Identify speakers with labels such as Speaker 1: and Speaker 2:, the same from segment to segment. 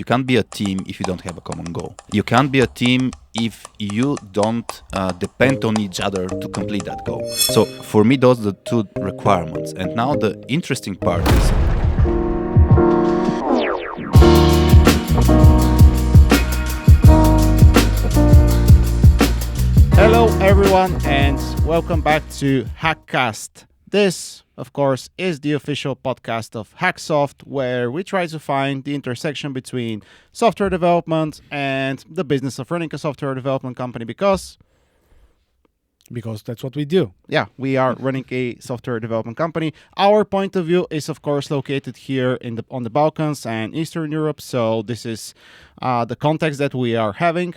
Speaker 1: You can't be a team if you don't have a common goal. You can't be a team if you don't depend on each other to complete that goal. So for me, those are the two requirements. And now the interesting part is
Speaker 2: hello everyone and welcome back to HackCast. This, of course, is the official podcast of HackSoft, where we try to find the intersection between software development and the business of running a software development company because
Speaker 3: that's what we do.
Speaker 2: Yeah, we are running a software development company. Our point of view is, of course, located here on the Balkans and Eastern Europe. So this is the context that we are having.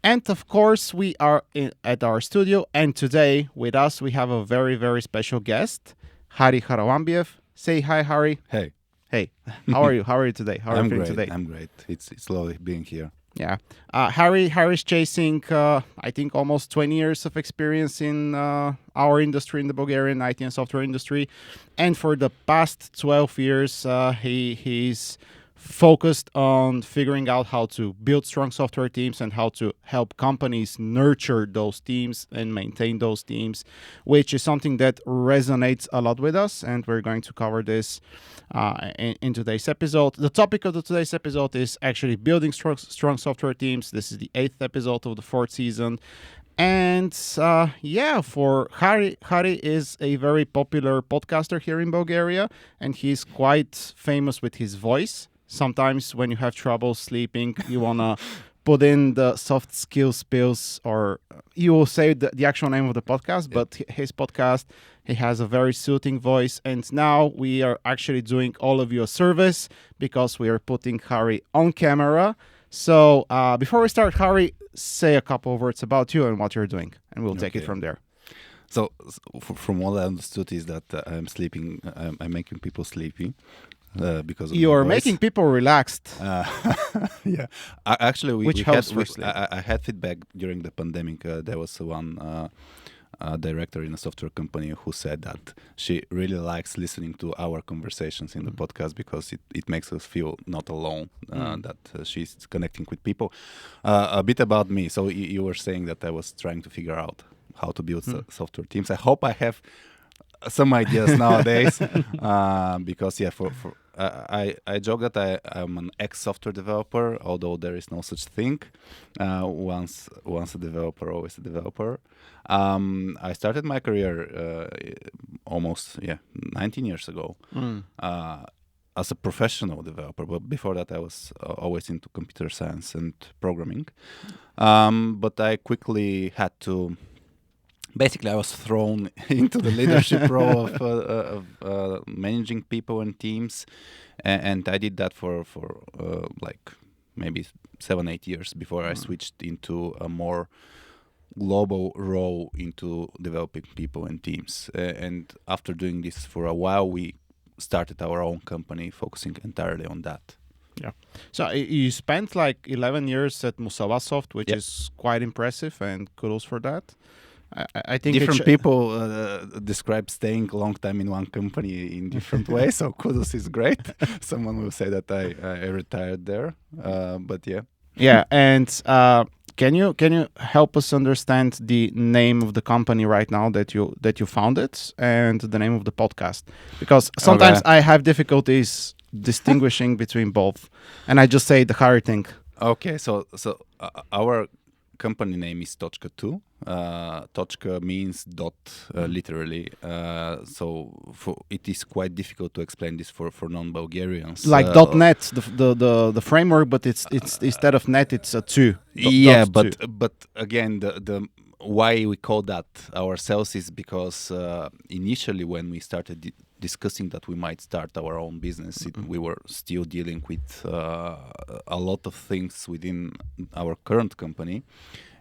Speaker 2: And of course, we are at our studio. And today with us, we have a very, very special guest, Hari Haralambiev. Say hi, Hari.
Speaker 1: hey,
Speaker 2: Hey, how are you? How are you today? How are you feeling
Speaker 1: great.
Speaker 2: today?
Speaker 1: I'm great. It's lovely being here.
Speaker 2: Yeah. Harry's chasing, I think, almost 20 years of experience in our industry, in the Bulgarian IT and software industry. And for the past 12 years, he's focused on figuring out how to build strong software teams and how to help companies nurture those teams and maintain those teams, which is something that resonates a lot with us. And we're going to cover this in today's episode. The topic of today's episode is actually building strong software teams. This is the 8th episode of the 4th season. And for Hari is a very popular podcaster here in Bulgaria, and he's quite famous with his voice. Sometimes when you have trouble sleeping, you want to put in the soft skills pills, or you will say the actual name of the podcast, but his podcast, he has a very soothing voice. And now we are actually doing all of you a service because we are putting Hari on camera. So before we start, Hari, say a couple of words about you and what you're doing, and we'll take it from there.
Speaker 1: So from what I understood is that I'm sleeping, I'm making people sleepy. Because of
Speaker 2: you are making people relaxed.
Speaker 1: Yeah, actually,
Speaker 2: which helps for sleep.
Speaker 1: I had feedback during the pandemic. There was one director in a software company who said that she really likes listening to our conversations in the podcast because it makes us feel not alone, that she's connecting with people. A bit about me. So you were saying that I was trying to figure out how to build software teams. I hope I have some ideas nowadays, because I joke that I'm an ex-software developer, although there is no such thing. Once a developer, always a developer. I started my career almost 19 years ago as a professional developer, but before that I was always into computer science and programming. But I quickly had to. Basically, I was thrown into the leadership role of managing people and teams, and I did that for like maybe 7-8 years before I switched into a more global role into developing people and teams. And after doing this for a while, we started our own company focusing entirely on that.
Speaker 2: Yeah. So you spent like 11 years at HackSoft, which is quite impressive, and kudos for that. I think
Speaker 1: different people describe staying a long time in one company in different ways. So kudos is great. Someone will say that I retired there, but yeah.
Speaker 2: Yeah, and can you help us understand the name of the company right now that you founded and the name of the podcast? Because sometimes I have difficulties distinguishing between both, and I just say the Hari thing.
Speaker 1: Okay, so our company name is Tochka 2. Tochka means dot, literally. So it is quite difficult to explain this for non-Bulgarians.
Speaker 2: Like .net, the framework, but it's instead of net, it's a 2.
Speaker 1: But again, the why we call that ourselves is because initially when we started discussing that we might start our own business, we were still dealing with a lot of things within our current company.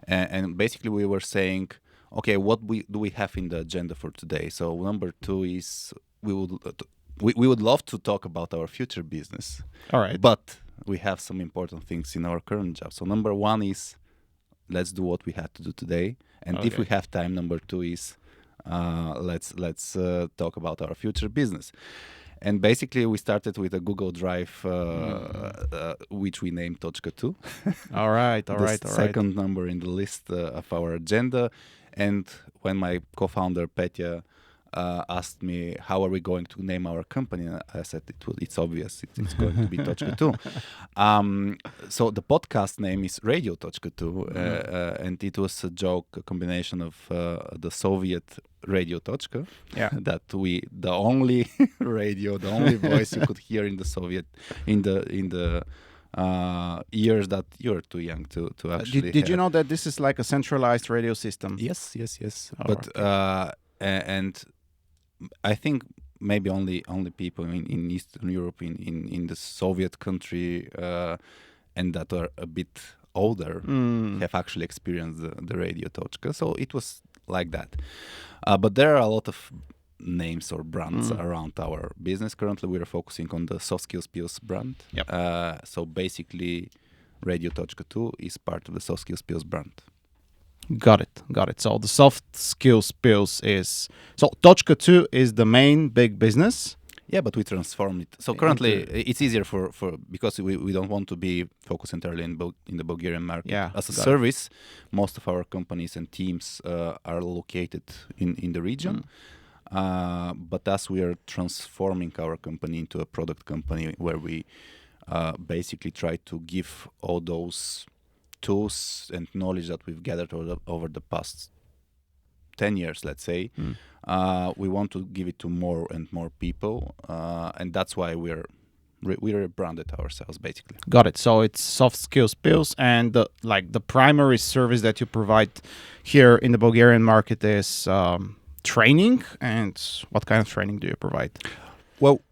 Speaker 1: And basically we were saying, okay, what do we have in the agenda for today? So number 2 is we would love to talk about our future business.
Speaker 2: All right.
Speaker 1: But we have some important things in our current job. So number 1 is let's do what we had to do today. And if we have time, number 2 is let's talk about our future business. And basically, we started with a Google Drive, which we named Tochka 2.
Speaker 2: All right.
Speaker 1: The second number in the list of our agenda. And when my co-founder Petya asked me how are we going to name our company, I said it's obvious, it's going to be Tochka 2. So the podcast name is Radiotochka 2, and it was a joke, a combination of the Soviet Radiotochka, that the only radio, the only voice you could hear in the Soviet in the years that you're too young to actually.
Speaker 2: Did you know that this is like a centralized radio system?
Speaker 1: Yes.
Speaker 2: Oh,
Speaker 1: But and I think maybe only people in Eastern Europe, in the Soviet country, and that are a bit older, have actually experienced the Radio Tochka. So it was like that. But there are a lot of names or brands around our business. Currently, we are focusing on the Soft Skills Pills brand. So basically, Radio Tochka 2 is part of the Soft Skills Pills brand.
Speaker 2: Got it. So the Soft Skills Pills is... So Tochka 2 is the main big business.
Speaker 1: Yeah, but we transform it. So currently, it's easier for because we don't want to be focused entirely in the Bulgarian market.
Speaker 2: Yeah,
Speaker 1: as a service, most of our companies and teams are located in the region. But as we are transforming our company into a product company where we basically try to give all those tools and knowledge that we've gathered over the past 10 years, let's say, we want to give it to more and more people, and that's why we rebranded ourselves, basically.
Speaker 2: Got it. So it's Soft Skills Pills, and the primary service that you provide here in the Bulgarian market is training. And what kind of training do you provide?
Speaker 1: Well,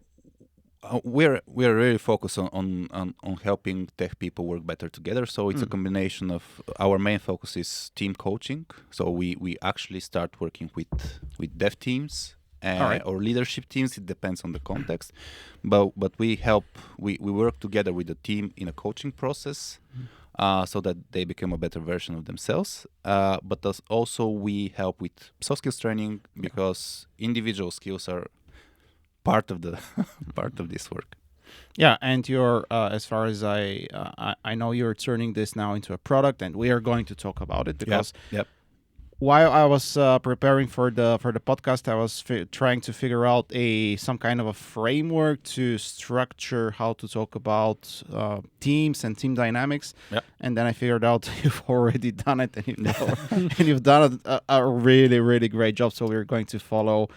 Speaker 1: we're really focused on helping tech people work better together. So it's a combination of our main focus is team coaching. So we actually start working with dev teams or leadership teams. It depends on the context, but we work together with the team in a coaching process, so that they become a better version of themselves. But also we help with soft skills training, because individual skills are part of this work.
Speaker 2: Yeah, and you're as far as I know, you're turning this now into a product, and we are going to talk about it because while I was preparing for the podcast, I was trying to figure out some kind of a framework to structure how to talk about teams and team dynamics. And then I figured out you've already done it, and you've done a really, really great job. So we're going to follow.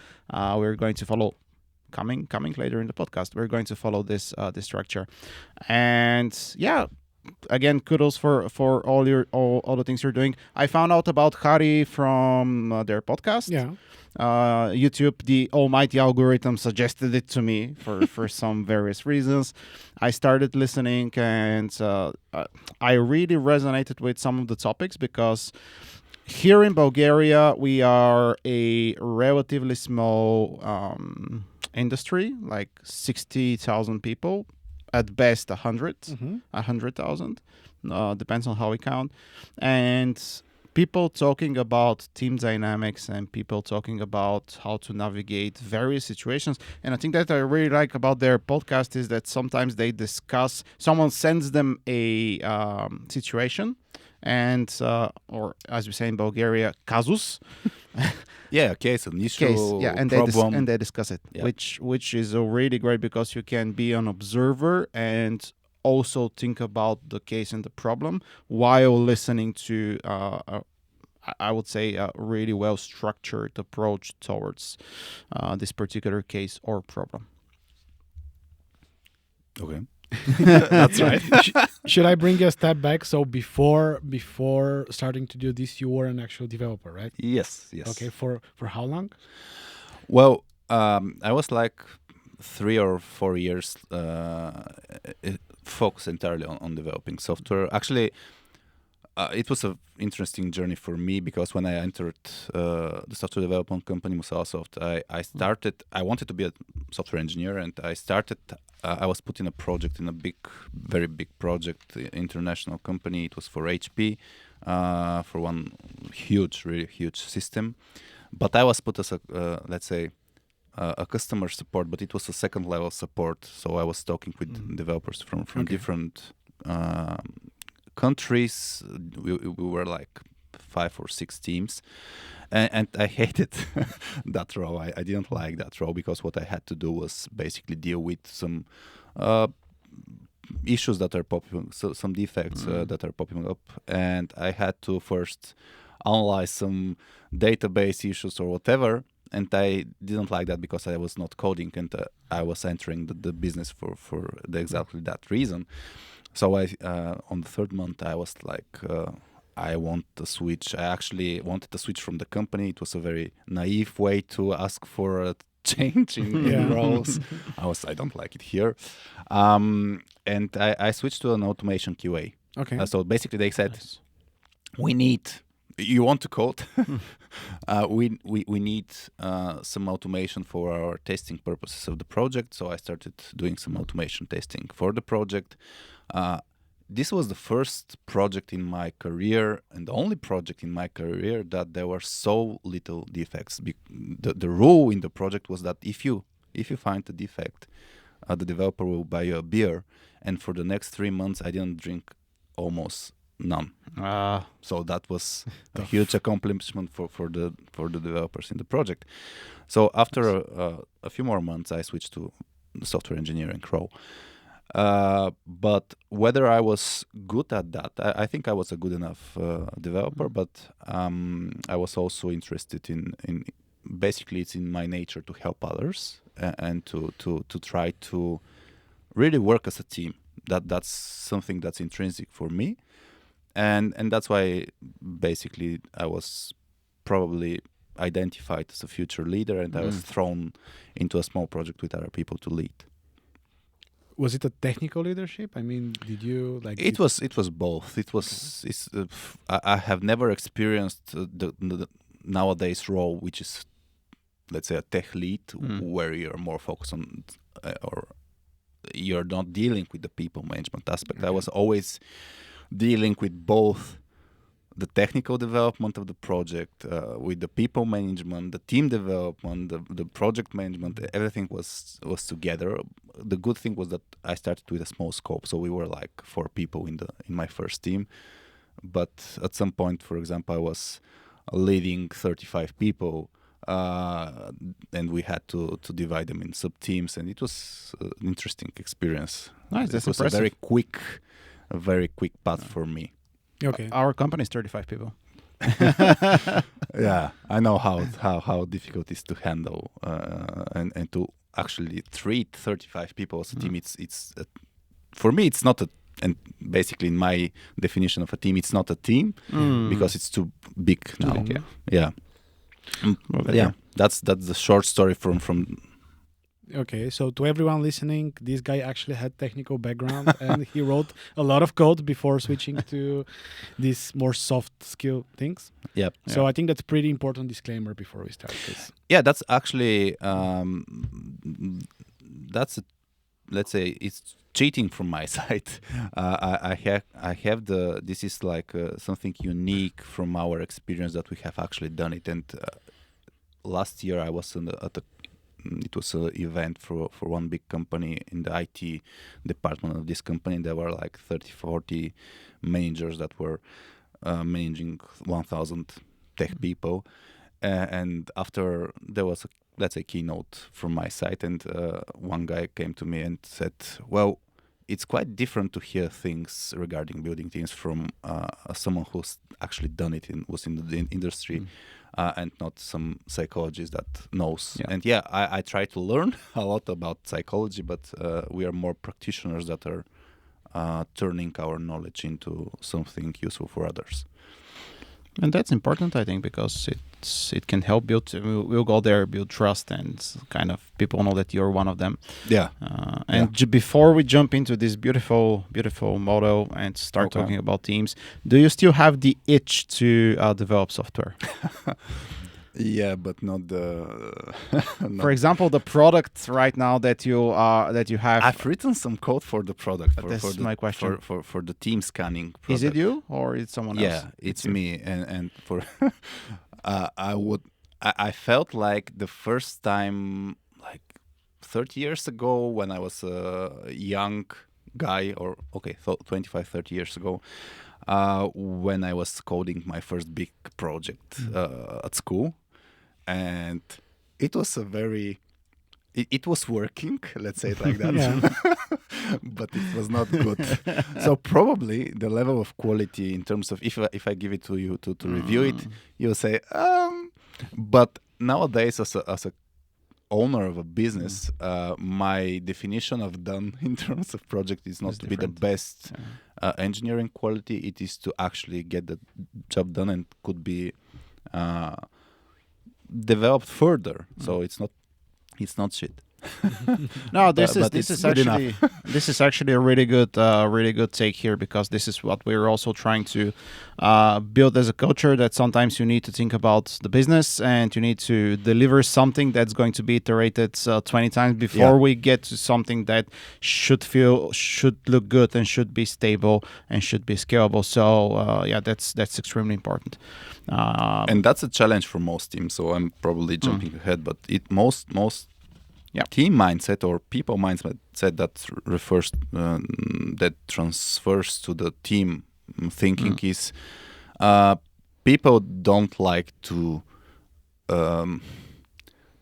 Speaker 2: Coming later in the podcast, we're going to follow this structure, and again, kudos for all the things you're doing. I found out about Hari from their podcast. YouTube, the almighty algorithm suggested it to me for some various reasons. I started listening, and I really resonated with some of the topics, because here in Bulgaria we are a relatively small industry, like 60,000 people, at best 100,000, depends on how we count, and people talking about team dynamics and people talking about how to navigate various situations. And I think that I really like about their podcast is that sometimes they discuss, someone sends them a situation, and or as we say in Bulgaria, casus.
Speaker 1: Case, an issue,
Speaker 2: and
Speaker 1: problem.
Speaker 2: they discuss it, which is really great, because you can be an observer and also think about the case and the problem while listening to I would say a really well structured approach towards this particular case or problem.
Speaker 1: Okay.
Speaker 3: That's right. Should I bring you a step back? So before starting to do this, you were an actual developer, right?
Speaker 1: Yes.
Speaker 3: Okay. For how long?
Speaker 1: Well, I was like 3 or 4 years focused entirely on developing software. Actually, it was an interesting journey for me, because when I entered the software development company Musasoft, I wanted to be a software engineer, and I was put in a project, in a very big project, international company. It was for HP, for one really huge system. But I was put as a, let's say, a customer support, but it was a second level support. So I was talking with developers from different countries. We were like 5 or 6 teams, and I hated that role. I didn't like that role because what I had to do was basically deal with some issues that are popping, some defects that are popping up, and I had to first analyze some database issues or whatever. And I didn't like that because I was not coding, and I was entering the business for exactly that reason. So I on the 3rd month I was like, I want to switch. I actually wanted to switch from the company. It was a very naive way to ask for a change in roles. I don't like it here, and I switched to an automation QA.
Speaker 3: Okay.
Speaker 1: So basically they said, you want to code? We need some automation for our testing purposes of the project. So I started doing some automation testing for the project. This was the first project in my career and the only project in my career that there were so little defects. The rule in the project was that if you find a defect, the developer will buy you a beer. And for the next 3 months, I didn't drink almost none. So that was a huge accomplishment for the developers in the project. So after a few more months, I switched to the software engineering role. But whether I was good at that, I think I was a good enough developer. But I was also interested in basically it's in my nature to help others and to try to really work as a team. That's something that's intrinsic for me. And that's why basically I was probably identified as a future leader, and I was thrown into a small project with other people to lead.
Speaker 3: Was it a technical leadership? I mean, did you like?
Speaker 1: It was both. I have never experienced the nowadays role, which is, let's say, a tech lead, where you're more focused on or you're not dealing with the people management aspect. I was always dealing with both the technical development of the project, with the people management, the team development, the project management. Everything was together. The good thing was that I started with a small scope, so we were like 4 people in my first team. But at some point, for example, I was leading 35 people, and we had to divide them in sub teams, and it was an interesting experience.
Speaker 2: Nice, that's
Speaker 1: it was
Speaker 2: impressive.
Speaker 1: a very quick path for me.
Speaker 3: Okay.
Speaker 2: Our company is 35 people.
Speaker 1: Yeah, I know how difficult it is to handle and to actually treat 35 people as a team. It's for me it's not a, and basically in my definition of a team, it's not a team because it's too big now.
Speaker 2: big,
Speaker 1: Yeah. Yeah. That's the short story from.
Speaker 3: Okay, so to everyone listening, this guy actually had technical background and he wrote a lot of code before switching to these more soft skill things.
Speaker 1: Yep.
Speaker 3: So I think that's pretty important disclaimer before we start this.
Speaker 1: Yeah, that's actually let's say it's cheating from my side. I have this is like something unique from our experience that we have actually done it. And last year I was it was an event for one big company in the IT department of this company. There were like 30-40 managers that were managing 1,000 tech people. And after there was let's say keynote from my side, and one guy came to me and said, well, it's quite different to hear things regarding building teams from someone who's actually done it and was in the industry. And not some psychologist that knows.
Speaker 2: Yeah.
Speaker 1: And I try to learn a lot about psychology, but we are more practitioners that are turning our knowledge into something useful for others.
Speaker 2: And that's important, I think, because it can help build. We'll go there, build trust, and kind of people know that you're one of them.
Speaker 1: Yeah.
Speaker 2: Before we jump into this beautiful, beautiful model and start talking about teams, do you still have the itch to develop software?
Speaker 1: Yeah, but not the.
Speaker 2: For example, the product right now that you have.
Speaker 1: I've written some code for the product.
Speaker 2: That's my question.
Speaker 1: For the team scanning product.
Speaker 2: Is it you or is it someone else?
Speaker 1: Yeah, it's me. And for I felt like the first time 30 years ago, when I was a young guy, 25, 30 years ago, when I was coding my first big project at school. And it was it was working, let's say it like that, but it was not good. So probably the level of quality in terms of, if I give it to you to review it, you'll say, but nowadays as a owner of a business, my definition of done in terms of project is not to be the best engineering quality. It is to actually get the job done and could be developed further. So it's not shit.
Speaker 2: No, this is actually a really good take here, because this is what we're also trying to build as a culture, that sometimes you need to think about the business and you need to deliver something that's going to be iterated 20 times before we get to something that should look good and should be stable and should be scalable. So that's extremely important.
Speaker 1: And that's a challenge for most teams. So I'm probably jumping ahead, but most team mindset or people mindset that refers that transfers to the team thinking is people don't like to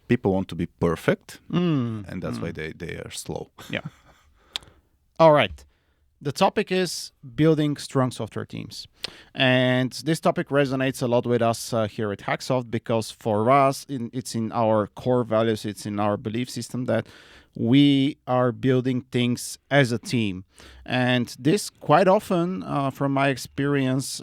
Speaker 1: people want to be perfect, and that's why they are slow.
Speaker 2: All right. The topic is building strong software teams. And this topic resonates a lot with us here at HackSoft, because for us, it's in our core values, it's in our belief system that we are building things as a team. And this quite often, from my experience,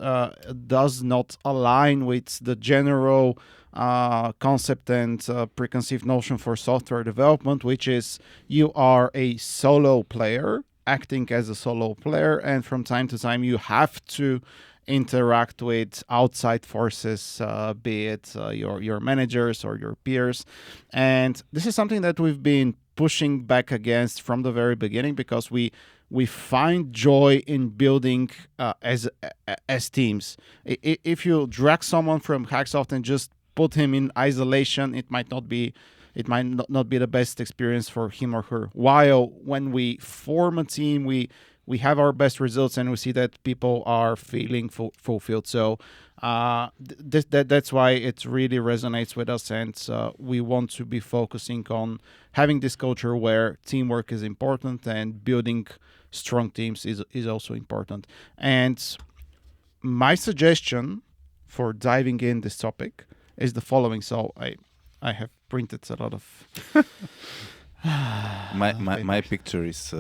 Speaker 2: does not align with the general concept and preconceived notion for software development, which is you are a solo player, acting as a solo player, and from time to time you have to interact with outside forces, be it your managers or your peers. And this is something that we've been pushing back against from the very beginning, because we find joy in building as teams. If you drag someone from HackSoft and just put him in isolation, it might not be the best experience for him or her. While when we form a team, we have our best results and we see that people are feeling fulfilled. So that's why it really resonates with us, and we want to be focusing on having this culture where teamwork is important and building strong teams is also important. And my suggestion for diving in this topic is the following. So I have printed a lot of
Speaker 1: my picture is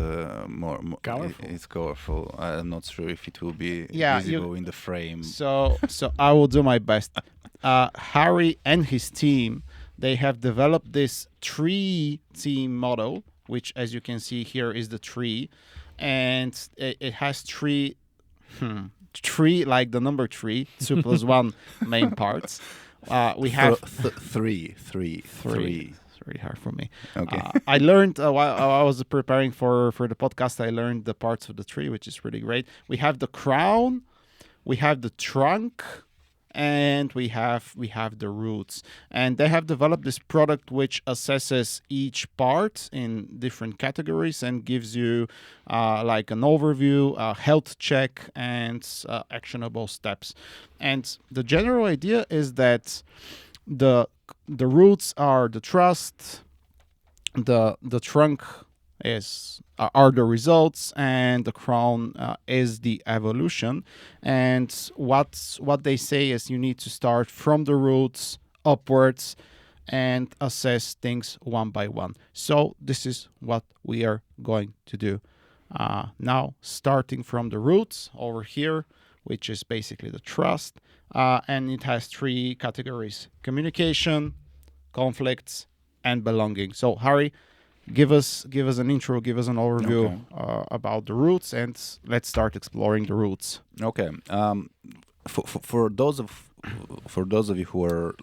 Speaker 1: more
Speaker 3: colorful.
Speaker 1: It's colorful. I'm not sure if it will be visible in the frame.
Speaker 2: So I will do my best. Hari and his team, they have developed this tree team model, which, as you can see here, is the tree, and it has three like the number 3, 2 plus 1 main parts. We have
Speaker 1: three.
Speaker 2: It's really hard for me.
Speaker 1: Okay.
Speaker 2: I learned while I was preparing for the podcast, I learned the parts of the tree, which is really great. We have the crown, we have the trunk, and we have the roots. And they have developed this product which assesses each part in different categories and gives you like an overview, a health check, and actionable steps. And the general idea is that the roots are the trust, the trunk are the results, and the crown is the evolution. And what they say is you need to start from the roots upwards and assess things one by one. So this is what we are going to do now, starting from the roots over here, which is basically the trust, and it has 3 categories: communication, conflicts, and belonging. So Hari, give us an intro, give us an overview about the roots, and let's start exploring the roots.
Speaker 1: Okay. For those of you who are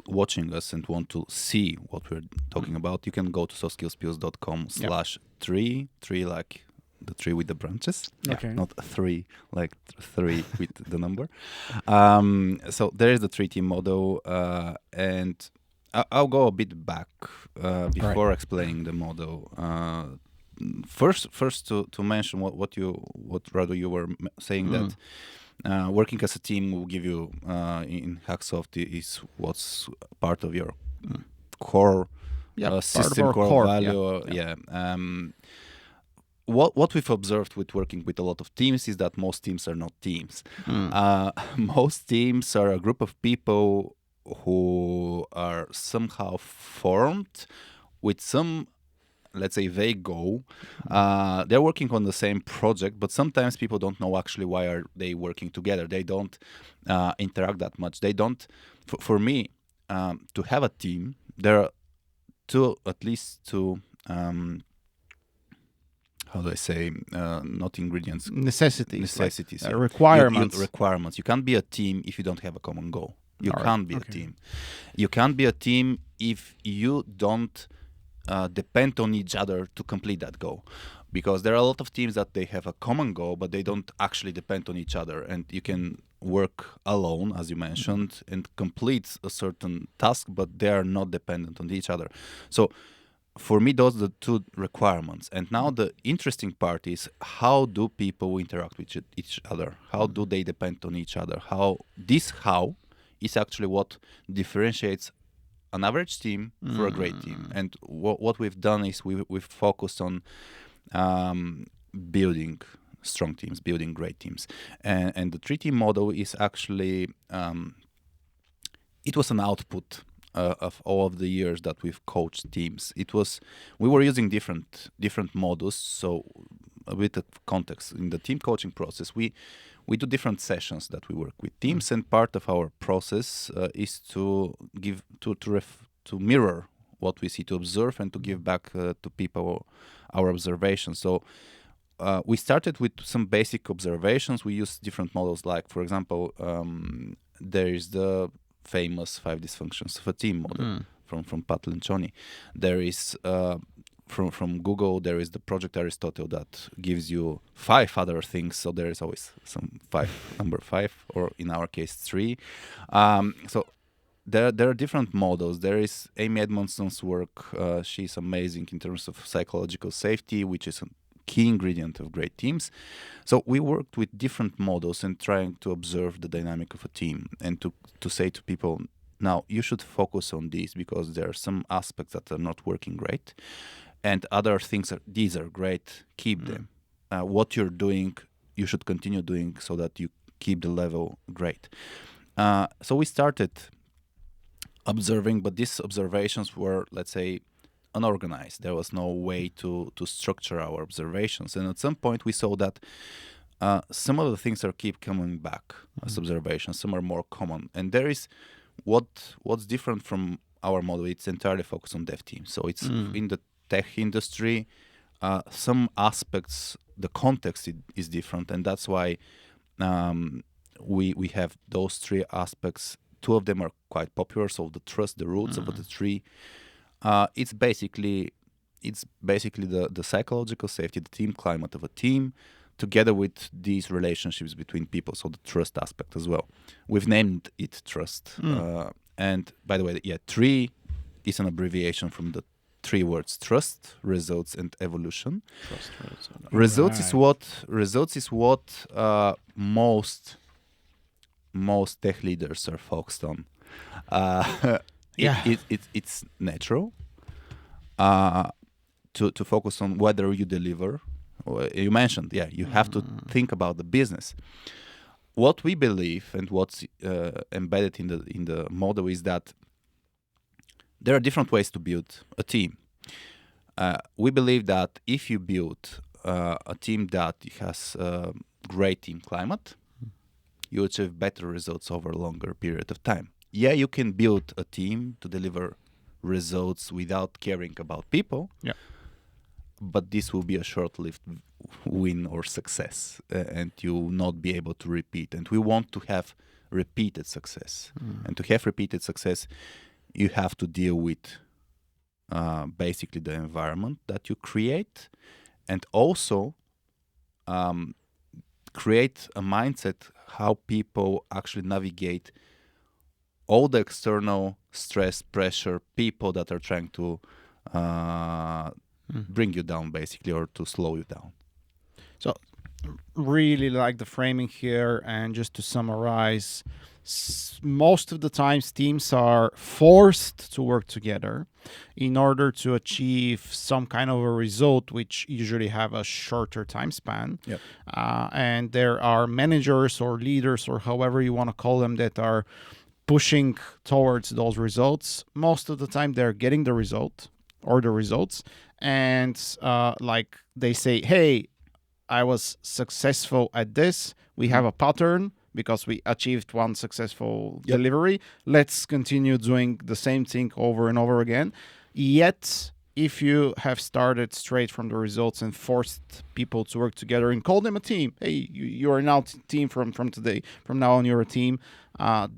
Speaker 1: watching us and want to see what we're talking about, you can go to softskillspills.com/tree like the tree with the branches.
Speaker 3: Okay.
Speaker 1: Not 3 like 3 with the number. So there is the 3 team model, and I'll go a bit back before explaining the model. First to mention what Radu you were saying that working as a team will give you in HackSoft is what's part of your core system, core value. What we've observed with working with a lot of teams is that most teams are not teams. Most teams are a group of people who are somehow formed with some, let's say, vague goal. They're working on the same project, but sometimes people don't know actually why are they working together. They don't interact that much. They don't. For me, to have a team, there are at least two. How do I say? Not ingredients.
Speaker 2: Necessities.
Speaker 1: Like,
Speaker 2: requirements.
Speaker 1: Requirements. You can't be a team if you don't have a common goal. You can't be a team. You can't be a team if you don't depend on each other to complete that goal. Because there are a lot of teams that they have a common goal, but they don't actually depend on each other. And you can work alone, as you mentioned, and complete a certain task, but they are not dependent on each other. So for me, those are the two requirements. And now the interesting part is, how do people interact with each other? How do they depend on each other? How is actually what differentiates an average team for a great team. And what we've done is we've focused on building strong teams, building great teams. And the 3-team model is actually, it was an output of all of the years that we've coached teams. We were using different models. So a bit of context in the team coaching process, we do different sessions that we work with teams, and part of our process is to give to mirror what we see, to observe, and to give back to people our observations. So we started with some basic observations. We use different models, like, for example, there is the famous 5 dysfunctions of a team model from Pat Lencioni. There is from Google, there is the Project Aristotle that gives you 5 other things. So there is always some number 5, or in our case 3. So there are different models. There is Amy Edmondson's work. She's amazing in terms of psychological safety, which is a key ingredient of great teams. So we worked with different models and trying to observe the dynamic of a team, and to say to people, now you should focus on these because there are some aspects that are not working great, and other things these are great. Keep them. What you're doing, you should continue doing so that you keep the level great. So we started observing, but these observations were, let's say, unorganized. There was no way to structure our observations, and at some point we saw that some of the things keep coming back as observations. Some are more common, and there is what's different from our model. It's entirely focused on dev teams. So it's in the tech industry. Some aspects, the context is different, and that's why we have those 3 aspects. 2 of them are quite popular. So the trust, the roots of the 3. It's basically the psychological safety, the team climate of a team, together with these relationships between people. So the trust aspect as well. We've named it trust. And by the way, 3 is an abbreviation from the 3 words: trust, results, and evolution.
Speaker 2: Trust,
Speaker 1: results is what most tech leaders are focused on. It's natural to focus on whether you deliver. You mentioned, you have to think about the business. What we believe and what's embedded in the model is that there are different ways to build a team. We believe that if you build a team that has a great team climate, you achieve better results over a longer period of time. Yeah, you can build a team to deliver results without caring about people.
Speaker 2: Yeah.
Speaker 1: But this will be a short-lived win or success, and you will not be able to repeat. And we want to have repeated success. And to have repeated success, you have to deal with basically the environment that you create, and also create a mindset how people actually navigate all the external stress, pressure, people that are trying to bring you down, basically, or to slow you down.
Speaker 2: So, really like the framing here. And just to summarize, most of the times teams are forced to work together in order to achieve some kind of a result, which usually have a shorter time span.
Speaker 1: Yep.
Speaker 2: And there are managers or leaders, or however you want to call them, that are pushing towards those results. Most of the time they're getting the result or the results, and like they say, hey, I was successful at this. We have a pattern because we achieved one successful delivery. Let's continue doing the same thing over and over again. Yet, if you have started straight from the results and forced people to work together and call them a team, hey, you are now a team from today. From now on, you're a team.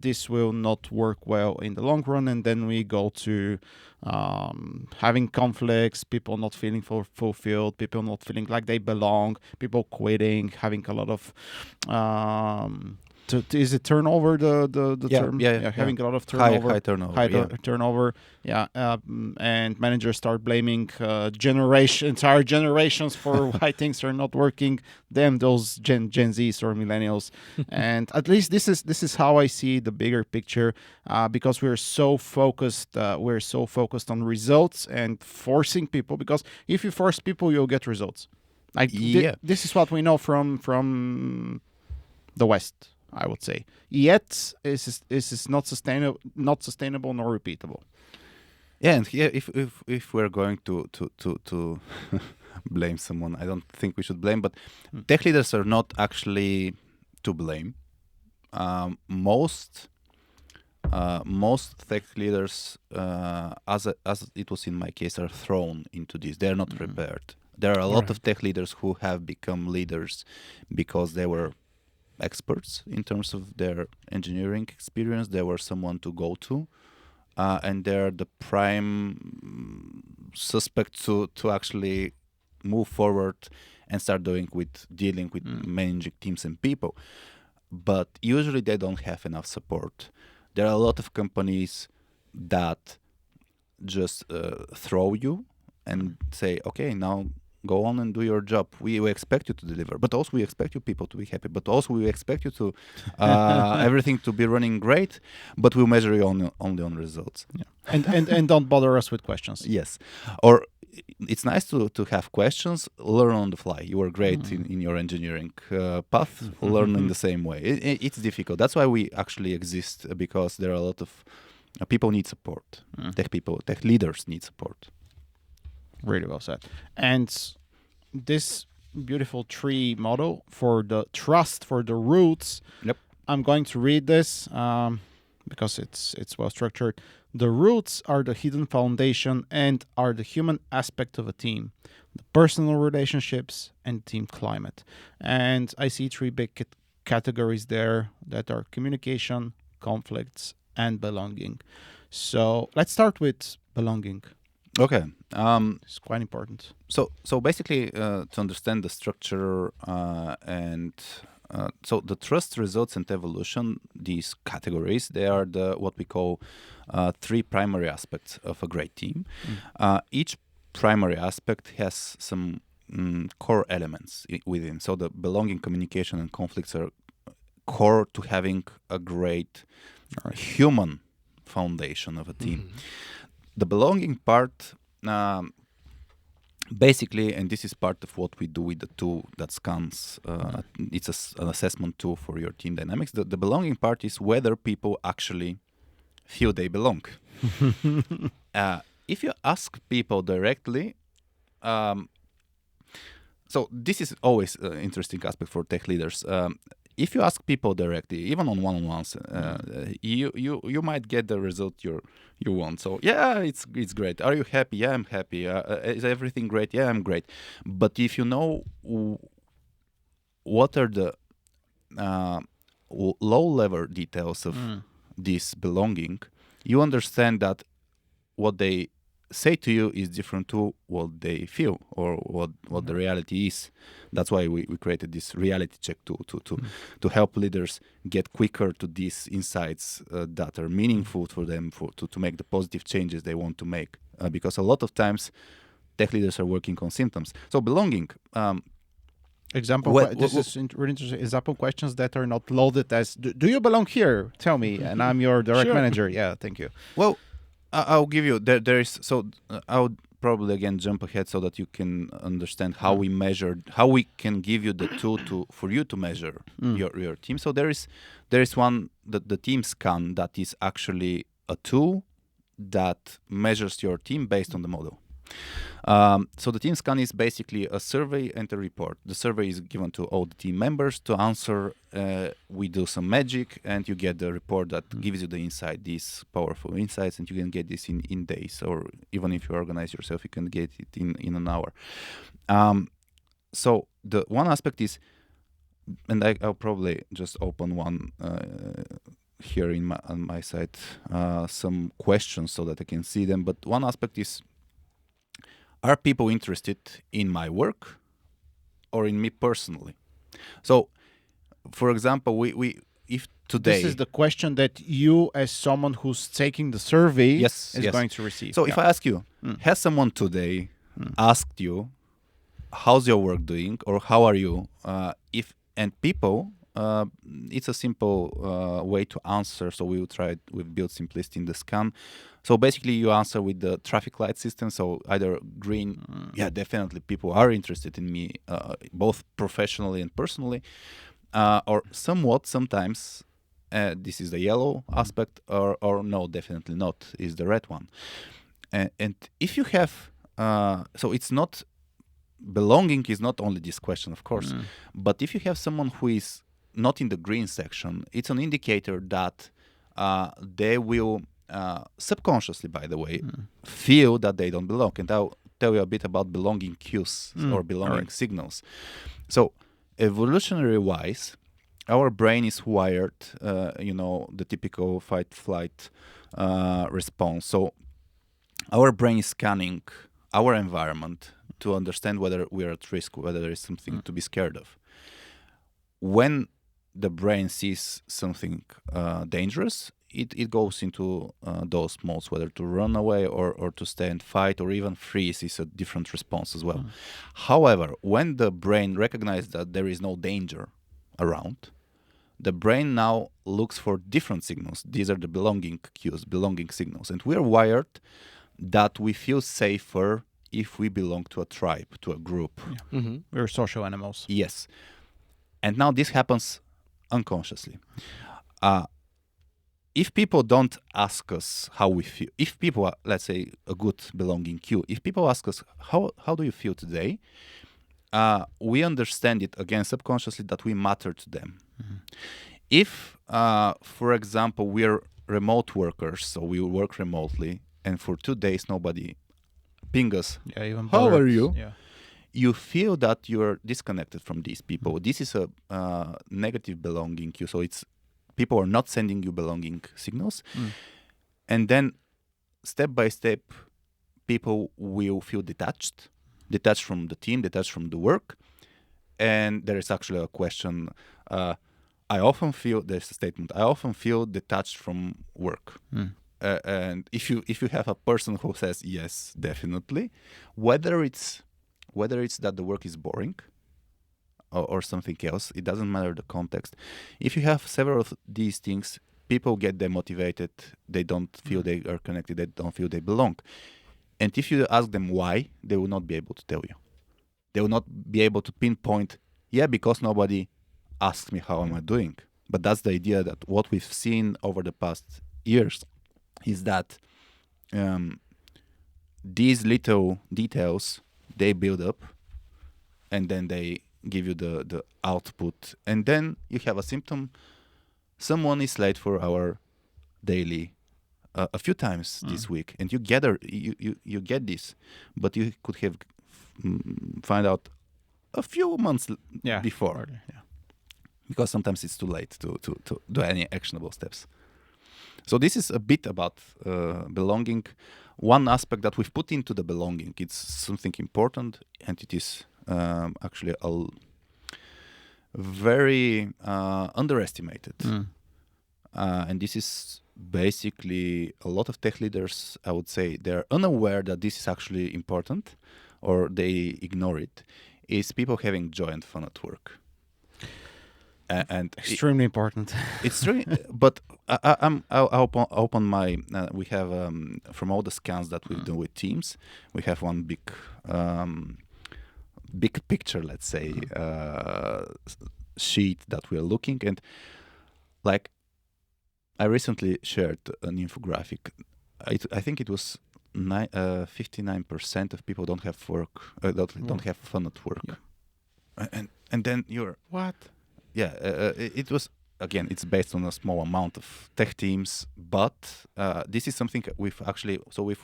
Speaker 2: This will not work well in the long run. And then we go to having conflicts, people not feeling fulfilled, people not feeling like they belong, people quitting, having a lot of is it turnover the term? Having a lot of turnover.
Speaker 1: High turnover.
Speaker 2: Turnover. And managers start blaming entire generations for why things are not working. Them, those Gen Zs or millennials. And at least this is how I see the bigger picture, because we're so focused on results and forcing people. Because if you force people, you'll get results. Like this is what we know from the West, I would say. Yet, this is not sustainable nor repeatable.
Speaker 1: Yeah, and here, if we're going to blame someone, I don't think we should blame, but tech leaders are not actually to blame. Most tech leaders, as it was in my case, are thrown into this. They're not prepared. There are a lot of tech leaders who have become leaders because they were experts in terms of their engineering experience. They were someone to go to, and they're the prime suspect to actually move forward and start dealing with managing teams and people. But usually they don't have enough support. There are a lot of companies that just throw you and say, okay, now go on and do your job. We expect you to deliver, but also we expect you people to be happy, but also we expect you to everything to be running great, but we'll measure you only on results.
Speaker 2: And don't bother us with questions.
Speaker 1: Yes. Or it's nice to have questions, learn on the fly. You are great in your engineering path, learn in the same way. It's difficult. That's why we actually exist, because there are a lot of people need support. Tech leaders need support.
Speaker 2: Really well said. And this beautiful tree model for the trust, for the roots.
Speaker 1: Yep.
Speaker 2: I'm going to read this because it's well structured. The roots are the hidden foundation and are the human aspect of a team, the personal relationships and team climate. And I see three big categories there that are communication, conflicts, and belonging. So let's start with belonging.
Speaker 1: Okay.
Speaker 2: It's quite important.
Speaker 1: So basically, to understand the structure so the trust, results, and evolution, these categories, they are what we call three primary aspects of a great team. Each primary aspect has some core elements within. So the belonging, communication, and conflicts are core to having a great human foundation of a team. The belonging part, basically, and this is part of what we do with the tool that scans, it's an assessment tool for your team dynamics. The belonging part is whether people actually feel they belong. If you ask people directly, so this is always an interesting aspect for tech leaders. If you ask people directly, even on one-on-ones, you might get the result you want. So yeah, it's great. Are you happy? Yeah, I'm happy. Is everything great? Yeah, I'm great. But if you know what are the low-level details of this belonging, you understand that what they say to you is different to what they feel or what the reality is. That's why we created this reality check to help leaders get quicker to these insights that are meaningful for them to make the positive changes they want to make. Because a lot of times tech leaders are working on symptoms. So belonging.
Speaker 2: Example, this is really interesting. Example questions that are not loaded as, do you belong here? Tell me, and I'm your direct manager. Yeah, thank you.
Speaker 1: Well, I'll give you, there is, so I would probably again jump ahead so that you can understand how we measure, how we can give you the tool for you to measure your team. So there is one, the team scan, that is actually a tool that measures your team based on the model. So the team scan is basically a survey and a report. The survey is given to all the team members to answer. We do some magic, and you get the report that gives you the insight, these powerful insights, and you can get this in days, or even if you organize yourself, you can get it in an hour. So the one aspect is, and I'll probably just open one here on my side, some questions so that I can see them. But one aspect is, are people interested in my work or in me personally? So, for example, we if today...
Speaker 2: This is the question that you, as someone who's taking the survey, is going to receive.
Speaker 1: So if I ask you, has someone today asked you, how's your work doing, or how are you? It's a simple way to answer. So we've built simplicity in the scan. So basically you answer with the traffic light system. So either green, yeah, definitely people are interested in me, both professionally and personally, or somewhat sometimes, this is the yellow aspect, or no, definitely not, is the red one. And if you have, so it's not, belonging is not only this question, of course, but if you have someone who is not in the green section, it's an indicator that they will subconsciously, by the way, feel that they don't belong. And I'll tell you a bit about belonging cues or belonging signals. So evolutionary wise, our brain is wired, the typical fight-flight response. So our brain is scanning our environment to understand whether we're at risk, whether there is something to be scared of. When the brain sees something dangerous, it goes into those modes, whether to run away or to stay and fight, or even freeze is a different response as well. However, when the brain recognizes that there is no danger around, the brain now looks for different signals. These are the belonging cues, belonging signals. And we are wired that we feel safer if we belong to a tribe, to a group.
Speaker 2: Yeah. We're social animals.
Speaker 1: Yes. And now this happens unconsciously. If people don't ask us how we feel, if people are, let's say, a good belonging cue, if people ask us, how do you feel today? We understand it, again, subconsciously, that we matter to them. If, for example, we're remote workers, so we work remotely, and for 2 days nobody ping us,
Speaker 2: even
Speaker 1: how
Speaker 2: birds.
Speaker 1: are you?
Speaker 2: Yeah.
Speaker 1: You feel that you're disconnected from these people. This is a negative belonging cue. So it's people are not sending you belonging signals. And then step by step, people will feel detached from the team, detached from the work. And there is actually a question. There's a statement, I often feel detached from work. And if you have a person who says, yes, definitely, whether it's that the work is boring or something else, it doesn't matter the context. If you have several of these things, people get demotivated, they don't feel they are connected, they don't feel they belong. And if you ask them why, they will not be able to tell you. They will not be able to pinpoint, because nobody asks me how am I doing. But that's the idea, that what we've seen over the past years is that these little details, they build up, and then they give you the output. And then you have a symptom. Someone is late for our daily a few times this week, and you get this, but you could have find out a few months before, because sometimes it's too late to do any actionable steps. So this is a bit about belonging. one aspect that we've put into the belonging. It's something important, and it is actually very underestimated. And this is basically a lot of tech leaders, I would say, they're unaware that this is actually important, or they ignore it, is people having joy and fun at work. And
Speaker 2: extremely important.
Speaker 1: It's really, but I'll open my. We have from all the scans that we do with teams, we have one big picture, let's say, sheet that we're looking, and like I recently shared an infographic. I think it was 59% of people don't have work, don't have fun at work, and then you're
Speaker 2: What?
Speaker 1: Yeah, it was, again, it's based on a small amount of tech teams, but this is something we've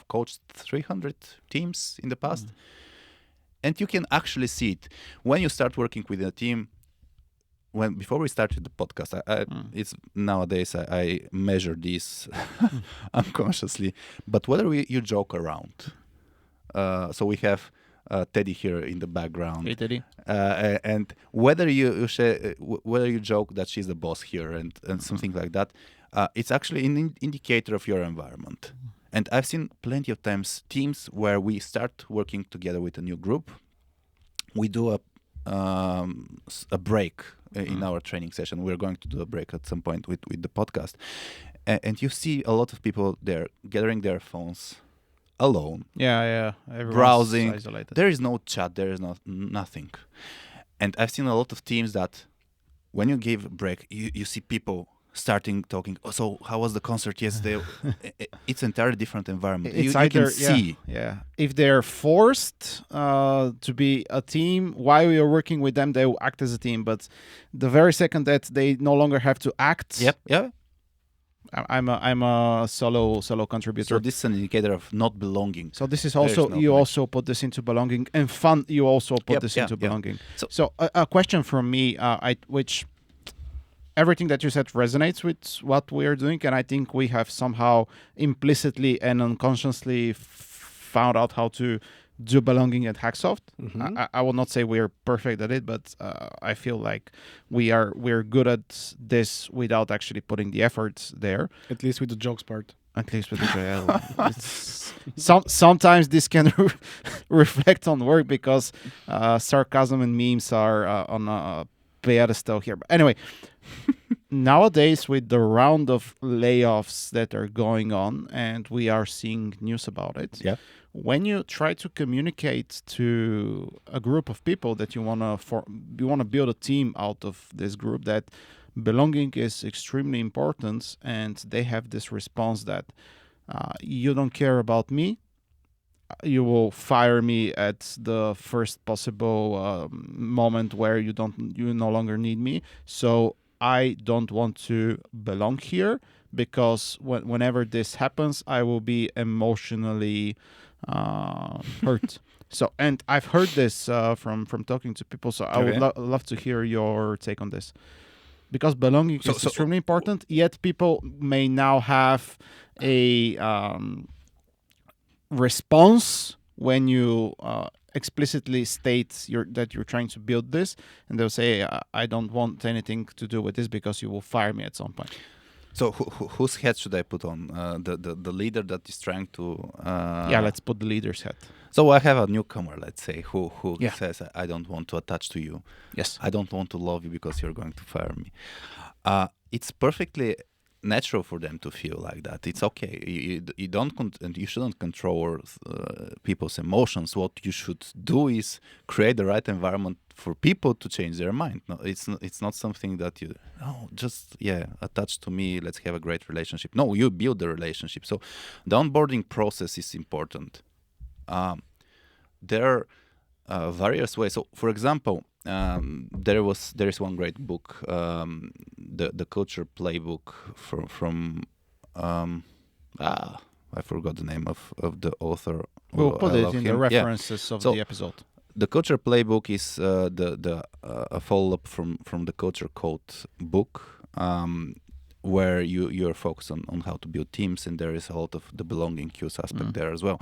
Speaker 1: coached 300 teams in the past, and you can actually see it when you start working with a team. Before we started the podcast, it's nowadays I measure this unconsciously, but whether you joke around, so we have Teddy here in the background.
Speaker 2: Hey, Teddy.
Speaker 1: And whether you joke that she's the boss here and something like that, it's actually an indicator of your environment. And I've seen plenty of times teams where we start working together with a new group. We do a break in our training session. We're going to do a break at some point with the podcast, and you see a lot of people there gathering their phones alone.
Speaker 2: Yeah. Everyone's
Speaker 1: browsing.
Speaker 2: isolated.
Speaker 1: There is no chat. There is nothing. And I've seen a lot of teams that when you give a break, you see people starting talking. Oh, so how was the concert yesterday? It's entirely different environment.
Speaker 2: It's
Speaker 1: you
Speaker 2: either,
Speaker 1: can see.
Speaker 2: Yeah. If they're forced to be a team, while you're working with them, they will act as a team. But the very second that they no longer have to act,
Speaker 1: Yep. Yeah.
Speaker 2: I'm a solo contributor.
Speaker 1: So this is an indicator of not belonging.
Speaker 2: So this is
Speaker 1: There
Speaker 2: also
Speaker 1: no
Speaker 2: you
Speaker 1: connection.
Speaker 2: also put this into belonging, and fun. You also put
Speaker 1: Yep,
Speaker 2: this
Speaker 1: yeah,
Speaker 2: into
Speaker 1: yeah.
Speaker 2: belonging.
Speaker 1: So-
Speaker 2: So a question from me, which everything that you said resonates with what we are doing, and I think we have somehow implicitly and unconsciously found out how to do belonging at HackSoft. I will not say we're perfect at it, but I feel like we're good at this without actually putting the efforts there.
Speaker 3: At least with the jokes part.
Speaker 2: At least with the JL. Sometimes this can reflect on work because sarcasm and memes are on a pedestal here. But anyway, nowadays with the round of layoffs that are going on, and we are seeing news about it,
Speaker 1: Yeah.
Speaker 2: when you try to communicate to a group of people that you wanna build a team out of this group, that belonging is extremely important, and they have this response that you don't care about me, you will fire me at the first possible moment where you no longer need me, so I don't want to belong here, because whenever this happens, I will be emotionally hurt. So, and I've heard this from talking to people, so I would love to hear your take on this, because belonging is extremely important, yet people may now have a response when you explicitly state that you're trying to build this, and they'll say, I don't want anything to do with this because you will fire me at some point.
Speaker 1: So whose hat should I put on? The leader that is trying to...
Speaker 2: Yeah, let's put the leader's hat.
Speaker 1: So I have a newcomer, let's say, who
Speaker 2: Yeah.
Speaker 1: says, I don't want to attach to you.
Speaker 2: Yes.
Speaker 1: I don't want to love you because you're going to fire me. It's perfectly natural for them to feel like that. It's okay. You don't and you shouldn't control people's emotions. What you should do is create the right environment for people to change their mind. No, it's not something that you attach to me. Let's have a great relationship. No, you build the relationship. So the onboarding process is important. There are various ways. So, for example, there is one great book, the Culture Playbook from I forgot the name of the author.
Speaker 2: We'll put it
Speaker 1: love
Speaker 2: in the
Speaker 1: him.
Speaker 2: references of
Speaker 1: So-
Speaker 2: the episode.
Speaker 1: The Culture Playbook is a follow-up from the Culture Code book. where you're focused on how to build teams, and there is a lot of the belonging cues aspect there as well.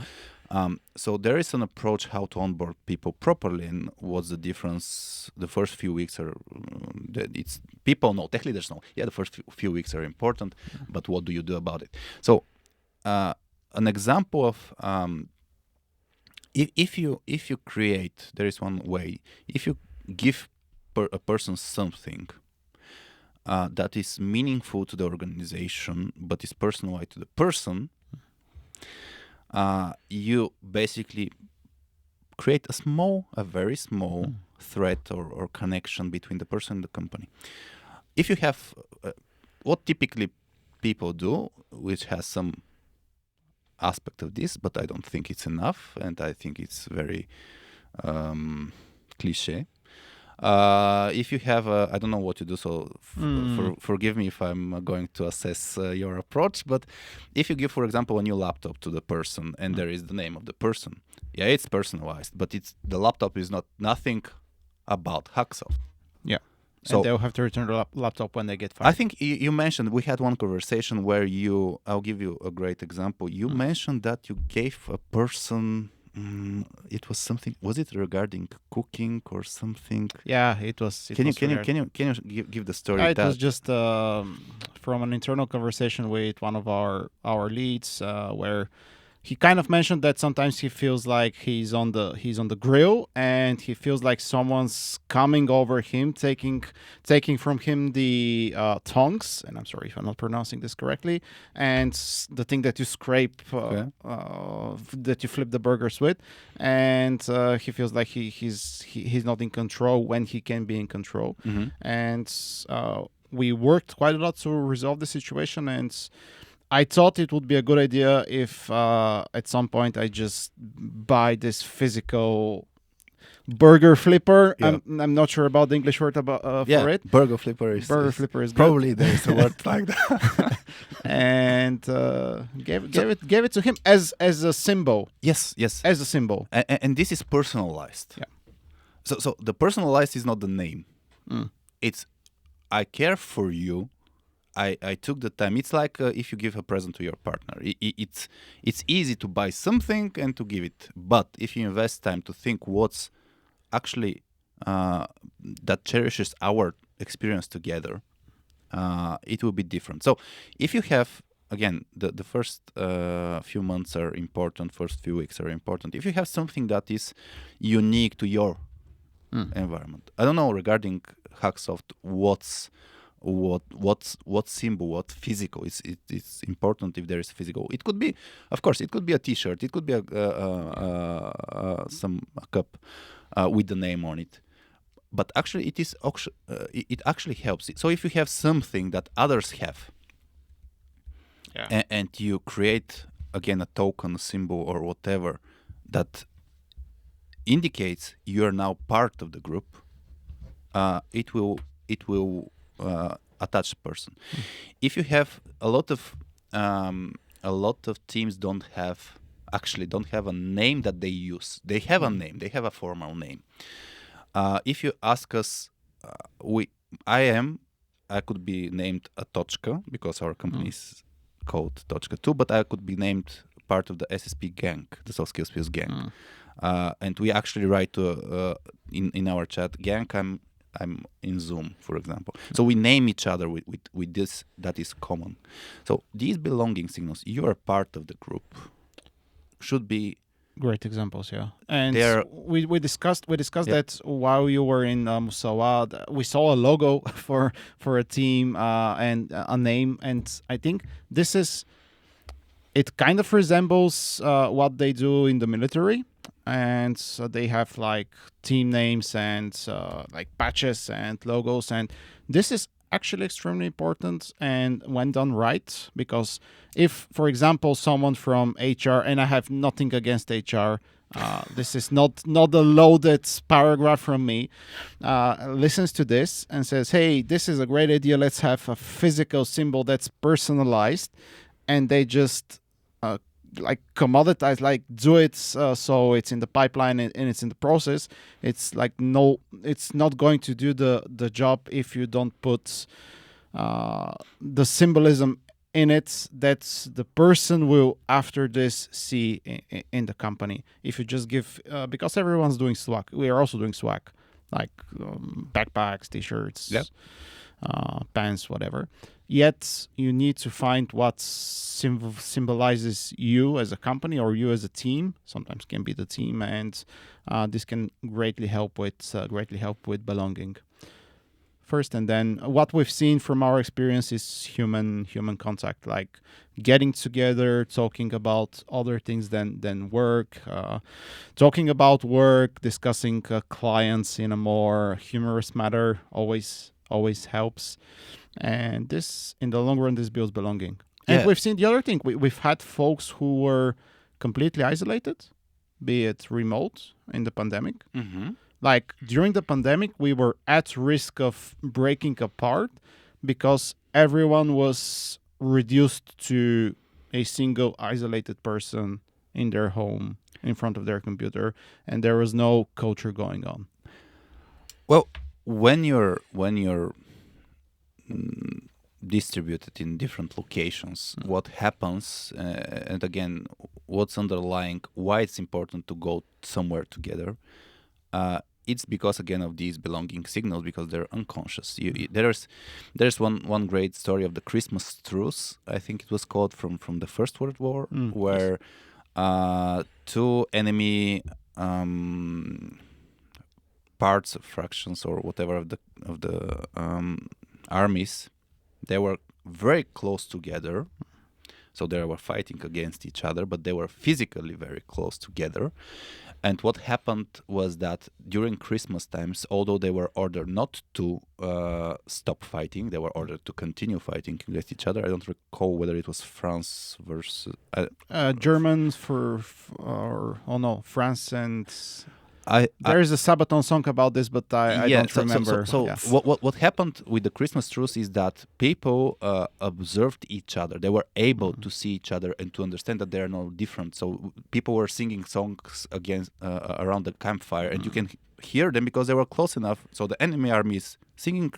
Speaker 1: So there is an approach how to onboard people properly, and what's the difference. The first few weeks are it's people know, tech leaders know, the first few weeks are important, but what do you do about it? So an example of if you create, there is one way, if you give a person something that is meaningful to the organization but is personalized to the person, you basically create a very small thread or connection between the person and the company. If you have what typically people do, which has some aspect of this, but I don't think it's enough, and I think it's very cliche. If you have I don't know what you do, so forgive me if I'm going to assess your approach, but if you give, for example, a new laptop to the person and there is the name of the person, it's personalized, but the laptop is nothing about HackSoft.
Speaker 2: Yeah.
Speaker 1: So
Speaker 2: and they'll have to return the laptop when they get fired.
Speaker 1: I think you mentioned, we had one conversation where I'll give you a great example. You mentioned that you gave a person, it was something, was it regarding cooking or something?
Speaker 2: Yeah, it was.
Speaker 1: Can you give the story?
Speaker 2: It was just from an internal conversation with one of our leads, where he kind of mentioned that sometimes he feels like he's on the grill, and he feels like someone's coming over him, taking from him the tongs, and I'm sorry if I'm not pronouncing this correctly, and the thing that you scrape, that you flip the burgers with, and he feels like he's not in control when he can be in control, and we worked quite a lot to resolve the situation, and I thought it would be a good idea if at some point I just buy this physical burger flipper.
Speaker 1: Yeah.
Speaker 2: I'm not sure about the English word for it.
Speaker 1: Burger flipper is
Speaker 2: good.
Speaker 1: Probably there's a word like that.
Speaker 2: And gave it to him as a symbol.
Speaker 1: Yes.
Speaker 2: As a symbol.
Speaker 1: And this is personalized.
Speaker 2: Yeah.
Speaker 1: So the personalized is not the name. It's I care for you. I took the time. It's like if you give a present to your partner. It's easy to buy something and to give it. But if you invest time to think what's actually that cherishes our experience together, it will be different. So if you have, again, the first few months are important, first few weeks are important. If you have something that is unique to your environment. I don't know regarding HackSoft what symbol, what physical. It's important if there is physical. It could be, of course, it could be a T-shirt. It could be a cup with the name on it. But actually, it actually helps. So if you have something that others have, and you create again a token, a symbol, or whatever that indicates you are now part of the group, it will attach the person. If you have a lot of teams don't have a name that they use. They have a name. They have a formal name. If you ask us, I could be named a Tochka because our company is called Tochka too, but I could be named part of the SSP gang, the Soft Skills Pills gang. And we actually write to in our chat, gang, I'm in Zoom, for example. So we name each other with this that is common. So these belonging signals, you are part of the group, should be
Speaker 2: great examples. Yeah, and we discussed that while you were in Musawa. We saw a logo for a team and a name, and I think it kind of resembles what they do in the military. And so they have like team names and like patches and logos, and this is actually extremely important and when done right, because if, for example, someone from HR, and I have nothing against HR, this is not a loaded paragraph from me, listens to this and says, hey, this is a great idea, let's have a physical symbol that's personalized, and they just like commoditize, like do it so it's in the pipeline and it's in the process. It's like, no, it's not going to do the job if you don't put the symbolism in it that the person will after this see in the company. If you just give, because everyone's doing swag, we are also doing swag, like backpacks, t-shirts,
Speaker 1: Yep.
Speaker 2: pants, whatever. Yet you need to find what symbolizes you as a company or you as a team. Sometimes can be the team, and this can greatly help with belonging. First, and then what we've seen from our experience is human contact, like getting together, talking about other things than work, talking about work, discussing clients in a more humorous manner always helps. And this, in the long run, this builds belonging. And
Speaker 1: Yeah.
Speaker 2: we've seen the other thing. We've had folks who were completely isolated, be it remote in the pandemic.
Speaker 1: Mm-hmm.
Speaker 2: Like during the pandemic, we were at risk of breaking apart because everyone was reduced to a single isolated person in their home in front of their computer, and there was no culture going on.
Speaker 1: Well, when you're distributed in different locations, what happens, and again, what's underlying why it's important to go somewhere together, it's because again of these belonging signals, because they're unconscious. There's one great story of the Christmas truce, I think it was called, from the First World War, where two enemy parts of fractions or whatever of the armies, they were very close together, so they were fighting against each other, but they were physically very close together. And what happened was that during Christmas times, although they were ordered not to stop fighting, they were ordered to continue fighting against each other. I don't recall whether it was France versus
Speaker 2: Germans France and there is a Sabaton song about this, but I don't remember.
Speaker 1: So
Speaker 2: Yes.
Speaker 1: what happened with the Christmas truce is that people observed each other. They were able to see each other and to understand that they are no different. So people were singing songs against around the campfire, and you can hear them because they were close enough. So the enemy army is singing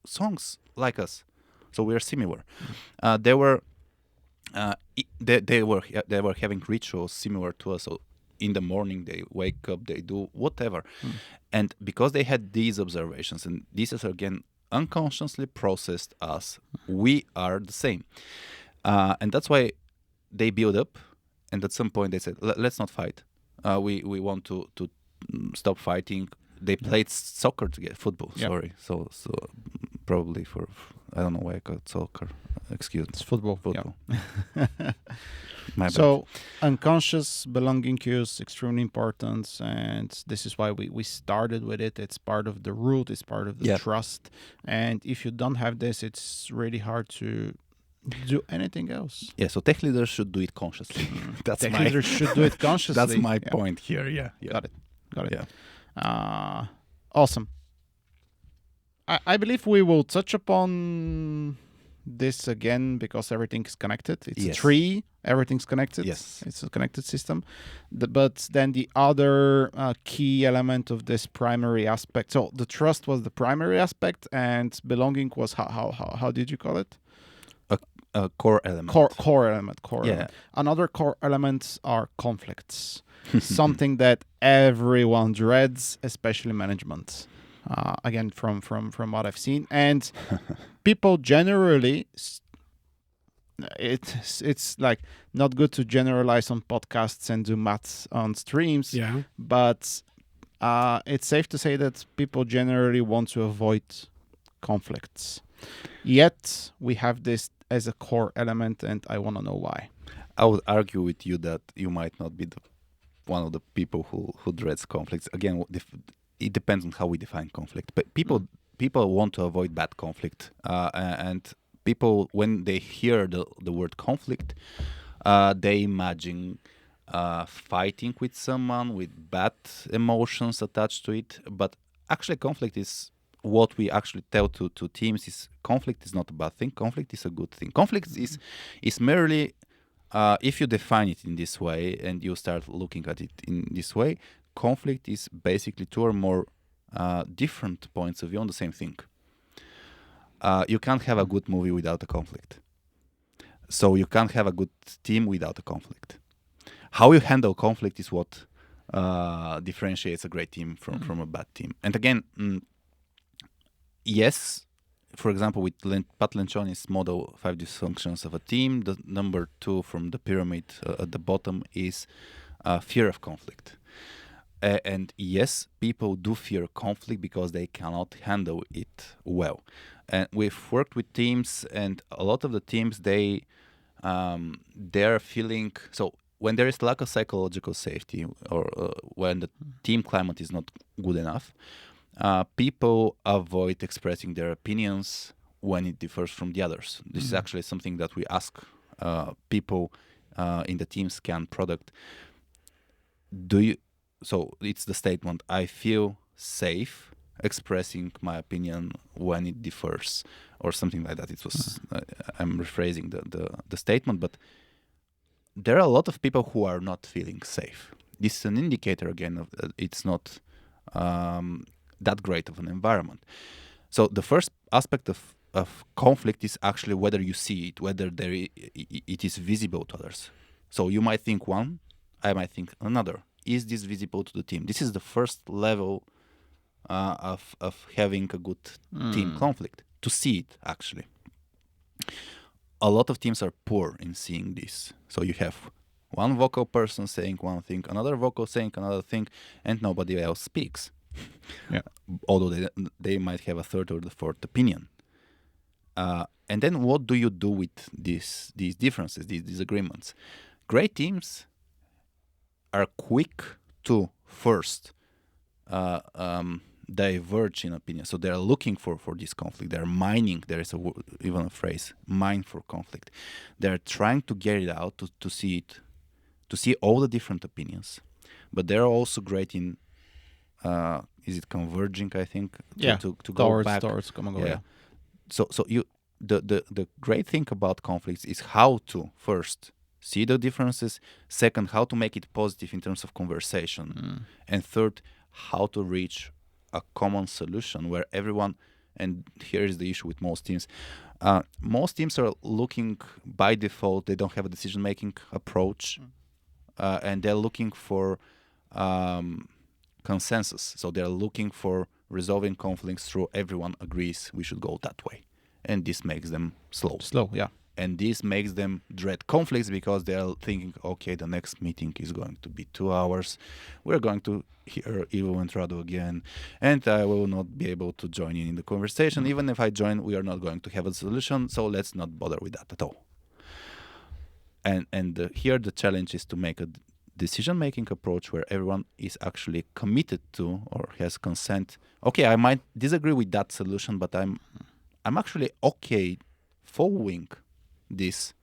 Speaker 1: songs like us, so we are similar. They were having rituals similar to us. So in the morning they wake up, they do whatever, and because they had these observations, and this is again unconsciously processed as we are the same, and that's why they build up, and at some point they said, let's not fight, we want to stop fighting. They played soccer together, football.
Speaker 2: Yeah.
Speaker 1: Sorry, so probably for I don't know why I call it soccer. Excuse me.
Speaker 2: It's football.
Speaker 1: Yeah. My
Speaker 2: So unconscious belonging cues extremely important, and this is why we started with it. It's part of the root, it's part of the trust, and if you don't have this, it's really hard to do anything else.
Speaker 1: Yeah, so tech leaders should do it consciously.
Speaker 2: Tech leaders should do it consciously.
Speaker 1: That's my point here. Yeah.
Speaker 2: Got it.
Speaker 1: Yeah.
Speaker 2: Awesome. I believe we will touch upon this again because everything is connected. It's a tree. Everything's connected.
Speaker 1: Yes.
Speaker 2: It's a connected system. But then the other key element of this primary aspect. So the trust was the primary aspect, and belonging was how did you call it?
Speaker 1: A core element.
Speaker 2: Core element. Element. Another core elements are conflicts. Something that everyone dreads, especially management. Again, from what I've seen, and people generally, it's like not good to generalize on podcasts and do maths on streams.
Speaker 3: Yeah.
Speaker 2: But it's safe to say that people generally want to avoid conflicts. Yet we have this as a core element, and I want to know why.
Speaker 1: I would argue with you that you might not be one of the people who dreads conflicts. Again, it depends on how we define conflict. But people want to avoid bad conflict, and people, when they hear the word conflict, they imagine fighting with someone with bad emotions attached to it. But actually, conflict is what we actually tell to teams is conflict is not a bad thing. Conflict is a good thing. Conflict is merely if you define it in this way and you start looking at it in this way, conflict is basically two or more different points of view on the same thing. you can't have a good movie without a conflict. So you can't have a good team without a conflict. How you handle conflict is what differentiates a great team from a bad team. And again, yes, for example, with Pat Lencioni's model, 5 dysfunctions of a team, the number 2 from the pyramid at the bottom is fear of conflict. And yes, people do fear conflict because they cannot handle it well. And we've worked with teams, and a lot of the teams, they're feeling, so when there is lack of psychological safety, or when the team climate is not good enough, people avoid expressing their opinions when it differs from the others. This is actually something that we ask people in the team scan product. So it's the statement, I feel safe expressing my opinion when it differs, or something like that. It was I'm rephrasing the statement, but there are a lot of people who are not feeling safe. This is an indicator again of it's not that great of an environment. So the first aspect of conflict is actually whether you see it, whether it is visible to others. So you might think one, I might think another. Is this visible to the team? This is the first level of having a good team conflict, to see it actually. A lot of teams are poor in seeing this. So you have one vocal person saying one thing, another vocal saying another thing, and nobody else speaks.
Speaker 2: Yeah.
Speaker 1: Although they might have a third or the fourth opinion. And then what do you do with these differences, these disagreements? Great teams are quick to first diverge in opinion. So they're looking for this conflict. They're mining. There is even a phrase, mine for conflict. They're trying to get it out, to see it, to see all the different opinions. But they're also great in, is it converging, I think? To go back.
Speaker 2: Towards common goal, yeah.
Speaker 1: So the great thing about conflicts is how to first see the differences, second, how to make it positive in terms of conversation, and third, how to reach a common solution where everyone, and here is the issue with most teams are looking by default, they don't have a decision-making approach, and they're looking for consensus. So they're looking for resolving conflicts through everyone agrees we should go that way. And this makes them slow.
Speaker 2: Yeah.
Speaker 1: And this makes them dread conflicts because they're thinking, okay, the next meeting is going to be 2 hours. We're going to hear Ivo and Radu again, and I will not be able to join in the conversation. Even if I join, we are not going to have a solution, so let's not bother with that at all. And here the challenge is to make a decision-making approach where everyone is actually committed to or has consent. Okay, I might disagree with that solution, but I'm actually okay following this,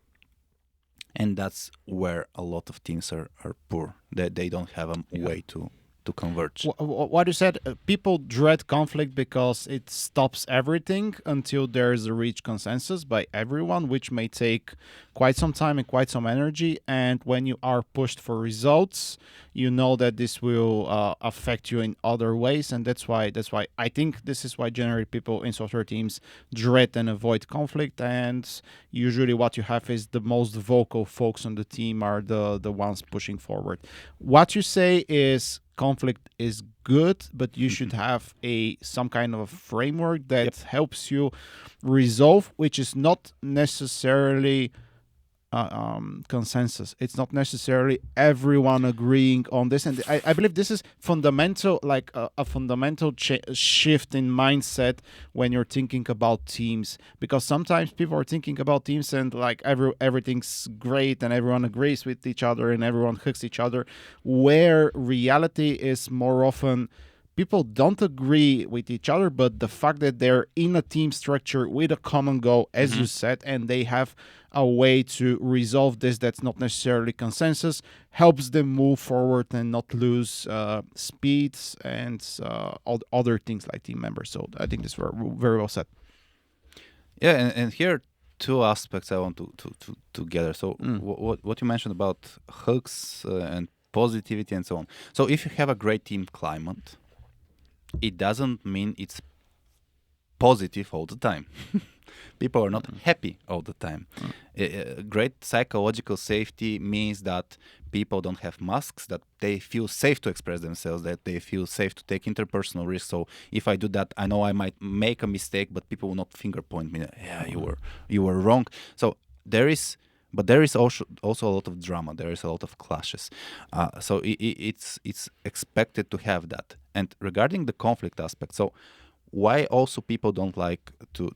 Speaker 1: and that's where a lot of teams are poor. They don't have a way to converge.
Speaker 2: What you said, people dread conflict because it stops everything until there is a reached consensus by everyone, which may take quite some time and quite some energy. And when you are pushed for results, you know that this will affect you in other ways, and that's why I think this is why generally people in software teams dread and avoid conflict. And usually, what you have is the most vocal folks on the team are the ones pushing forward. What you say is conflict is good, but you should have some kind of a framework that helps you resolve, which is not necessarily consensus. It's not necessarily everyone agreeing on this, and I believe this is fundamental, like a fundamental shift in mindset when you're thinking about teams, because sometimes people are thinking about teams and like everything's great and everyone agrees with each other and everyone hugs each other, where reality is more often people don't agree with each other, but the fact that they're in a team structure with a common goal, as you said, and they have a way to resolve this that's not necessarily consensus, helps them move forward and not lose speeds and other things like team members. So I think this is very well said.
Speaker 1: Yeah, and here two aspects I want to gather. So what you mentioned about hugs and positivity and so on. So if you have a great team climate, it doesn't mean it's positive all the time. People are not happy all the time. Great psychological safety means that people don't have masks, that they feel safe to express themselves, that they feel safe to take interpersonal risks. So if I do that, I know I might make a mistake, but people will not finger point me. Yeah, you were wrong. So there is also a lot of drama. There is a lot of clashes. So it's expected to have that. And regarding the conflict aspect, so why also people don't like to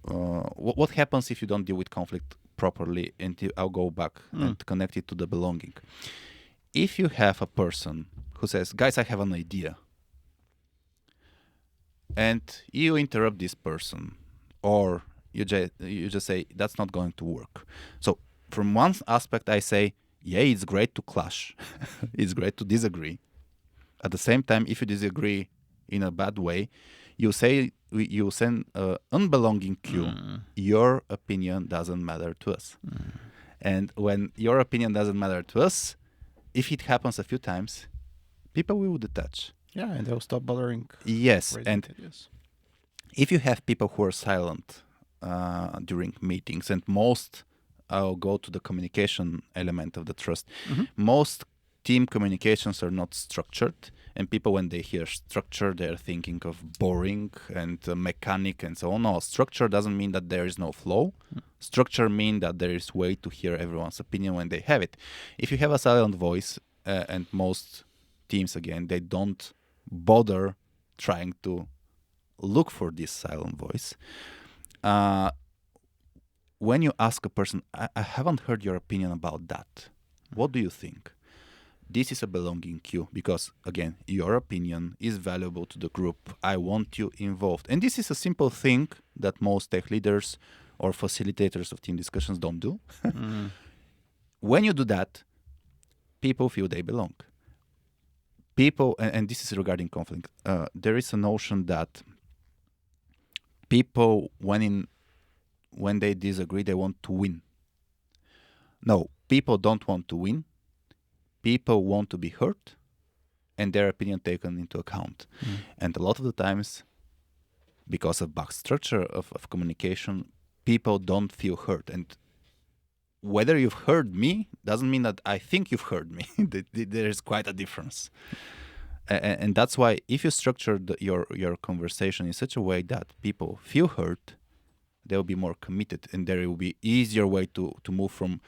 Speaker 1: what happens if you don't deal with conflict properly? And I'll go back and connect it to the belonging. If you have a person who says, guys, I have an idea, and you interrupt this person, or you just say, that's not going to work. So from one aspect, I say, yeah, it's great to clash. It's great to disagree. At the same time, if you disagree in a bad way, you send an unbelonging cue. Your opinion doesn't matter to us. And when your opinion doesn't matter to us, if it happens a few times, people will detach.
Speaker 2: Yeah, and they'll stop bothering.
Speaker 1: Yes, and
Speaker 2: ideas.
Speaker 1: if you have people who are silent during meetings, and I'll go to the communication element of the trust. Most team communications are not structured, and people, when they hear structure, they're thinking of boring and mechanic and so on. No, structure doesn't mean that there is no flow. Structure means that there is way to hear everyone's opinion when they have it. If you have a silent voice, and most teams, again, they don't bother trying to look for this silent voice. When you ask a person, I haven't heard your opinion about that. What do you think? This is a belonging cue because, again, your opinion is valuable to the group. I want you involved. And this is a simple thing that most tech leaders or facilitators of team discussions don't do. When you do that, people feel they belong. People, and this is regarding conflict, there is a notion that people, when they disagree, they want to win. No, people don't want to win. People want to be heard and their opinion taken into account. And a lot of the times, because of back structure of communication, people don't feel heard. And whether you've heard me doesn't mean that I think you've heard me. There is quite a difference. And that's why if you structure your conversation in such a way that people feel heard, they'll be more committed, and there will be easier way to move from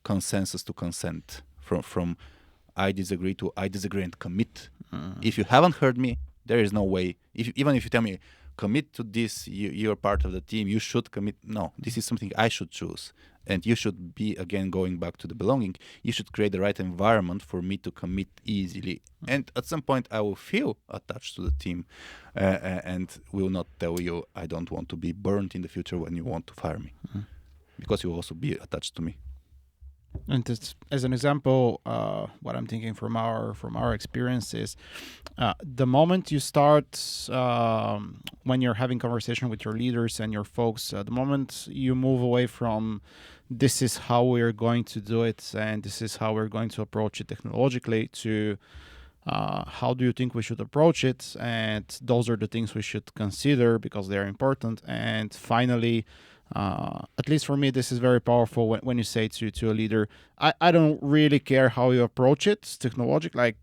Speaker 1: consensus to consent, from I disagree to I disagree and commit. If you haven't heard me, there is no way. Even if you tell me, commit to this, you're part of the team, you should commit. No, this is something I should choose. And you should be, again, going back to the belonging, you should create the right environment for me to commit easily. And at some point, I will feel attached to the team and will not tell you, I don't want to be burned in the future when you want to fire me. Because you will also be attached to me.
Speaker 2: And as an example, what I'm thinking from our experience is the moment you start, when you're having conversation with your leaders and your folks, the moment you move away from this is how we're going to do it and this is how we're going to approach it technologically to how do you think we should approach it, and those are the things we should consider because they're important. And finally, at least for me, this is very powerful when you say to a leader, I don't really care how you approach it, it's technological, like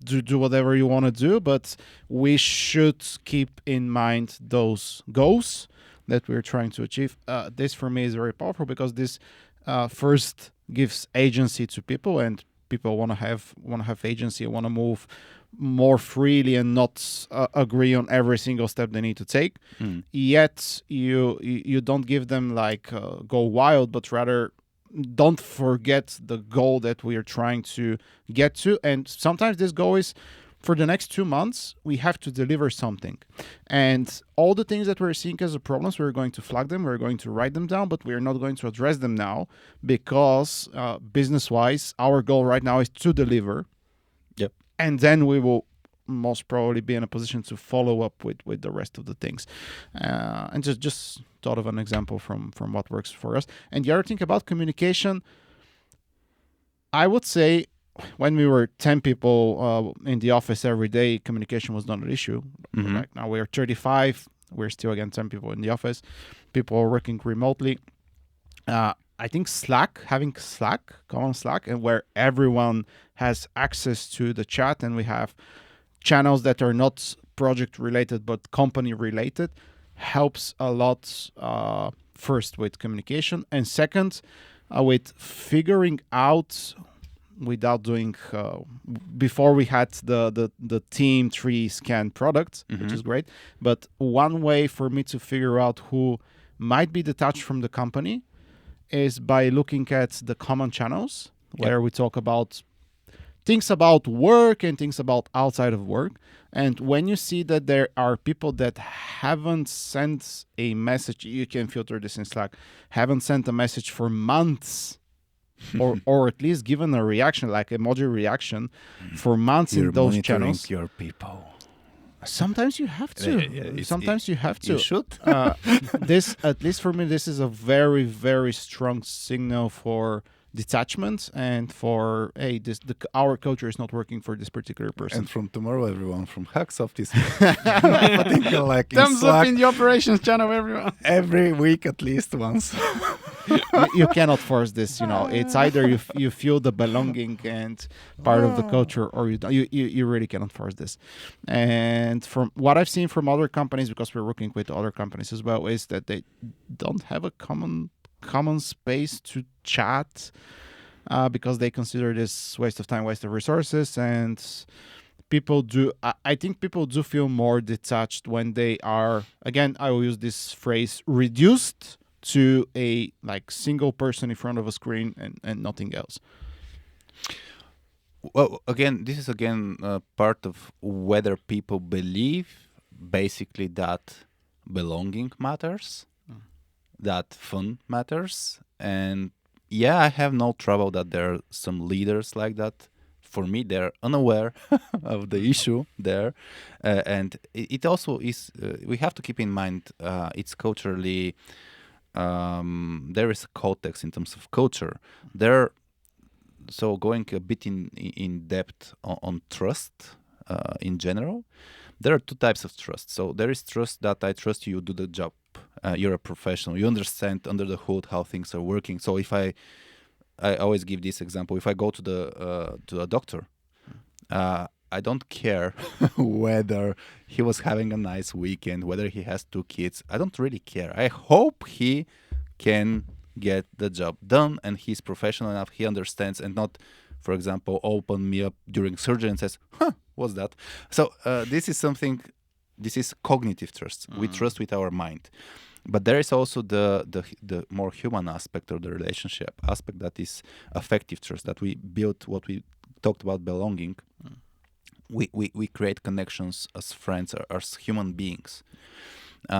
Speaker 2: do whatever you want to do, but we should keep in mind those goals that we're trying to achieve. This for me is very powerful because this first gives agency to people, and people want to have agency, want to move more freely and not agree on every single step they need to take. Yet you don't give them like go wild, but rather don't forget the goal that we are trying to get to. And sometimes this goal is for the next 2 months, we have to deliver something. And all the things that we're seeing as problems, we're going to flag them, we're going to write them down, but we're not going to address them now because business-wise, our goal right now is to deliver.
Speaker 1: Yep.
Speaker 2: And then we will most probably be in a position to follow up with the rest of the things. And just thought of an example from what works for us. And the other thing about communication, I would say when we were 10 people in the office every day, communication was not an issue. Right now we are 35. we're still again 10 people in the office. People are working remotely. I think common Slack, and where everyone has access to the chat, and we have channels that are not project related but company related, helps a lot. First with communication, and second with figuring out, without doing before we had the team tree scan product, which is great, but one way for me to figure out who might be detached from the company is by looking at the common channels where we talk about things about work and things about outside of work. And when you see that there are people that haven't sent a message, you can filter this in Slack, haven't sent a message for months, or at least given a reaction, like emoji reaction, for months in those channels.
Speaker 1: Your people.
Speaker 2: Sometimes you have to. Sometimes you have to.
Speaker 1: You should.
Speaker 2: This, at least for me, this is a very, very strong signal for detachment and for, hey, our culture is not working for this particular person.
Speaker 1: And from tomorrow, everyone from HackSoft is putting like in
Speaker 3: Thumbs
Speaker 1: Slack
Speaker 3: up in the operations channel, everyone.
Speaker 1: every week at least once.
Speaker 2: You cannot force this, it's either you feel the belonging and part of the culture, or you don't. You really cannot force this. And from what I've seen from other companies, because we're working with other companies as well, is that they don't have a common space to chat, because they consider this waste of time, waste of resources. And I think people do feel more detached when they are, again, I will use this phrase, reduced to a single person in front of a screen and nothing else.
Speaker 1: Well, again, this is part of whether people believe basically that belonging matters, that fun matters. And yeah, I have no trouble that there are some leaders like that. For me, they're unaware of the issue there. And it also is, we have to keep in mind, it's culturally, there is a context in terms of culture. So going a bit in depth on trust in general, there are two types of trust. So there is trust that I trust you do the job. You're a professional. You understand under the hood how things are working. So if I always give this example. If I go to a doctor, I don't care whether he was having a nice weekend, whether he has 2 kids. I don't really care. I hope he can get the job done and he's professional enough, he understands, and not, for example, open me up during surgery and says, what's that? So this is cognitive trust. We trust with our mind. But there is also the more human aspect of the relationship aspect, that is affective trust, that we build what we talked about belonging. We create connections as friends, as human beings.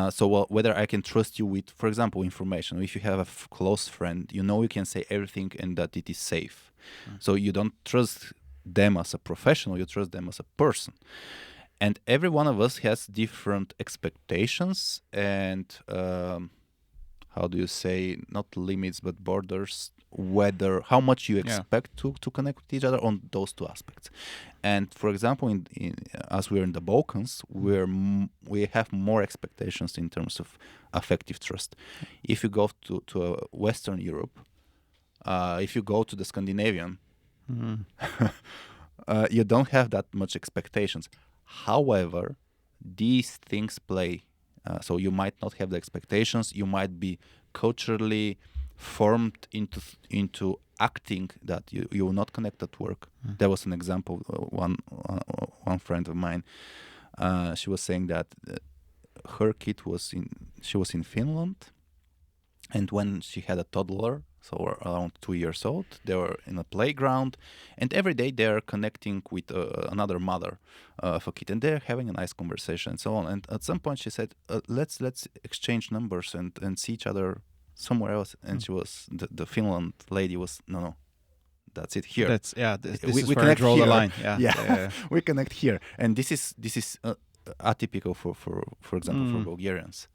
Speaker 1: So whether I can trust you with, for example, information. If you have a close friend, you can say everything and that it is safe. So you don't trust them as a professional, you trust them as a person. And every one of us has different expectations and, how do you say, not limits, but borders, how much you expect to connect with each other on those two aspects. And for example, as we're in the Balkans, we have more expectations in terms of affective trust. If you go to Western Europe, if you go to the Scandinavian, you don't have that much expectations. However, these things play. So you might not have the expectations. You might be culturally formed into acting that you will not connect at work. There was an example. One friend of mine, she was saying that her kid was in Finland, and when she had a toddler, so around 2 years old, they were in a playground, and every day they are connecting with another mother of a kid, and they're having a nice conversation and so on. And at some point she said, let's exchange numbers and see each other somewhere else. And she was, the Finland lady was, no, that's it here.
Speaker 2: This
Speaker 1: we
Speaker 2: is where I
Speaker 1: connect
Speaker 2: draw
Speaker 1: here.
Speaker 2: the line.
Speaker 1: We connect here. And this is atypical for example, for Bulgarians.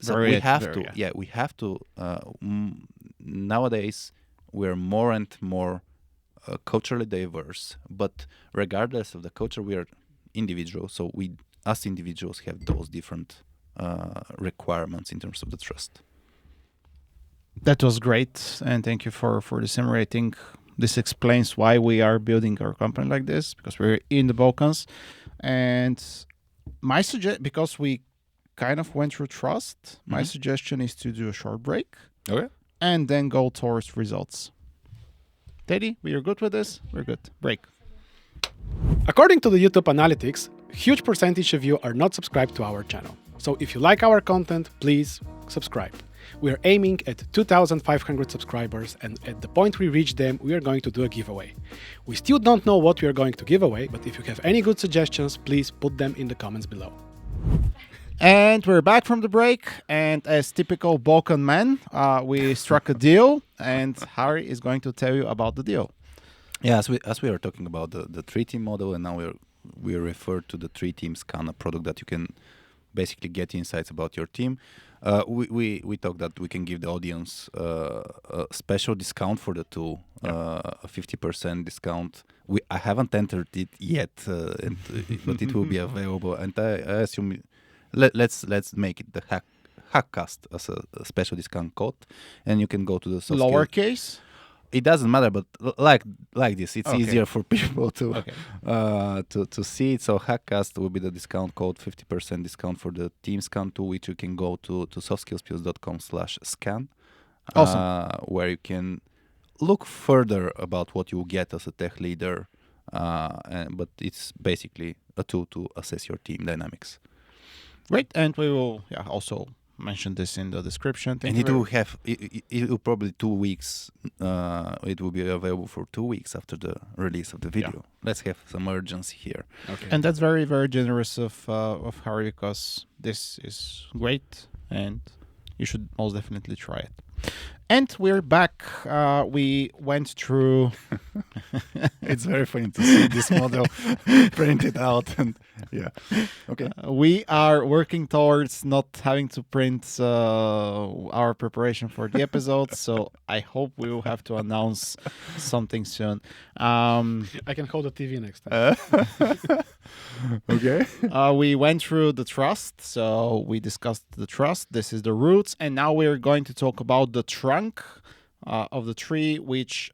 Speaker 1: So we have to. Nowadays, we're more and more culturally diverse. But regardless of the culture, we are individuals. So us individuals have those different requirements in terms of the trust.
Speaker 2: That was great, and thank you for the summary. I think this explains why we are building our company like this, because we're in the Balkans. And my because we kind of went through trust, my suggestion is to do a short break and then go towards results. Teddy, we are good with this? We're good. Break.
Speaker 3: According to the YouTube analytics, a huge percentage of you are not subscribed to our channel. So if you like our content, please subscribe. We are aiming at 2,500 subscribers, and at the point we reach them, we are going to do a giveaway. We still don't know what we are going to give away, but if you have any good suggestions, please put them in the comments below.
Speaker 2: And we're back from the break, and as typical Balkan men, we struck a deal, and Hari is going to tell you about the deal.
Speaker 1: Yeah, as we are talking about the 3-team model, and now we refer to the 3-team scanner product that you can basically get insights about your team. We talked that we can give the audience a special discount for the tool, a 50% discount. I haven't entered it yet, but it will be available, and I assume let's make it the HackCast as a special discount code, and you can go to the
Speaker 2: lowercase.
Speaker 1: It doesn't matter, but like this, it's easier for people to see it. So HackCast will be the discount code, 50% discount for the team scan tool, which you can go to softskillspills.com/scan, where you can look further about what you get as a tech leader. But it's basically a tool to assess your team dynamics.
Speaker 2: Great, and we will also mention this in the description.
Speaker 1: It will probably 2 weeks. It will be available for 2 weeks after the release of the video. Let's have some urgency here.
Speaker 2: Okay. And that's very, very generous of Hari, because this is great, and you should most definitely try it. And we're back. We went through.
Speaker 1: It's very funny to see this model printed out, and okay.
Speaker 2: We are working towards not having to print our preparation for the episodes, so I hope we will have to announce something soon.
Speaker 3: I can hold the TV next time.
Speaker 1: Okay.
Speaker 2: We went through the trust, so we discussed the trust. This is the roots, and now we're going to talk about the trunk of the tree, which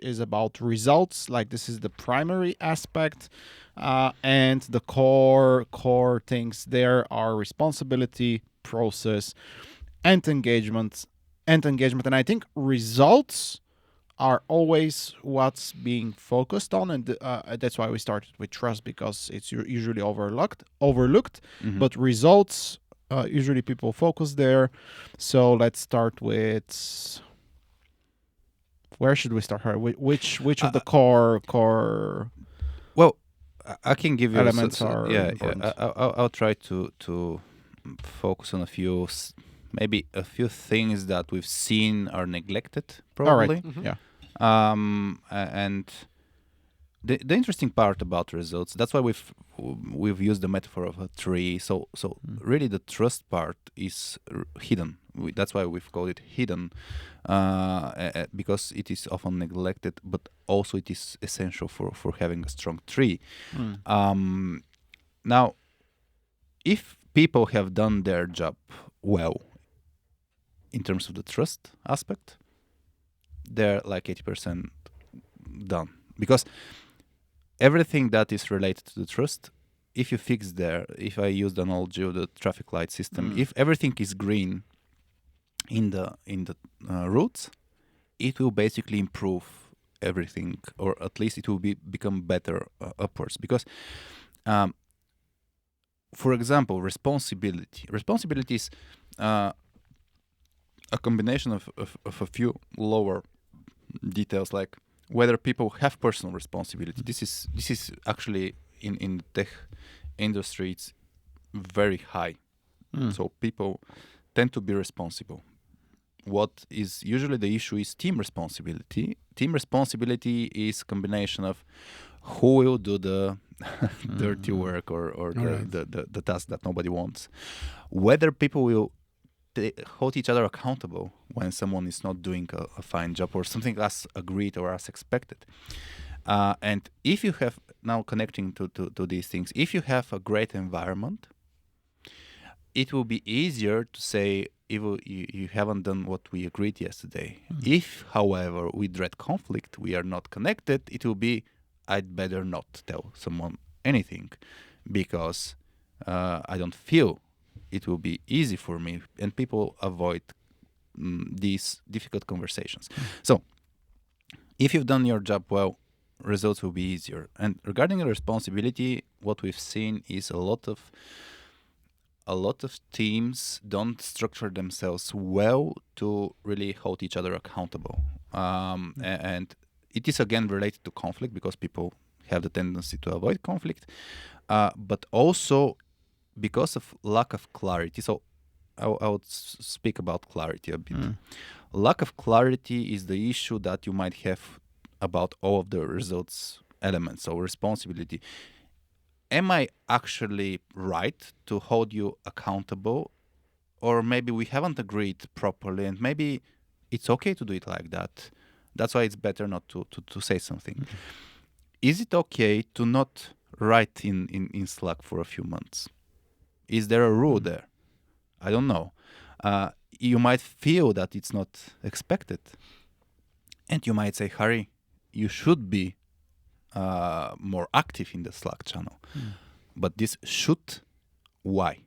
Speaker 2: is about results. Like, this is the primary aspect, and the core things there are responsibility, process, and engagement. And I think results are always what's being focused on, and that's why we started with trust, because it's usually overlooked. But results, usually people focus there. So let's start with, where should we start? Which of the core?
Speaker 1: Well, I can give you
Speaker 2: elements are important.
Speaker 1: I'll try to focus on maybe a few things that we've seen are neglected, probably.
Speaker 2: All right.
Speaker 1: And the interesting part about results, that's why we've used the metaphor of a tree. So really the trust part is hidden. That's why we've called it hidden, because it is often neglected, but also it is essential for having a strong tree. Now, if people have done their job well in terms of the trust aspect, they're like 80% done, because everything that is related to the trust, if you fix there, if I use the analogy of the traffic light system, if everything is green in the routes, it will basically improve everything, or at least it will become better upwards. Because, for example, responsibility is a combination of a few lower details, like whether people have personal responsibility. This is actually in the tech industry, it's very high. So people tend to be responsible. What is usually the issue is team responsibility. Team responsibility is a combination of who will do the dirty work or the task that nobody wants. Whether people will hold each other accountable when someone is not doing a fine job or something as agreed or as expected. And if you have, now connecting to these things, if you have a great environment, it will be easier to say if you haven't done what we agreed yesterday. If, however, we dread conflict, we are not connected, it will be, I'd better not tell someone anything because I don't feel it will be easy for me, and people avoid these difficult conversations. So if you've done your job well, results will be easier. And regarding responsibility, what we've seen is a lot of teams don't structure themselves well to really hold each other accountable. And it is again related to conflict because people have the tendency to avoid conflict, but also because of lack of clarity. So I would speak about clarity a bit. Lack of clarity is the issue that you might have about all of the results elements. So responsibility. Am I actually right to hold you accountable? Or maybe we haven't agreed properly and maybe it's okay to do it like that. That's why it's better not to say something. Is it okay to not write in Slack for a few months? Is there a rule there? I don't know. You might feel that it's not expected. And you might say, Hari, you should be more active in the Slack channel. But this should, why?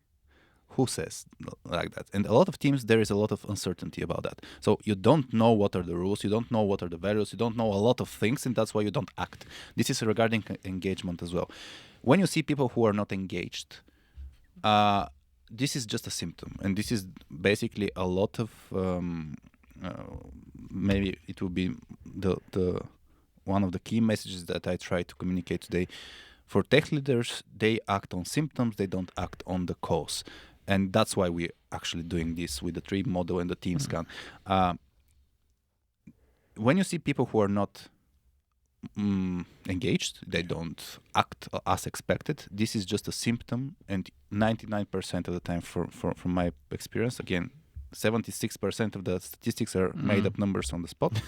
Speaker 1: Who says like that? And a lot of teams, there is a lot of uncertainty about that. So you don't know what are the rules, you don't know what are the values, you don't know a lot of things, and that's why you don't act. This is regarding engagement as well. When you see people who are not engaged, this is just a symptom. And this is basically a lot of, maybe it will be the one of the key messages that I try to communicate today. For tech leaders, they act on symptoms, they don't act on the cause. And that's why we're actually doing this with the tree model and the team scan. When you see people who are not engaged, they don't act as expected, this is just a symptom. And 99% of the time, from my experience, again, 76% of the statistics are made up numbers on the spot.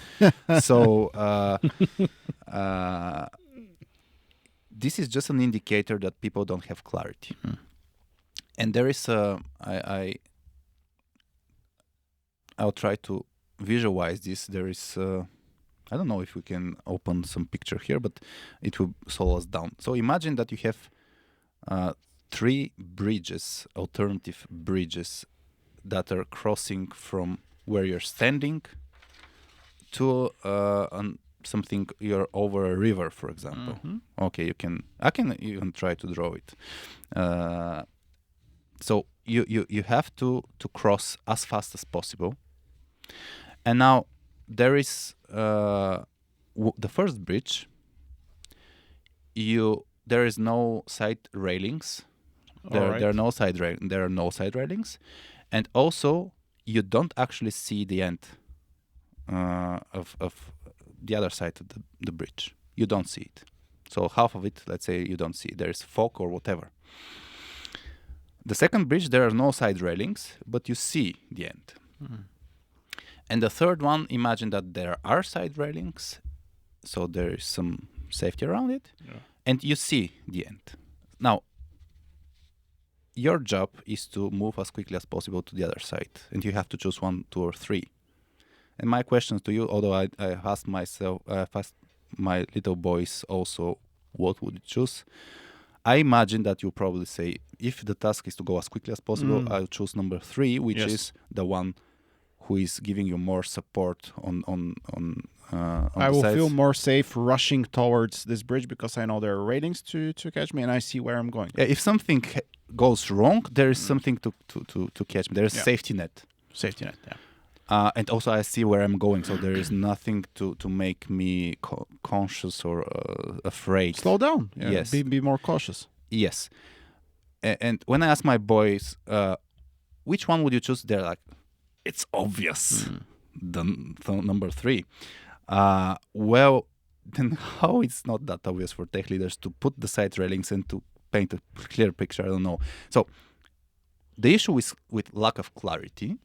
Speaker 1: So this is just an indicator that people don't have clarity. And there is I'll try to visualize this. There is I don't know if we can open some picture here, but it will slow us down. So imagine that you have 3 bridges, alternative bridges, that are crossing from where you're standing to something, you're over a river, for example. Okay, I can even try to draw it. So you have to cross as fast as possible. And now there is the first bridge. There is no side railings. There are no side railings. And also, you don't actually see the end of the other side of the bridge. You don't see it. So half of it, let's say, you don't see. There is fog or whatever. The second bridge, there are no side railings, but you see the end. And the third one, imagine that there are side railings, so there is some safety around it, and you see the end. Now, your job is to move as quickly as possible to the other side, and you have to choose 1, 2, or 3. And my question to you, although I asked my little boys also, what would you choose? I imagine that you probably say, if the task is to go as quickly as possible, I'll choose number 3, which is the one who is giving you more support on
Speaker 2: I will feel more safe rushing towards this bridge because I know there are railings to catch me and I see where I'm going.
Speaker 1: Yeah, if something goes wrong, there is something to catch me. There is safety net.
Speaker 2: Safety net, yeah.
Speaker 1: And also I see where I'm going, so there is nothing to make me conscious or afraid.
Speaker 2: Slow down.
Speaker 1: Yeah. Yes.
Speaker 2: Be more cautious.
Speaker 1: Yes. And when I ask my boys, which one would you choose? They're like, it's obvious. The number 3. Well, then how it's not that obvious for tech leaders to put the side railings and to paint a clear picture? I don't know. So the issue is with lack of clarity.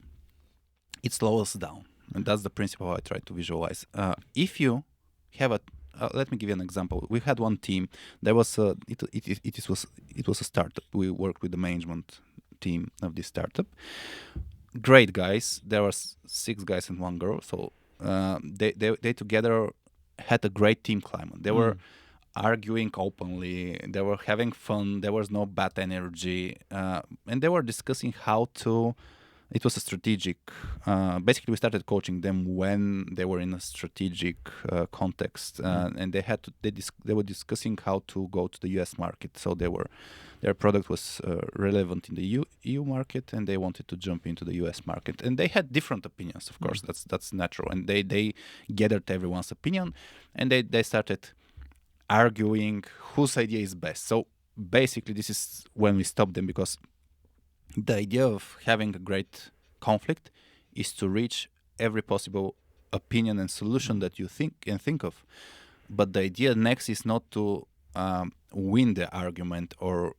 Speaker 1: It slows us down, and that's the principle I try to visualize. If you have let me give you an example. We had one team. There was it was a startup. We worked with the management team of this startup. Great guys. There was 6 guys and 1 girl. So they together had a great team climate. They were arguing openly. They were having fun. There was no bad energy, and they were discussing how to. It was a strategic. Basically, we started coaching them when they were in a strategic context, and they had to. They were discussing how to go to the U.S. market. So their product was relevant in the EU market, and they wanted to jump into the U.S. market. And they had different opinions, of course. That's natural. And they gathered everyone's opinion, and they started arguing whose idea is best. So basically, this is when we stopped them, because the idea of having a great conflict is to reach every possible opinion and solution that you think of. But the idea next is not to win the argument or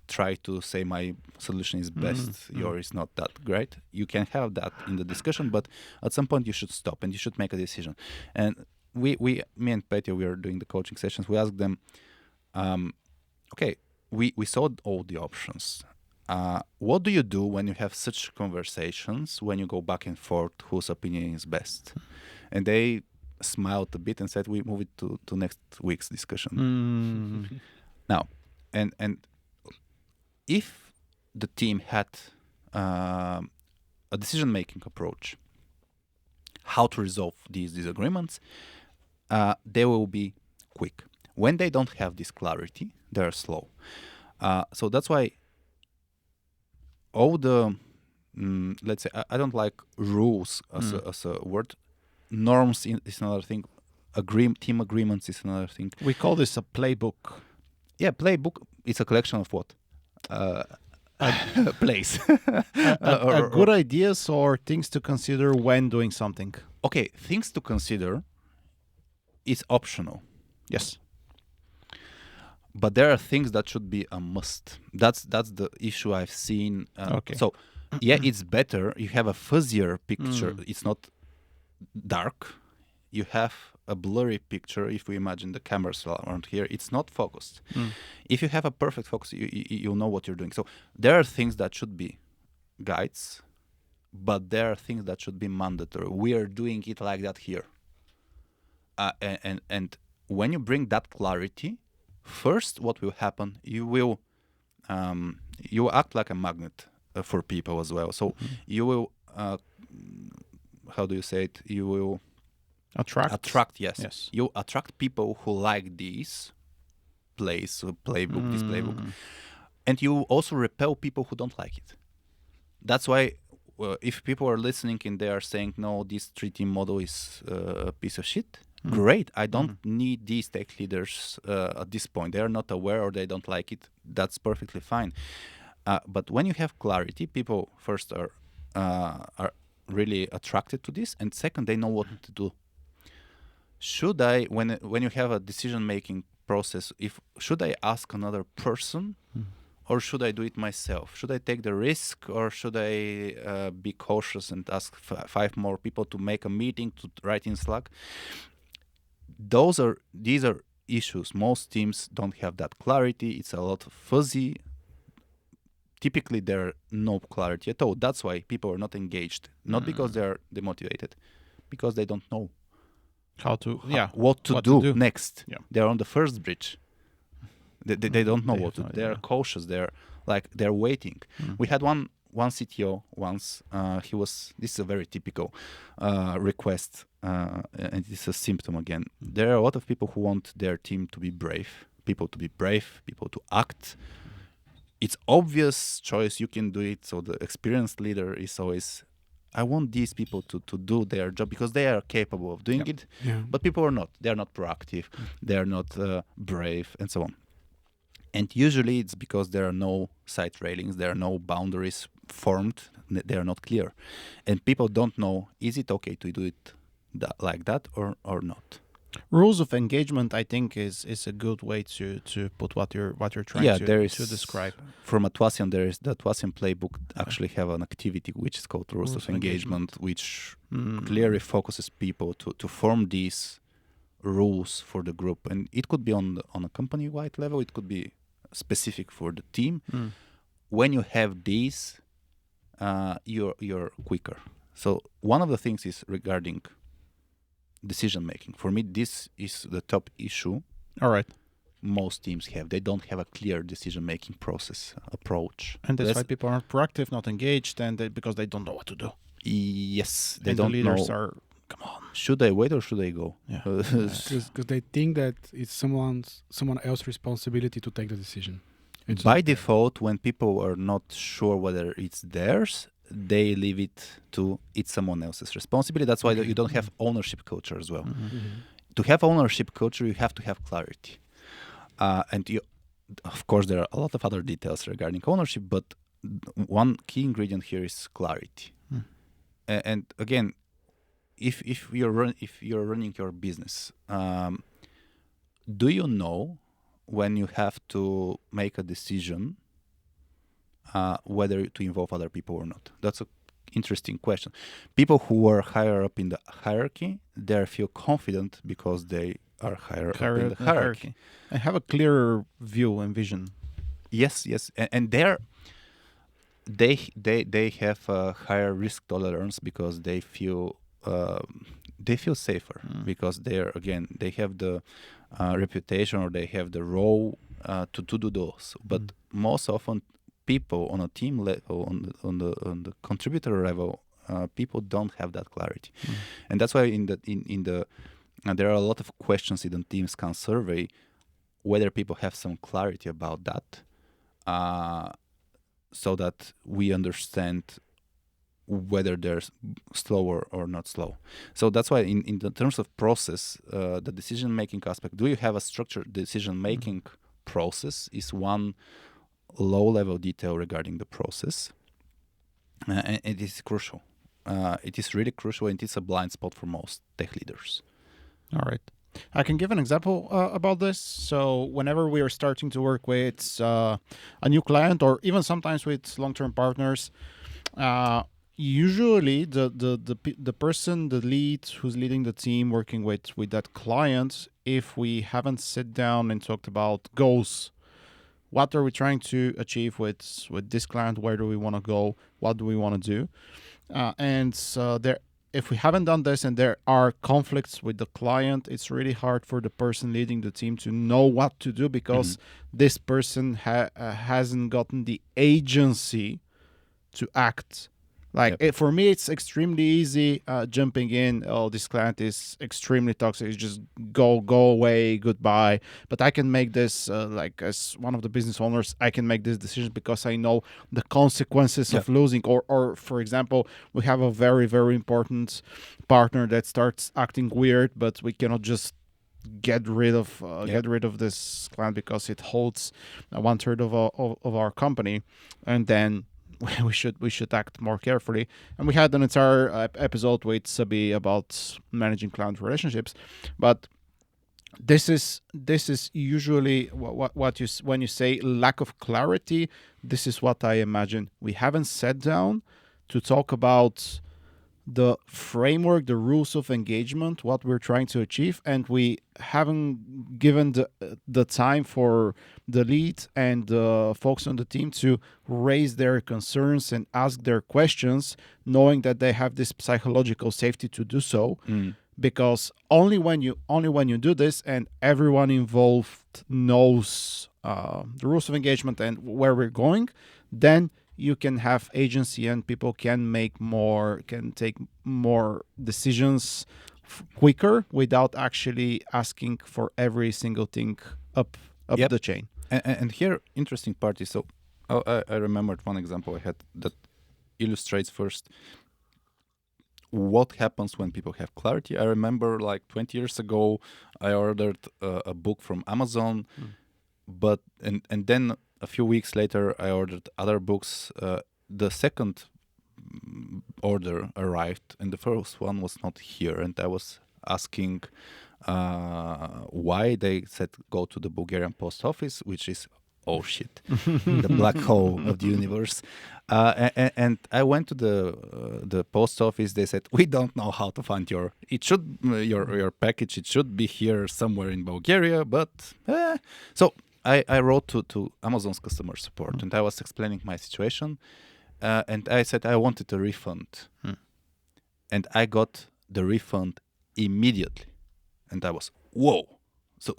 Speaker 1: try to say my solution is best, yours is not that great. You can have that in the discussion, but at some point you should stop and you should make a decision. And me and Petya, we are doing the coaching sessions. We ask them, okay, we saw all the options. What do you do when you have such conversations, when you go back and forth, whose opinion is best? And they smiled a bit and said, we move it to next week's discussion. Now, and if the team had a decision-making approach, how to resolve these disagreements, they will be quick. When they don't have this clarity, they're slow. So that's why all the, let's say, I don't like rules as a word. Norms is another thing. Team agreements is another thing.
Speaker 2: We call this a playbook.
Speaker 1: Yeah, playbook. It's a collection of what? Plays.
Speaker 2: Good ideas or things to consider when doing something.
Speaker 1: Okay, things to consider is optional.
Speaker 2: Yes.
Speaker 1: But there are things that should be a must. That's the issue I've seen.
Speaker 2: Okay.
Speaker 1: So, yeah, it's better. You have a fuzzier picture. It's not dark. You have a blurry picture. If we imagine the cameras around here, it's not focused. If you have a perfect focus, you know what you're doing. So there are things that should be guides, but there are things that should be mandatory. We are doing it like that here. And when you bring that clarity, first, what will happen? You will act like a magnet for people as well. So you will, how do you say it? You will attract. Yes. You attract people who like this playbook, and you also repel people who don't like it. That's why if people are listening and they are saying, no, this 3-team model is a piece of shit, great. I don't need these tech leaders at this point. They are not aware or they don't like it. That's perfectly fine. But when you have clarity, people first are really attracted to this, and second, they know what to do. Should I, when you have a decision-making process, should I ask another person, or should I do it myself? Should I take the risk, or should I be cautious and ask 5 more people to make a meeting, to write in Slack? These are issues. Most teams don't have that clarity. It's a lot of fuzzy. Typically, there are no clarity at all. That's why people are not engaged. Not because they're demotivated, because they don't know what to do next. Yeah. They're on the first bridge. They don't know what to do. They're cautious. They're waiting. We had one CTO once. This is a very typical request, and it's a symptom again. There are a lot of people who want their team to be brave, people to act. It's obvious choice. You can do it. So the experienced leader is always, I want these people to do their job because they are capable of doing it. Yeah. But people are not. They are not proactive. They are not brave, and so on. And usually it's because there are no site railings, there are no boundaries formed, they are not clear. And people don't know, is it okay to do it like that or not?
Speaker 2: Rules of engagement, I think, is a good way to put what you're trying to describe.
Speaker 1: From Atlassian, there is the Atlassian playbook actually have an activity which is called Rules of Engagement, which clearly focuses people to form these rules for the group. And it could be on a company-wide level, it could be specific for the team, when you have these, you're quicker. So one of the things is regarding decision making. For me, this is the top issue.
Speaker 2: All right.
Speaker 1: Most teams have. They don't have a clear decision-making process approach.
Speaker 2: And that's why people aren't proactive, not engaged, and because they don't know what to do.
Speaker 1: Yes, they
Speaker 2: and
Speaker 1: don't
Speaker 2: the leaders
Speaker 1: know.
Speaker 2: Are, come on.
Speaker 1: Should I wait or should I go?
Speaker 2: Yeah.
Speaker 3: Because they think that it's someone else's responsibility to take the decision.
Speaker 1: By default, when people are not sure whether it's theirs, they leave it to it's someone else's responsibility. That's why you don't have ownership culture as well. To have ownership culture, you have to have clarity. And of course, there are a lot of other details regarding ownership, but one key ingredient here is clarity. And again, if you're running your business, do you know when you have to make a decision whether to involve other people or not? That's an interesting question. People who are higher up in the hierarchy, they feel confident because they are higher up in the hierarchy.
Speaker 2: And have a clearer view and vision.
Speaker 1: Yes, and they have a higher risk tolerance because they feel safer because they have the reputation or they have the role to do those. But most often, people on a team level, on the contributor level, people don't have that clarity, and that's why in the there are a lot of questions in the Team Scan survey whether people have some clarity about that, so that we understand whether they're slower or not slow. So that's why in the terms of process, the decision-making aspect, do you have a structured decision-making process is one low-level detail regarding the process. And it is crucial. It is really crucial, and it's a blind spot for most tech leaders.
Speaker 2: All right. I can give an example about this. So whenever we are starting to work with a new client or even sometimes with long-term partners, usually the person, the lead who's leading the team working with that client, if we haven't sat down and talked about goals, what are we trying to achieve with this client? Where do we want to go? What do we want to do? If we haven't done this and there are conflicts with the client, it's really hard for the person leading the team to know what to do because this person hasn't gotten the agency to act. For me, it's extremely easy jumping in. Oh, this client is extremely toxic. It's just go away, goodbye. But I can make this, as one of the business owners, I can make this decision because I know the consequences of losing. Or for example, we have a very, very important partner that starts acting weird, but we cannot just get rid of this client because it holds 1/3 of our company, and then we should act more carefully. And we had an entire episode with Sabi about managing client relationships, but this is usually what you when you say lack of clarity. This is what I imagine. We haven't sat down to talk about the framework, the rules of engagement, what we're trying to achieve, and we haven't given the time for the lead and the folks on the team to raise their concerns and ask their questions, knowing that they have this psychological safety to do so. Because only when you do this and everyone involved knows the rules of engagement and where we're going, then you can have agency and people can take more decisions quicker without actually asking for every single thing up the chain.
Speaker 1: And here, interesting part is, so I remembered one example I had that illustrates first what happens when people have clarity. I remember like 20 years ago, I ordered a book from Amazon, but and then a few weeks later, I ordered other books. The second order arrived, and the first one was not here. And I was asking why. They said go to the Bulgarian post office, which is, oh shit, the black hole of the universe. And I went to the post office. They said, we don't know how to find your package. It should be here somewhere in Bulgaria. But so I wrote to Amazon's customer support, and I was explaining my situation, and I said I wanted a refund, and I got the refund immediately, and I was whoa. So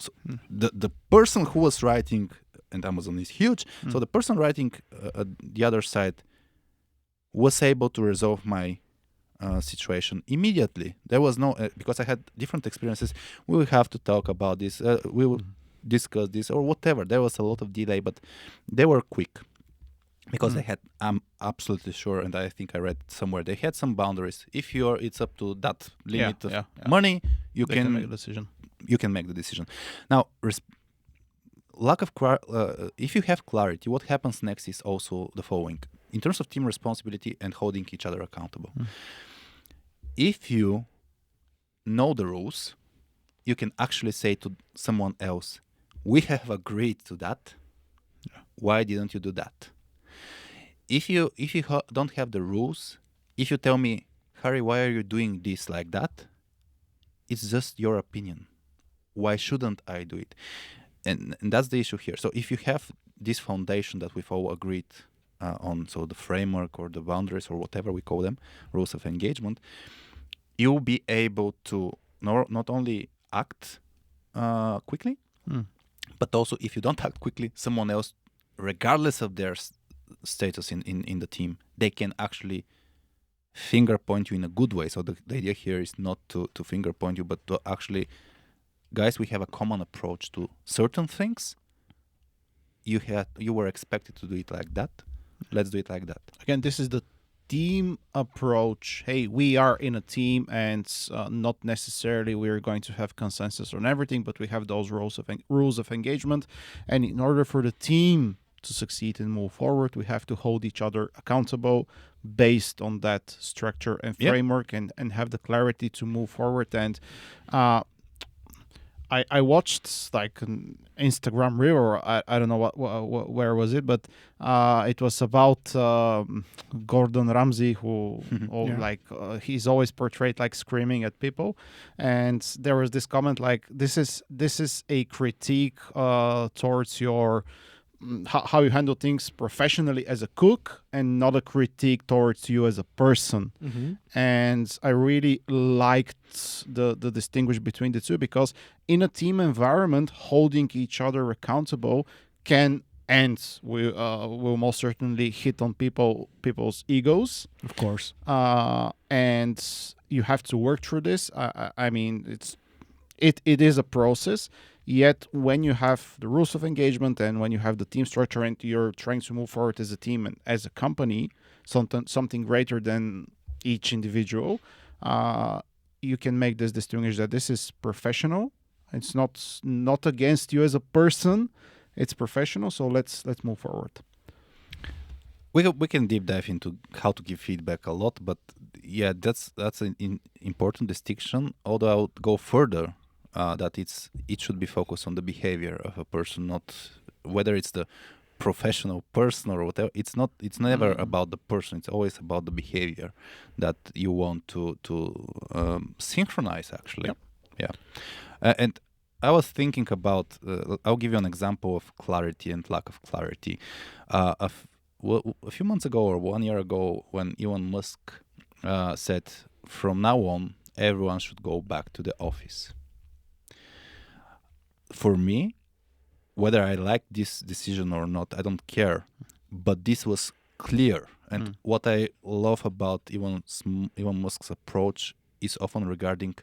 Speaker 1: the person who was writing, and Amazon is huge, so the person writing the other side was able to resolve my situation immediately. There was no because I had different experiences. We will have to talk about this. We will discuss this or whatever. There was a lot of delay, but they were quick because they had. I'm absolutely sure, and I think I read somewhere they had some boundaries. If it's up to that limit of money, you can
Speaker 2: make a decision.
Speaker 1: You can make the decision. Now, lack of if you have clarity, what happens next is also the following in terms of team responsibility and holding each other accountable. If you know the rules, you can actually say to someone else, we have agreed to that. Why didn't you do that? If you don't have the rules, if you tell me, Hari, why are you doing this like that? It's just your opinion. Why shouldn't I do it? And that's the issue here. So if you have this foundation that we've all agreed on, so the framework or the boundaries or whatever we call them, rules of engagement, you'll be able to not only act quickly, but also if you don't act quickly, someone else, regardless of their status in the team, they can actually finger point you in a good way. So the idea here is not to finger point you, but to actually, guys, we have a common approach to certain things. You were expected to do it like that. Let's do it like that.
Speaker 2: Again, this is the team approach. Hey, we are in a team, and not necessarily we're going to have consensus on everything, but we have those rules of engagement. And in order for the team to succeed and move forward, we have to hold each other accountable based on that structure and framework, and have the clarity to move forward. And I watched like an Instagram reel, or I don't know where was it, but it was about Gordon Ramsay, who he's always portrayed like screaming at people, and there was this comment like, this is a critique towards your how you handle things professionally as a cook, and not a critique towards you as a person. And I really liked the distinguish between the two, because in a team environment, holding each other accountable can, and will most certainly hit on people's egos,
Speaker 3: Of course.
Speaker 2: and you have to work through this. I mean, it is a process. Yet when you have the rules of engagement, and when you have the team structure, and you're trying to move forward as a team and as a company, something greater than each individual, you can make this distinguish that this is professional. It's not against you as a person. It's professional. So let's move forward.
Speaker 1: We can deep dive into how to give feedback a lot, but yeah, that's an important distinction. Although I would go further. That it should be focused on the behavior of a person, not whether it's the professional person or whatever. It's never about the person. It's always about the behavior that you want to synchronize, actually. And I was thinking about, I'll give you an example of clarity and lack of clarity. A few months ago or 1 year ago, when Elon Musk said, from now on, everyone should go back to the office. For me, whether I like this decision or not, I don't care. But this was clear. And what I love about Elon Musk's approach is often regarding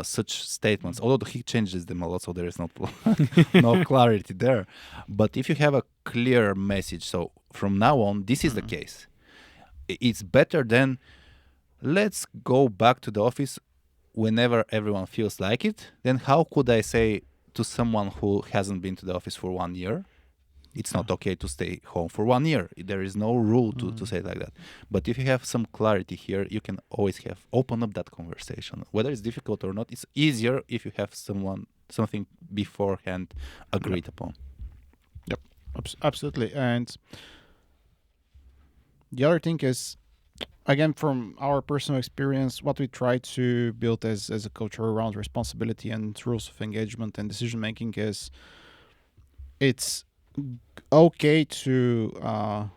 Speaker 1: such statements, although he changes them a lot, so there is not no clarity there. But if you have a clear message, so from now on, this is the case. It's better than let's go back to the office whenever everyone feels like it. Then how could I say to someone who hasn't been to the office for 1 year, it's not okay to stay home for 1 year? There is no rule to say it like that. But if you have some clarity here, you can always open up that conversation. Whether it's difficult or not, it's easier if you have something beforehand agreed upon.
Speaker 2: Yep, absolutely. And the other thing is, again, from our personal experience, what we try to build as a culture around responsibility and rules of engagement and decision making is it's okay to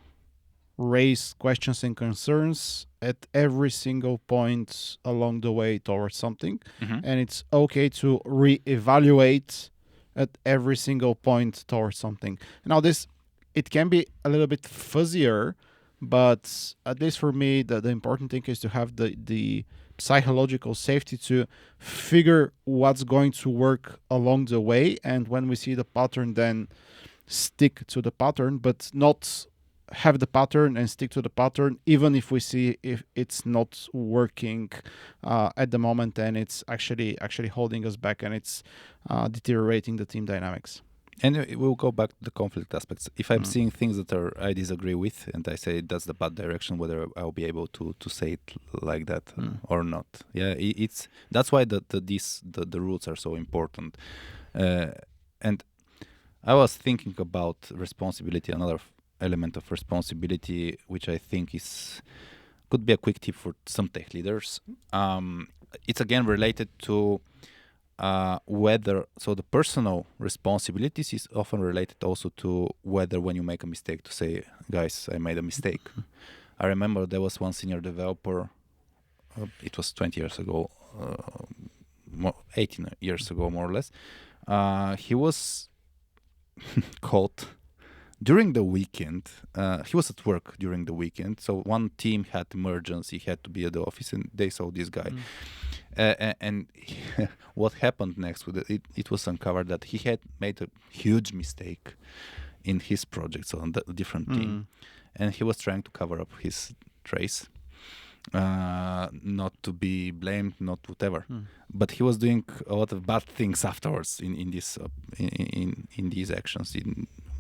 Speaker 2: raise questions and concerns at every single point along the way towards something, and it's okay to reevaluate at every single point towards something. Now this, it can be a little bit fuzzier, but at least for me the important thing is to have the psychological safety to figure what's going to work along the way, and when we see the pattern, then stick to the pattern, but not have the pattern and stick to the pattern even if we see if it's not working at the moment, and it's actually holding us back, and it's deteriorating the team dynamics.
Speaker 1: And we'll go back to the conflict aspects. If I'm seeing things that I disagree with, and I say that's the bad direction, whether I'll be able to say it like that or not. Yeah, it's that's why the rules are so important. And I was thinking about responsibility, another element of responsibility, which I think could be a quick tip for some tech leaders. It's again related to whether, so the personal responsibilities is often related also to whether when you make a mistake to say, guys, I made a mistake. I remember there was one senior developer, it was 20 years ago, 18 years ago more or less. He was caught during the weekend. He was at work during the weekend, so one team had emergency, he had to be at the office, and they saw this guy. And what happened next with it was uncovered that he had made a huge mistake in his project, so on the different team, and he was trying to cover up his trace, not to be blamed, not whatever, but he was doing a lot of bad things afterwards in these actions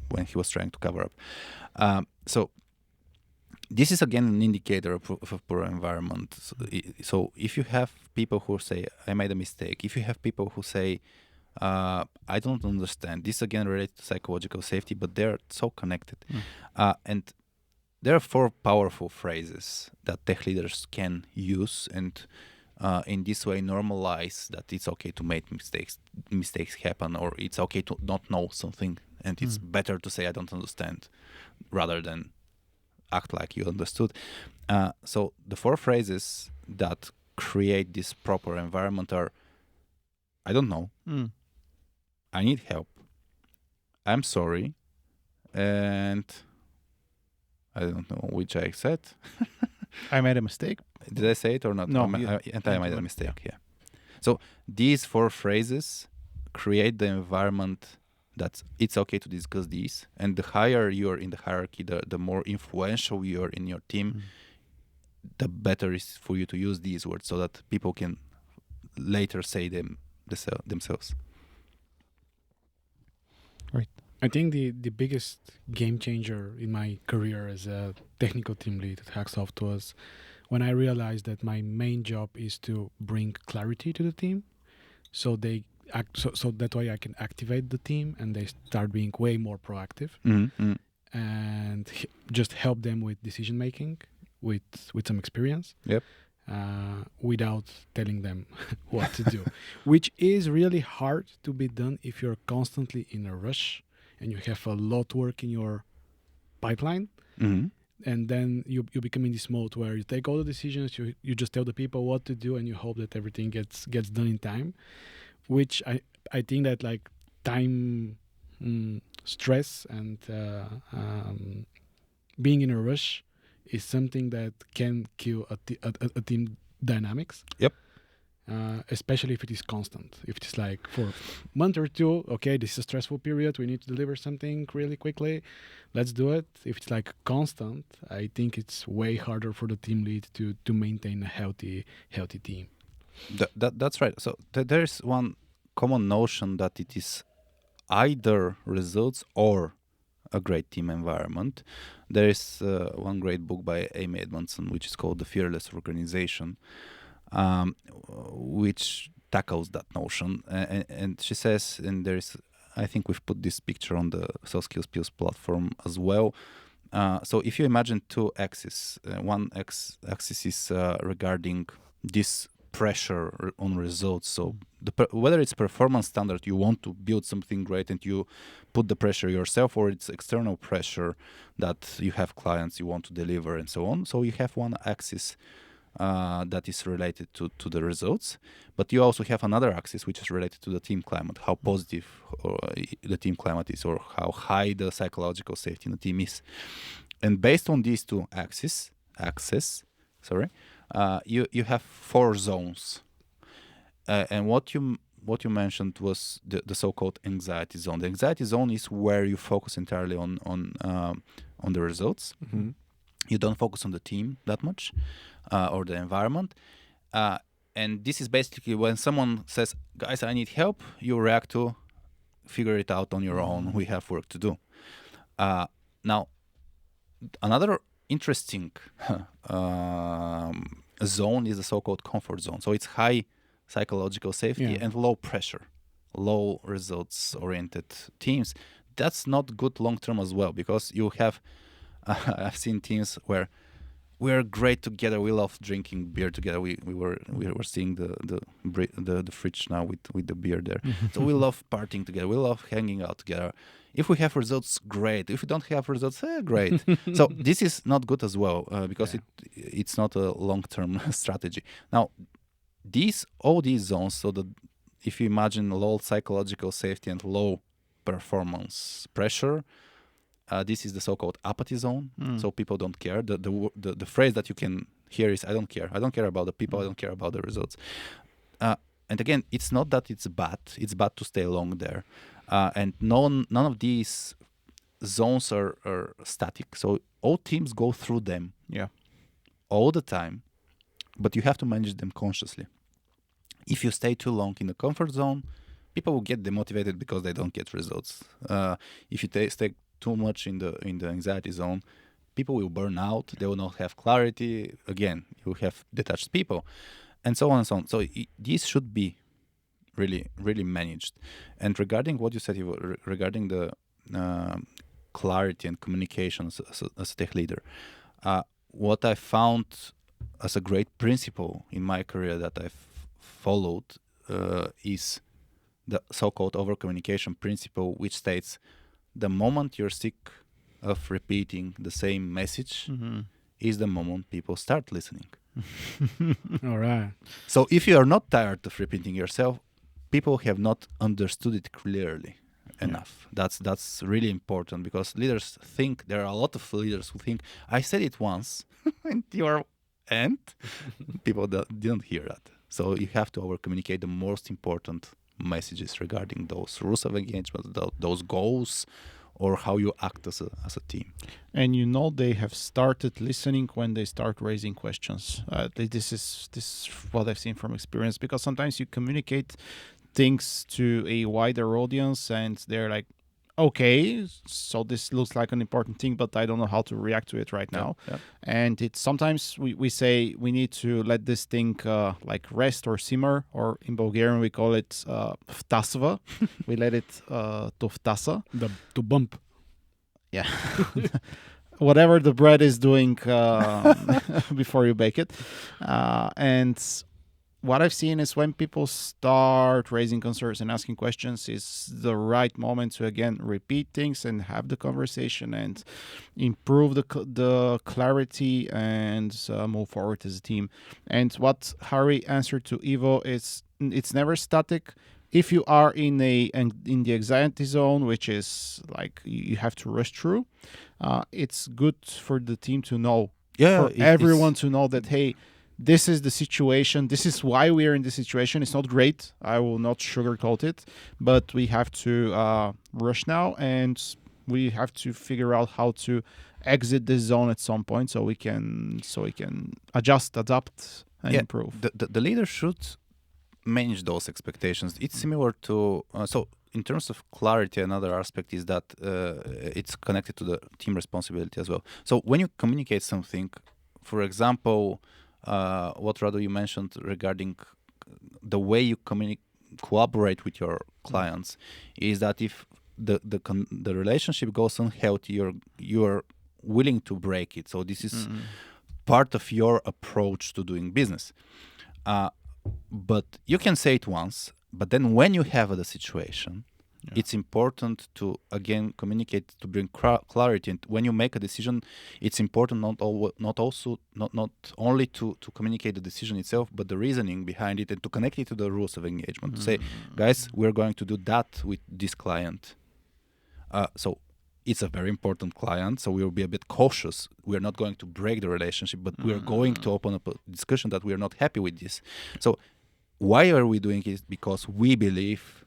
Speaker 1: when he was trying to cover up. So this is again an indicator of a poor environment. So if you have people who say, I made a mistake, if you have people who say, I don't understand, this again related to psychological safety, but they're so connected. And there are 4 powerful phrases that tech leaders can use, and in this way normalize that it's okay to make mistakes happen, or it's okay to not know something, and it's better to say I don't understand rather than act like you understood. So the 4 phrases that create this proper environment are: I don't know, I need help, I'm sorry, and I don't know which I said.
Speaker 2: I made a mistake.
Speaker 1: Did I say it or not?
Speaker 2: No,
Speaker 1: I made a mistake. Yeah. So these 4 phrases create the environment that it's okay to discuss these, and the higher you're in the hierarchy, the more influential you're in your team, the better is for you to use these words so that people can later say them themselves.
Speaker 2: Right.
Speaker 3: I think the biggest game changer in my career as a technical team lead at HackSoft was when I realized that my main job is to bring clarity to the team, so they so that way I can activate the team and they start being way more proactive, and just help them with decision making with some experience.
Speaker 1: Yep.
Speaker 3: Without telling them what to do, which is really hard to be done if you're constantly in a rush and you have a lot of work in your pipeline. And then you become in this mode where you take all the decisions, you just tell the people what to do, and you hope that everything gets done in time, which I think that like time stress and being in a rush is something that can kill a team dynamics.
Speaker 1: Yep.
Speaker 3: Especially if it is constant. If it's like for a month or 2, okay, this is a stressful period, we need to deliver something really quickly, let's do it. If it's like constant, I think it's way harder for the team lead to maintain a healthy team.
Speaker 1: That's right. So there is one common notion that it is either results or a great team environment. There is one great book by Amy Edmondson, which is called The Fearless Organization, which tackles that notion. And she says, and there is, I think we've put this picture on the Soft Skills Pills platform as well. So if you imagine 2 axes, one axis is regarding this pressure on results. So whether it's performance standard, you want to build something great and you put the pressure yourself, or it's external pressure that you have clients you want to deliver and so on. So you have one axis that is related to the results, but you also have another axis which is related to the team climate, how positive the team climate is, or how high the psychological safety in the team is. And based on these two axes, you have 4 zones. And what you mentioned was the so-called anxiety zone. The anxiety zone is where you focus entirely on the results.
Speaker 3: Mm-hmm.
Speaker 1: You don't focus on the team that much, or the environment. And this is basically when someone says, guys, I need help, you react to figure it out on your own. We have work to do. Now, another interesting zone is the so-called comfort zone. So it's high psychological safety and low pressure, low results-oriented teams. That's not good long-term as well, because you have I've seen teams where we're great together. We love drinking beer together. We were seeing the fridge now with the beer there. So we love partying together. We love hanging out together. If we have results, great. If we don't have results, great. So this is not good as well, because it's not a long-term strategy. Now, all these zones. So if you imagine low psychological safety and low performance pressure, this is the so-called apathy zone. So people don't care. The phrase that you can hear is, I don't care. I don't care about the people. I don't care about the results. And again, it's not that it's bad. It's bad to stay long there. And none of these zones are static. So all teams go through them all the time, but you have to manage them consciously. If you stay too long in the comfort zone, people will get demotivated because they don't get results. If you stay too much in the anxiety zone, people will burn out. They will not have clarity. Again, you have detached people, and so on and so on. So these should be really, really managed. And regarding what you said, regarding the clarity and communication as a tech leader, what I found as a great principle in my career that I've followed is the so-called over-communication principle, which states the moment you're sick of repeating the same message is the moment people start listening.
Speaker 3: All right.
Speaker 1: So if you are not tired of repeating yourself, people have not understood it clearly enough. That's really important, because leaders think, there are a lot of leaders who think, I said it once and people didn't hear that. So you have to over-communicate the most important messages regarding those rules of engagement, those goals, or how you act as a team.
Speaker 2: And they have started listening when they start raising questions. This is what I've seen from experience, because sometimes you communicate things to a wider audience and they're like, okay, so this looks like an important thing, but I don't know how to react to it right now. And it's sometimes we say we need to let this thing like rest or simmer, or in Bulgarian we call it vtasva. We let it to vtasa.
Speaker 3: To bump.
Speaker 2: Yeah. Whatever the bread is doing before you bake it. And what I've seen is when people start raising concerns and asking questions is the right moment to, again, repeat things and have the conversation and improve the clarity and move forward as a team. And what Hari answered to Ivo is, it's never static. If you are in the anxiety zone, which is like you have to rush through, it's good for the team to know, for everyone to know that, hey, this is the situation. This is why we are in this situation. It's not great. I will not sugarcoat it, but we have to rush now, and we have to figure out how to exit this zone at some point, so we can adjust, adapt, and improve.
Speaker 1: The leader should manage those expectations. It's similar to so in terms of clarity. Another aspect is that it's connected to the team responsibility as well. So when you communicate something, for example, what Radu you mentioned regarding the way you collaborate with your clients, is that if the relationship goes unhealthy, you're willing to break it. So this is part of your approach to doing business. but you can say it once, but then when you have the situation, it's important to again communicate to bring clarity. And when you make a decision, it's important not only to communicate the decision itself, but the reasoning behind it, and to connect it to the rules of engagement. To say, guys, we're going to do that with this client. So it's a very important client, so we will be a bit cautious. We're not going to break the relationship, but we're going to open up a discussion that we're not happy with this. So why are we doing it? Because we believe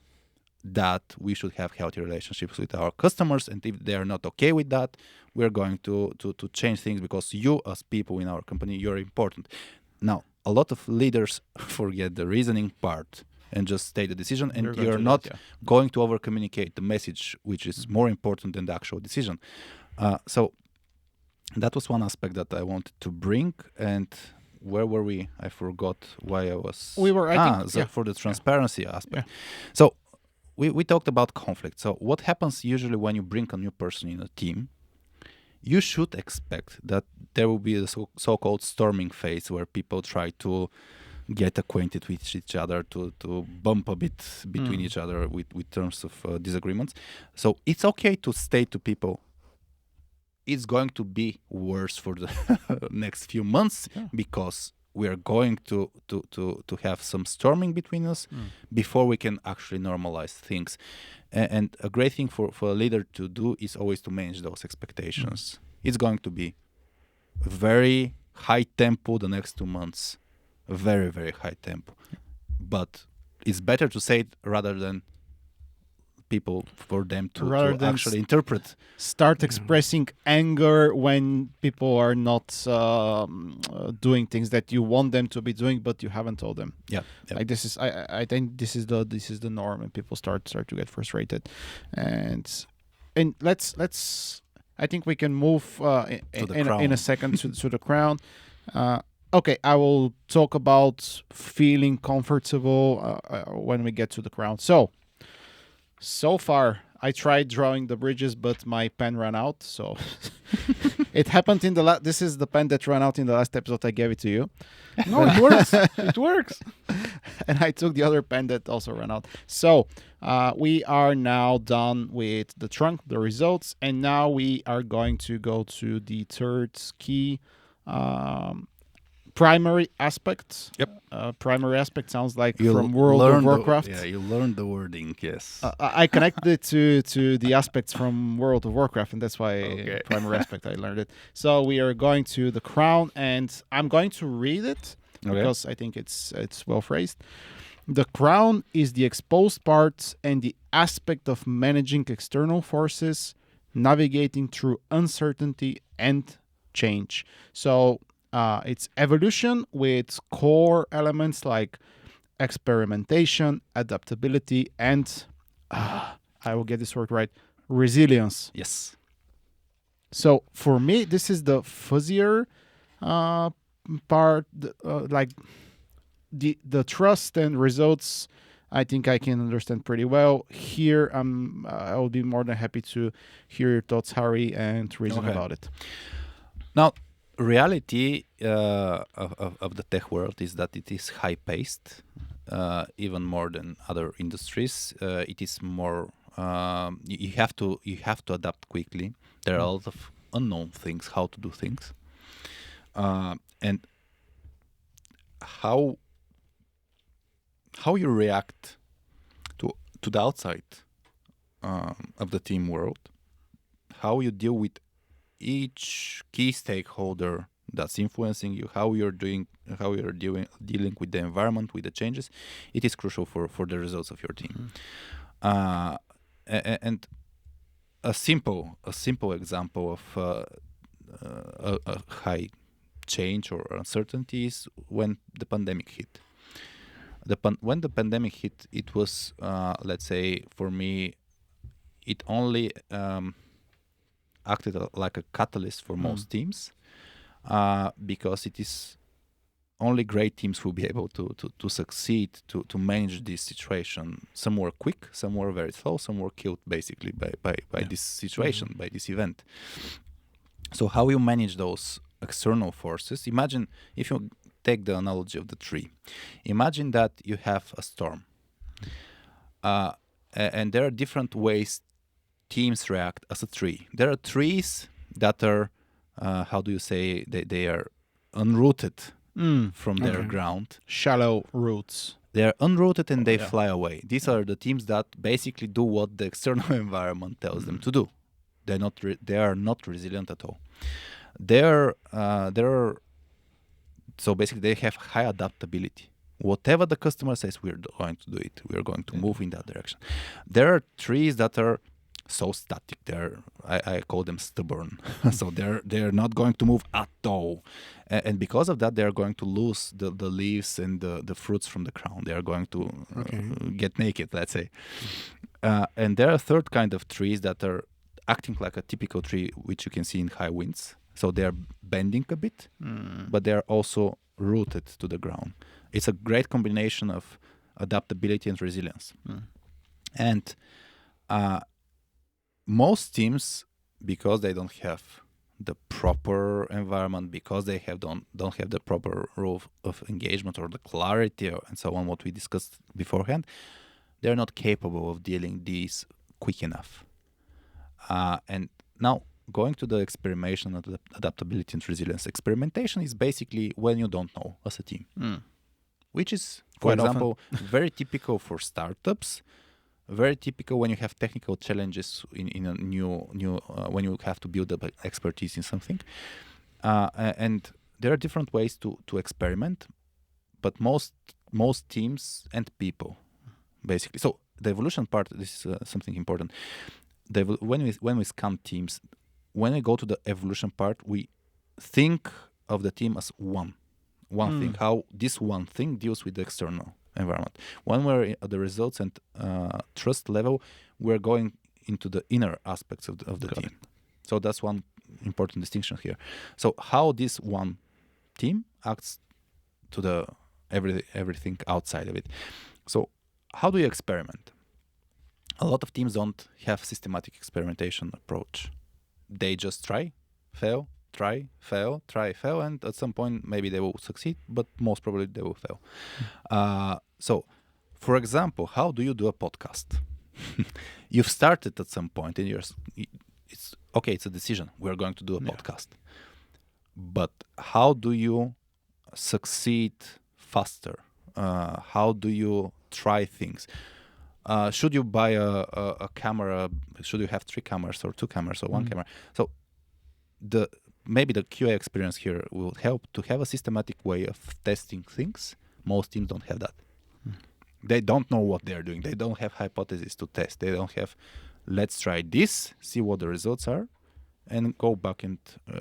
Speaker 1: that we should have healthy relationships with our customers, and if they are not okay with that, we're going to change things, because you as people in our company, you're important. Now, a lot of leaders forget the reasoning part and just state the decision, and you're not going to over communicate the message, which is more important than the actual decision. So that was one aspect that I wanted to bring. And where were we? I forgot why I was.
Speaker 2: We were, I think,
Speaker 1: for the transparency aspect. So we talked about conflict. So what happens usually when you bring a new person in a team? You should expect that there will be a so-called storming phase where people try to get acquainted with each other, to bump a bit between each other with terms of disagreements. So it's okay to state to people, it's going to be worse for the next few months, because we are going to have some storming between us before we can actually normalize things. And a great thing for a leader to do is always to manage those expectations. It's going to be very high tempo the next 2 months, very, very high tempo. But it's better to say it rather than people, for them to actually interpret.
Speaker 2: Start expressing anger when people are not doing things that you want them to be doing, but you haven't told them. Like this is, I think this is the norm, and people start to get frustrated. And let's I think we can move in a second to the crown. Okay, I will talk about feeling comfortable when we get to the crown. So far, I tried drawing the bridges, but my pen ran out. So it happened in the this is the pen that ran out in the last episode. I gave it to you.
Speaker 3: No, it works. It works.
Speaker 2: And I took the other pen that also ran out. So we are now done with the trunk, the results. And now we are going to go to the third key, primary aspect. Primary aspect sounds like from World of Warcraft.
Speaker 1: You learned the wording, yes.
Speaker 2: I connected it to the aspects from World of Warcraft, and that's why primary aspect I learned it. So we are going to the crown, and I'm going to read it because I think it's well phrased. The crown is the exposed parts and the aspect of managing external forces, navigating through uncertainty and change. So it's evolution with core elements like experimentation, adaptability, and I will get this word right, resilience.
Speaker 1: Yes.
Speaker 2: So for me, this is the fuzzier part, like the trust and results. I think I can understand pretty well. Here, I will be more than happy to hear your thoughts, Hari, and reason about it.
Speaker 1: Now, reality of the tech world is that it is high-paced, even more than other industries. It is more you have to adapt quickly. There are a lot of unknown things, how to do things, and how you react to the outside of the team world, how you deal with each key stakeholder that's influencing you, how you're dealing with the environment, with the changes. It is crucial for the results of your team. And a simple example of a high change or uncertainty is when the pandemic hit. When the pandemic hit, it was, let's say, for me, it only acted like a catalyst for most teams, because it is only great teams will be able to succeed, to manage this situation. Some were quick, some were very slow, some were killed basically by this situation, by this event. So how you manage those external forces? Imagine if you take the analogy of the tree. Imagine that you have a storm. And there are different ways teams react as a tree. There are trees that are, how do you say, they are unrooted from their ground.
Speaker 2: Shallow roots.
Speaker 1: They are unrooted and they fly away. These are the teams that basically do what the external environment tells them to do. They are not resilient at all. So basically they have high adaptability. Whatever the customer says, we're going to do it. We're going to move in that direction. There are trees that are so static. I call them stubborn. So they're not going to move at all. And because of that, they're going to lose the leaves and the fruits from the crown. They are going to get naked, let's say. And there are a third kind of trees that are acting like a typical tree, which you can see in high winds. So they're bending a bit, but they're also rooted to the ground. It's a great combination of adaptability and resilience. And most teams, because they don't have the proper environment, because they don't have the proper rule of engagement or the clarity and so on, what we discussed beforehand, they're not capable of dealing these quick enough. And now, going to the experimentation of the adaptability and resilience. Experimentation is basically when you don't know as a team, which is, for example, very typical for startups, very typical when you have technical challenges in a new when you have to build up expertise in something. And there are different ways to experiment, but most teams and people, basically. So the evolution part, this is something important. When we scan teams, when we go to the evolution part, we think of the team as one thing, how this one thing deals with the external environment. When we're at the results and trust level, we're going into the inner aspects of the team. So that's one important distinction here. So how this one team acts to the everything outside of it. So how do you experiment? A lot of teams don't have systematic experimentation approach. They just try, fail, and at some point maybe they will succeed, but most probably they will fail. So, for example, how do you do a podcast? You've started at some point and it's a decision. We're going to do a podcast. But how do you succeed faster? How do you try things? Should you buy a camera? Should you have 3 cameras or 2 cameras or 1 camera? So maybe the QA experience here will help to have a systematic way of testing things. Most teams don't have that. They don't know what they're doing. They don't have hypotheses to test. They don't have, let's try this, see what the results are, and go back and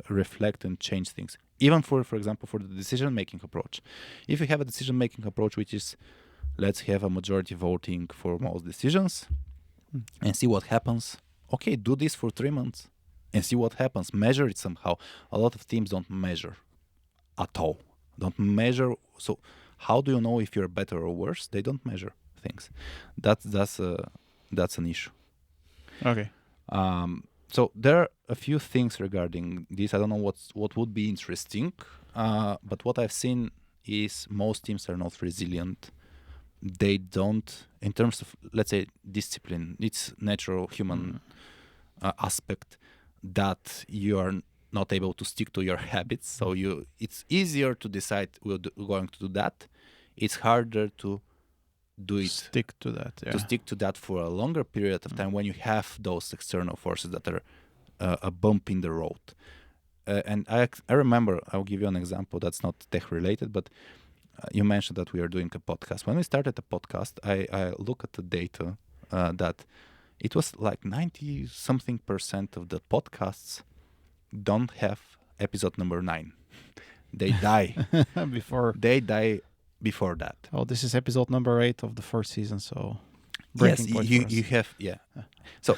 Speaker 1: reflect and change things. Even for example, for the decision-making approach. If you have a decision-making approach which is, let's have a majority voting for most decisions and see what happens. Okay, do this for 3 months and see what happens. Measure it somehow. A lot of teams don't measure at all. Don't measure. So how do you know if you're better or worse? They don't measure things. That's an issue.
Speaker 2: Okay.
Speaker 1: So there are a few things regarding this. I don't know what would be interesting, but what I've seen is most teams are not resilient. They don't, in terms of, let's say, discipline, it's natural human aspect that you are not able to stick to your habits. So it's easier to decide we're going to do that. It's harder to do it.
Speaker 2: Stick to that. Yeah.
Speaker 1: To stick to that for a longer period of time when you have those external forces that are a bump in the road. And I remember, I'll give you an example that's not tech related, but you mentioned that we are doing a podcast. When we started the podcast, I look at the data that it was like 90-something% of the podcasts don't have episode number 9. They die. They die before that.
Speaker 2: Oh, this is episode number 8 of the 4th season, so
Speaker 1: yes, you have, yeah. So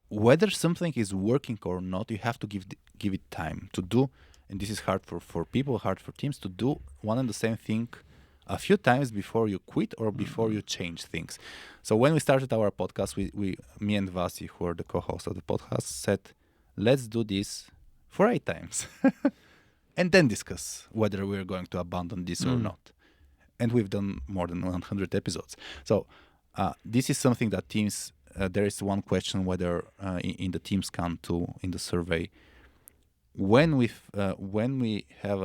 Speaker 1: whether something is working or not, you have to give it time to do. And this is hard for people, hard for teams to do one and the same thing a few times before you quit or before you change things. So when we started our podcast, me and Vasi, who are the co-hosts of the podcast, said, let's do this for 8 times. and then discuss whether we're going to abandon this or not. And we've done more than 100 episodes. So this is something that teams, there is one question whether in the team scan too, in the survey, when we have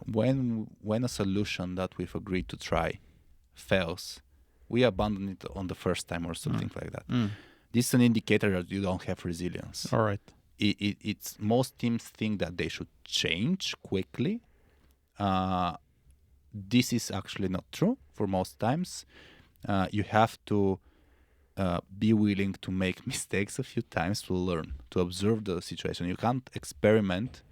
Speaker 1: when a solution that we've agreed to try fails, we abandon it on the first time or something like that. This is an indicator that you don't have resilience.
Speaker 2: All right.
Speaker 1: It's most teams think that they should change quickly. This is actually not true for most times. You have to be willing to make mistakes a few times to learn, to observe the situation. You can't experiment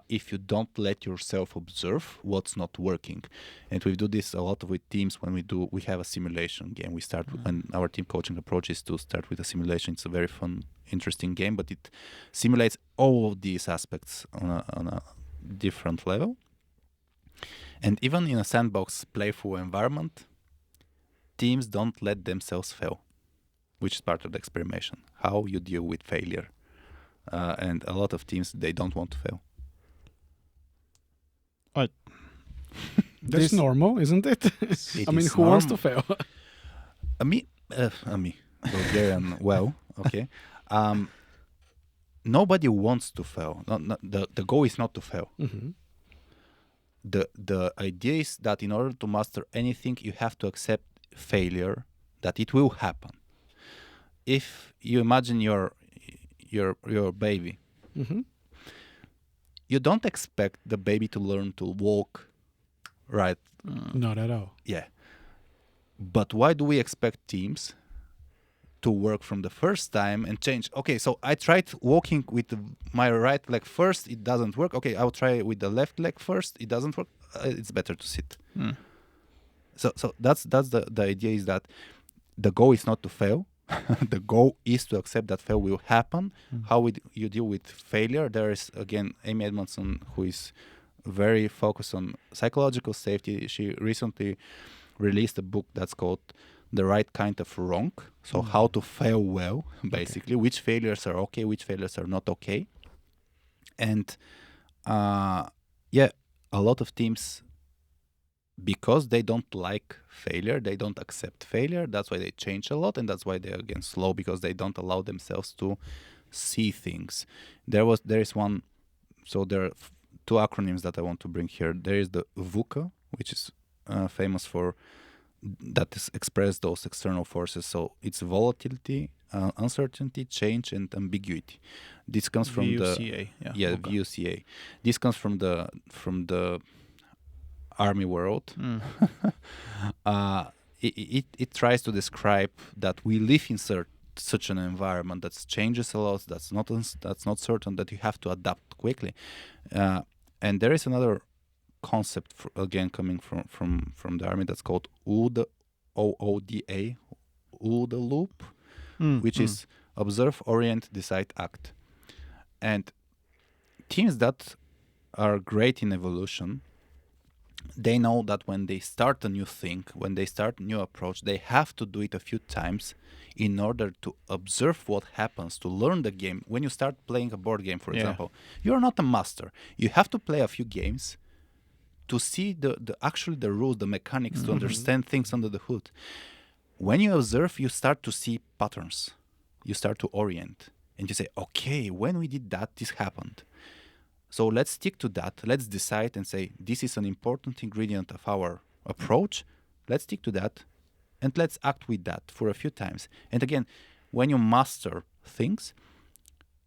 Speaker 1: if you don't let yourself observe what's not working. And we do this a lot with teams when we have a simulation game. We start when our team coaching approach is to start with a simulation. It's a very fun, interesting game, but it simulates all of these aspects on a different level. And even in a sandbox playful environment, teams don't let themselves fail, which is part of the experimentation, how you deal with failure. And a lot of teams, they don't want to fail.
Speaker 3: That's normal, isn't it? I mean, who wants to fail?
Speaker 1: Me, Bulgarian, well, okay. Nobody wants to fail. The goal is not to fail.
Speaker 3: Mm-hmm.
Speaker 1: The idea is that in order to master anything, you have to accept failure, that it will happen. If you imagine your baby, you don't expect the baby to learn to walk, right?
Speaker 3: Not at all.
Speaker 1: Yeah. But why do we expect teams to work from the first time and change? Okay, so I tried walking with my right leg first, it doesn't work. Okay, I'll try with the left leg first, it doesn't work. It's better to sit. So that's the idea, is that the goal is not to fail. The goal is to accept that fail will happen. How you deal with failure? There is, again, Amy Edmondson, who is very focused on psychological safety. She recently released a book that's called The Right Kind of Wrong. So how to fail well, basically. Which failures are okay, which failures are not okay. And a lot of teams, because they don't like failure, they don't accept failure. That's why they change a lot, and that's why they're again slow, because they don't allow themselves to see things. There is one. So there are two acronyms that I want to bring here. There is the VUCA, which is famous for that is express those external forces. So it's volatility, uncertainty, change, and ambiguity. This comes from
Speaker 2: VUCA,
Speaker 1: the VUCA. This comes from the army world. It tries to describe that we live in such an environment that changes a lot, that's not certain, that you have to adapt quickly. And there is another concept again coming from the army that's called OODA, OODA, OODA loop, which is observe, orient, decide, act. And teams that are great in evolution, they know that when they start a new thing, when they start a new approach, they have to do it a few times in order to observe what happens, to learn the game. When you start playing a board game, for example, you're not a master. You have to play a few games to see the rules, the mechanics, to understand things under the hood. When you observe, you start to see patterns. You start to orient. And you say, okay, when we did that, this happened. So let's stick to that. Let's decide and say, this is an important ingredient of our approach. Let's stick to that. And let's act with that for a few times. And again, when you master things,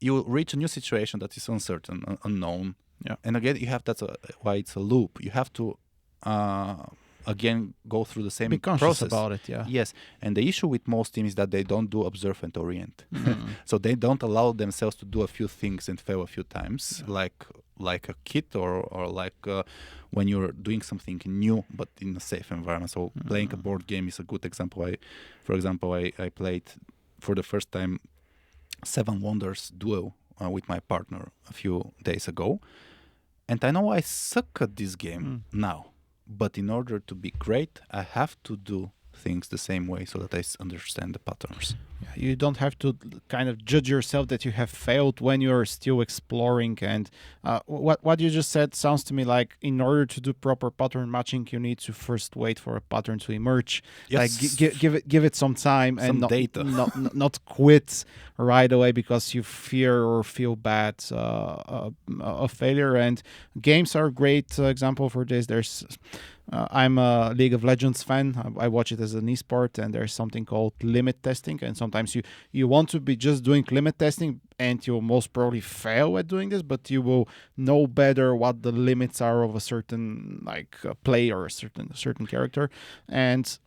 Speaker 1: you reach a new situation that is uncertain, unknown.
Speaker 2: Yeah.
Speaker 1: And again, that's why it's a loop. You have to, again, go through the same
Speaker 2: Be conscious
Speaker 1: process
Speaker 2: about it, yeah.
Speaker 1: Yes. And the issue with most teams is that they don't do observe and orient. So they don't allow themselves to do a few things and fail a few times, like a kid or like when you're doing something new but in a safe environment. So playing a board game is a good example. For example, I played for the first time Seven Wonders Duel with my partner a few days ago. And I know I suck at this game now. But in order to be great, I have to do things the same way so that I understand the patterns.
Speaker 2: You don't have to kind of judge yourself that you have failed when you're still exploring. And what you just said sounds to me like in order to do proper pattern matching, you need to first wait for a pattern to emerge.
Speaker 1: Yes.
Speaker 2: Like give it some time and
Speaker 1: data.
Speaker 2: not quit right away because you fear or feel bad of failure. And games are a great example for this. There's I'm a League of Legends fan. I watch it as an esport, and there's something called limit testing. And sometimes you want to be just doing limit testing, and you'll most probably fail at doing this, but you will know better what the limits are of a certain play or a certain character. And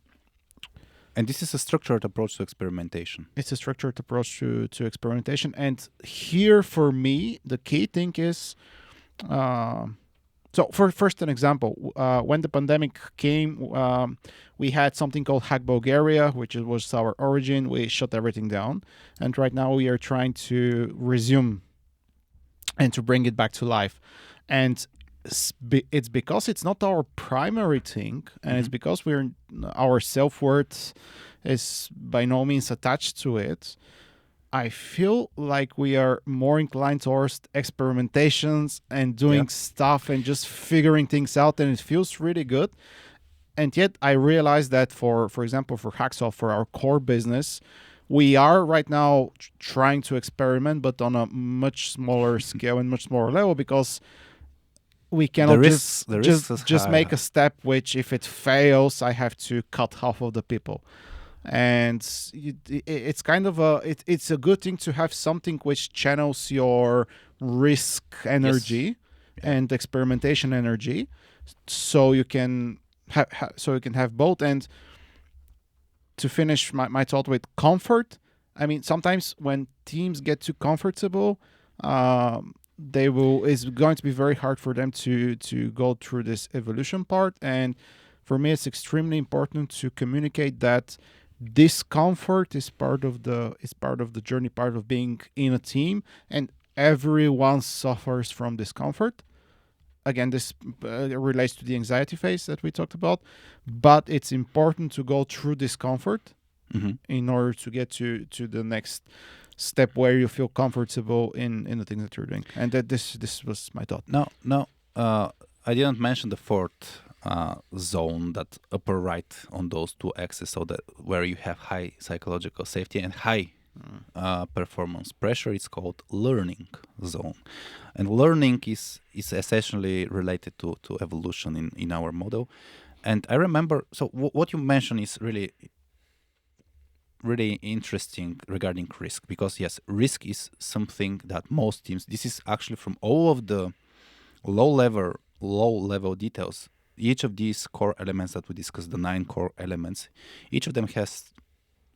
Speaker 1: this is a structured approach to experimentation.
Speaker 2: It's a structured approach to experimentation. And here, for me, the key thing is. So, for first an example, when the pandemic came, we had something called Hack Bulgaria, which was our origin. We shut everything down, and right now we are trying to resume and to bring it back to life. And it's because it's not our primary thing, and it's because our self-worth is by no means attached to it. I feel like we are more inclined towards experimentations and doing stuff and just figuring things out, and it feels really good. And yet I realize that for example, for HackSoft, for our core business, we are right now trying to experiment, but on a much smaller scale and much smaller level, because we cannot just make a step which, if it fails, I have to cut half of the people. And it's kind of it's a good thing to have something which channels your risk energy and experimentation energy, so you can have both. And to finish my thought with comfort, I mean, sometimes when teams get too comfortable, it's going to be very hard for them to go through this evolution part. And for me, it's extremely important to communicate that discomfort is part of the journey, part of being in a team, and everyone suffers from discomfort. Again, this relates to the anxiety phase that we talked about, but it's important to go through discomfort in order to get to the next step where you feel comfortable in the things that you're doing. And that this was my thought.
Speaker 1: No, I didn't mention the fourth zone, that upper right on those two axes, so that where you have high psychological safety and high performance pressure. It's called learning zone, and learning is essentially related to evolution in our model. And I remember, so what you mentioned is really interesting regarding risk, because yes, risk is something that most teams, this is actually from all of the low level details. Each of these core elements that we discussed, the 9 core elements, each of them has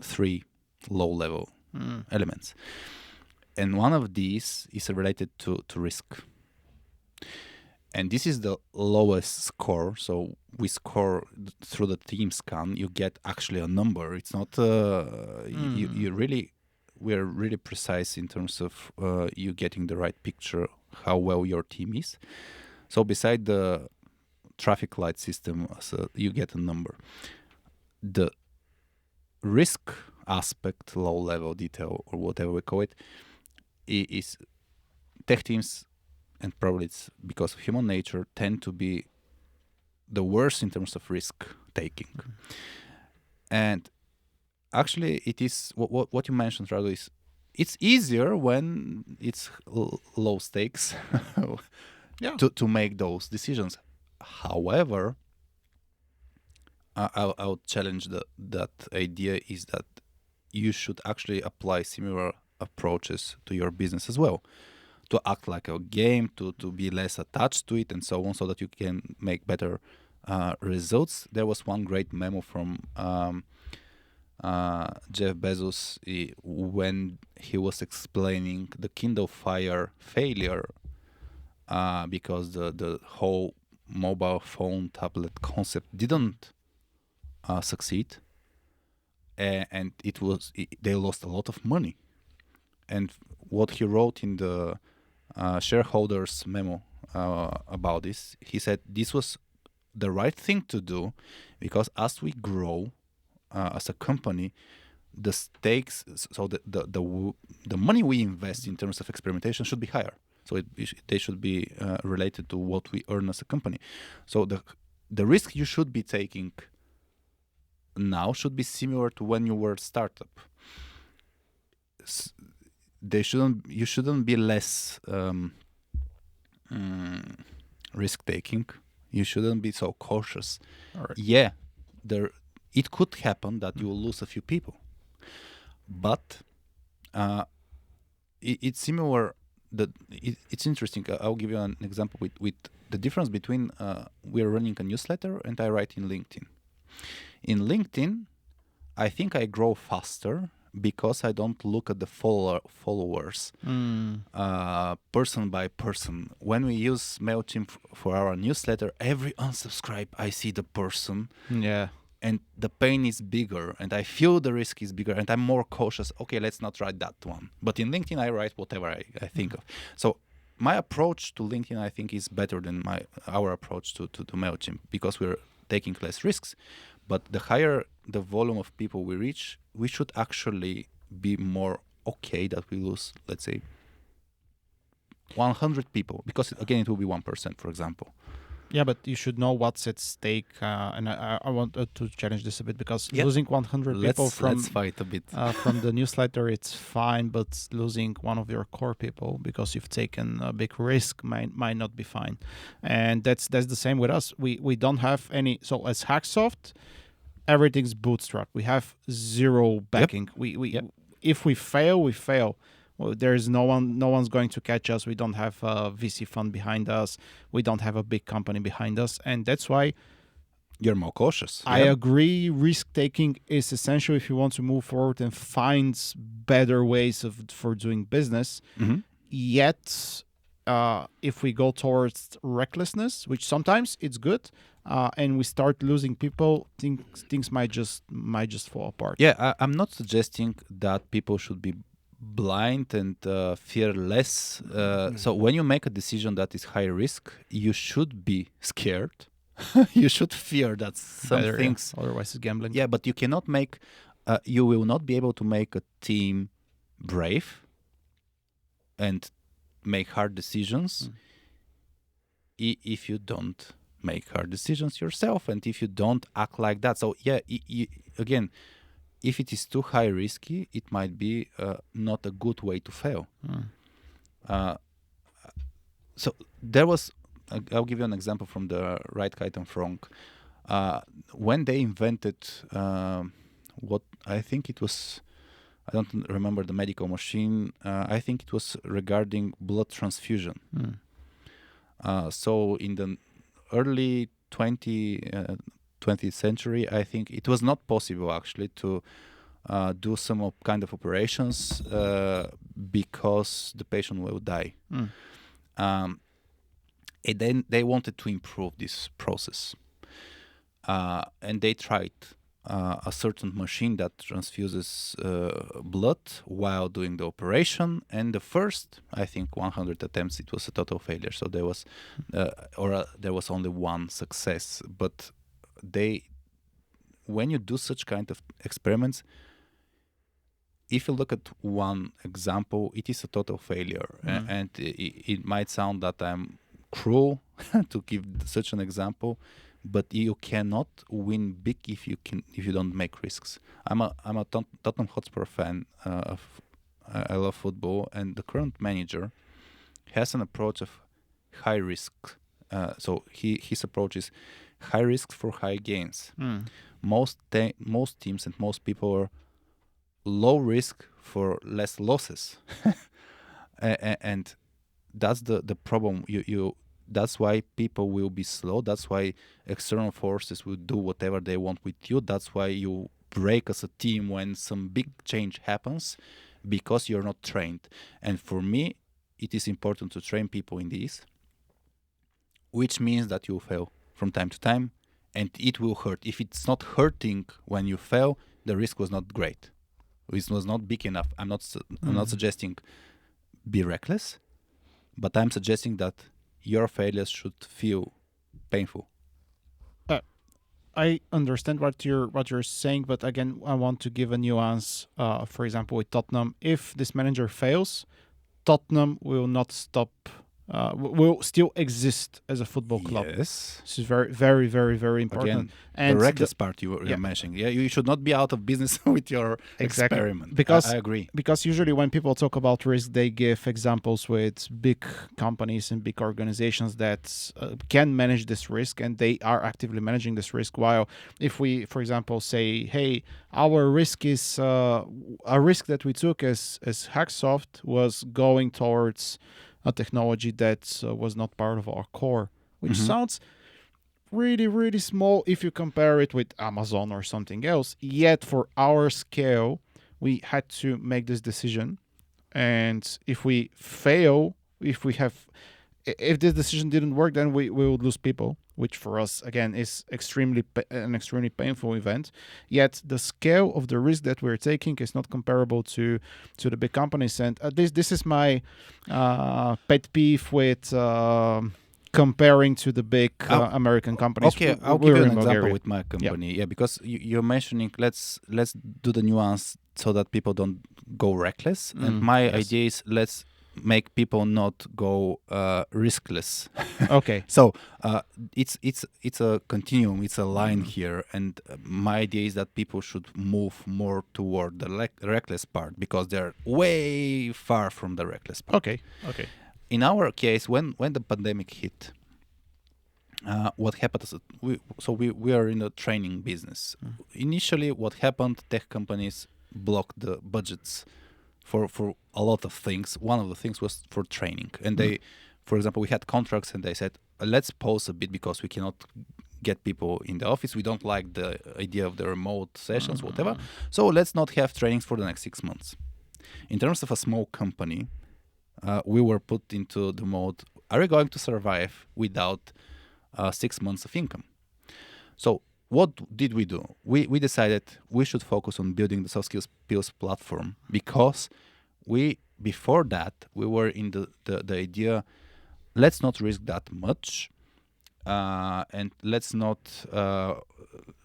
Speaker 1: 3 low-level elements. And one of these is related to risk. And this is the lowest score. So we score through the team scan, you get actually a number. It's not, we're really precise in terms of you getting the right picture, how well your team is. So beside the traffic light system, so you get a number. The risk aspect, low level detail, or whatever we call it, is tech teams, and probably it's because of human nature, tend to be the worst in terms of risk taking. And actually it is what you mentioned, Radu, is it's easier when it's low stakes to make those decisions. However, I would challenge that idea is that you should actually apply similar approaches to your business as well, to act like a game, to be less attached to it, and so on, so that you can make better results. There was one great memo from Jeff Bezos when he was explaining the Kindle Fire failure, because the whole mobile phone tablet concept didn't succeed, and they lost a lot of money. And what he wrote in the shareholders memo about this, he said this was the right thing to do, because as we grow, as a company, the stakes, so the money we invest in terms of experimentation should be higher. So they should be related to what we earn as a company. So the risk you should be taking now should be similar to when you were a startup. You shouldn't be less risk taking. You shouldn't be so cautious.
Speaker 2: Right.
Speaker 1: Yeah, it could happen that you will lose a few people, but it's similar. It's interesting. I'll give you an example with the difference between we're running a newsletter and I write in LinkedIn. In LinkedIn, I think I grow faster because I don't look at the followers person by person. When we use MailChimp for our newsletter, every unsubscribe, I see the person.
Speaker 2: Yeah.
Speaker 1: And the pain is bigger, and I feel the risk is bigger, and I'm more cautious. Okay, let's not write that one. But in LinkedIn, I write whatever I think of. So my approach to LinkedIn, I think, is better than our approach to MailChimp because we're taking less risks. But the higher the volume of people we reach, we should actually be more okay that we lose, let's say, 100 people. Because, again, it will be 1%, for example.
Speaker 2: Yeah, but you should know what's at stake, and I want to challenge this a bit because losing 100 people from
Speaker 1: let's fight a bit.
Speaker 2: From the newsletter, it's fine, but losing one of your core people because you've taken a big risk might not be fine, and that's the same with us. We don't have any. So as HackSoft, everything's bootstrapped. We have zero backing. If we fail, we fail. Well, there's no one's going to catch us. We don't have a VC fund behind us. We don't have a big company behind us. And that's why
Speaker 1: you're more cautious.
Speaker 2: I agree. Risk taking is essential if you want to move forward and find better ways for doing business.
Speaker 1: Mm-hmm.
Speaker 2: Yet, if we go towards recklessness, which sometimes it's good, and we start losing people, things might just fall apart.
Speaker 1: Yeah, I'm not suggesting that people should be blind and fearless. So when you make a decision that is high risk, you should be scared. You should fear that some things.
Speaker 2: Yeah. Otherwise, it's gambling.
Speaker 1: Yeah, but you cannot make. You will not be able to make a team brave and make hard decisions if you don't make hard decisions yourself and if you don't act like that. So yeah, again. If it is too high risky, it might be not a good way to fail. So there was, I'll give you an example from the Right Kite and Frank. When they invented what I think it was, I don't remember the medical machine. I think it was regarding blood transfusion. So in the early 20th century, I think it was not possible actually to do some kind of operations because the patient will die. And then they wanted to improve this process. And they tried a certain machine that transfuses blood while doing the operation. And the first, I think, 100 attempts, it was a total failure. So there was, there was only one success. But when you do such kind of experiments, if you look at one example, it is a total failure. And it might sound that I'm cruel to give such an example, but you cannot win big if you don't make risks. I'm a Tottenham Hotspur fan. I love football, and the current manager has an approach of high risk. So his approach is high risk for high gains. Most teams and most people are low risk for less losses, and that's the problem. That's why people will be slow. That's why external forces will do whatever they want with you. That's why you break as a team when some big change happens, because you're not trained. And for me, it is important to train people in this, which means that you fail from time to time, and it will hurt. If it's not hurting when you fail, the risk was not great. It was not big enough. I'm not suggesting be reckless, but I'm suggesting that your failures should feel painful.
Speaker 2: I understand what you're saying, but again, I want to give a nuance. For example, with Tottenham, if this manager fails, Tottenham will not stop. Will still exist as a football club.
Speaker 1: Yes.
Speaker 2: This is very, very, very, very important.
Speaker 1: Again, the reckless part you're mentioning. Yeah, you should not be out of business with your experiment.
Speaker 2: Because
Speaker 1: I agree.
Speaker 2: Because usually when people talk about risk, they give examples with big companies and big organizations that can manage this risk, and they are actively managing this risk. While if we, for example, say, hey, our risk is a risk that we took as HackSoft was going towards a technology that was not part of our core, which sounds really, really small if you compare it with Amazon or something else. Yet for our scale, we had to make this decision. And if we fail, if this decision didn't work, then we would lose people, which for us, again, is an extremely painful event. Yet the scale of the risk that we're taking is not comparable to the big companies. And this is my pet peeve with comparing to the big American companies.
Speaker 1: Okay, I'll give you an example with my company. Yeah, because you're mentioning let's do the nuance so that people don't go reckless. And my idea is let's make people not go riskless.
Speaker 2: Okay.
Speaker 1: So it's a continuum, it's a line here, and my idea is that people should move more toward the reckless part because they're way far from the reckless part.
Speaker 2: Okay.
Speaker 1: In our case, when the pandemic hit, what happened is we are in the training business. Initially, what happened? Tech companies blocked the budgets for a lot of things. One of the things was for training, and they, for example, we had contracts, and they said, let's pause a bit because we cannot get people in the office. We don't like the idea of the remote sessions, whatever. So let's not have trainings for the next 6 months. In terms of a small company, we were put into the mode, are we going to survive without 6 months of income? So what did we do? We decided we should focus on building the soft skills platform because before that, we were in the idea, let's not risk that much, and let's not,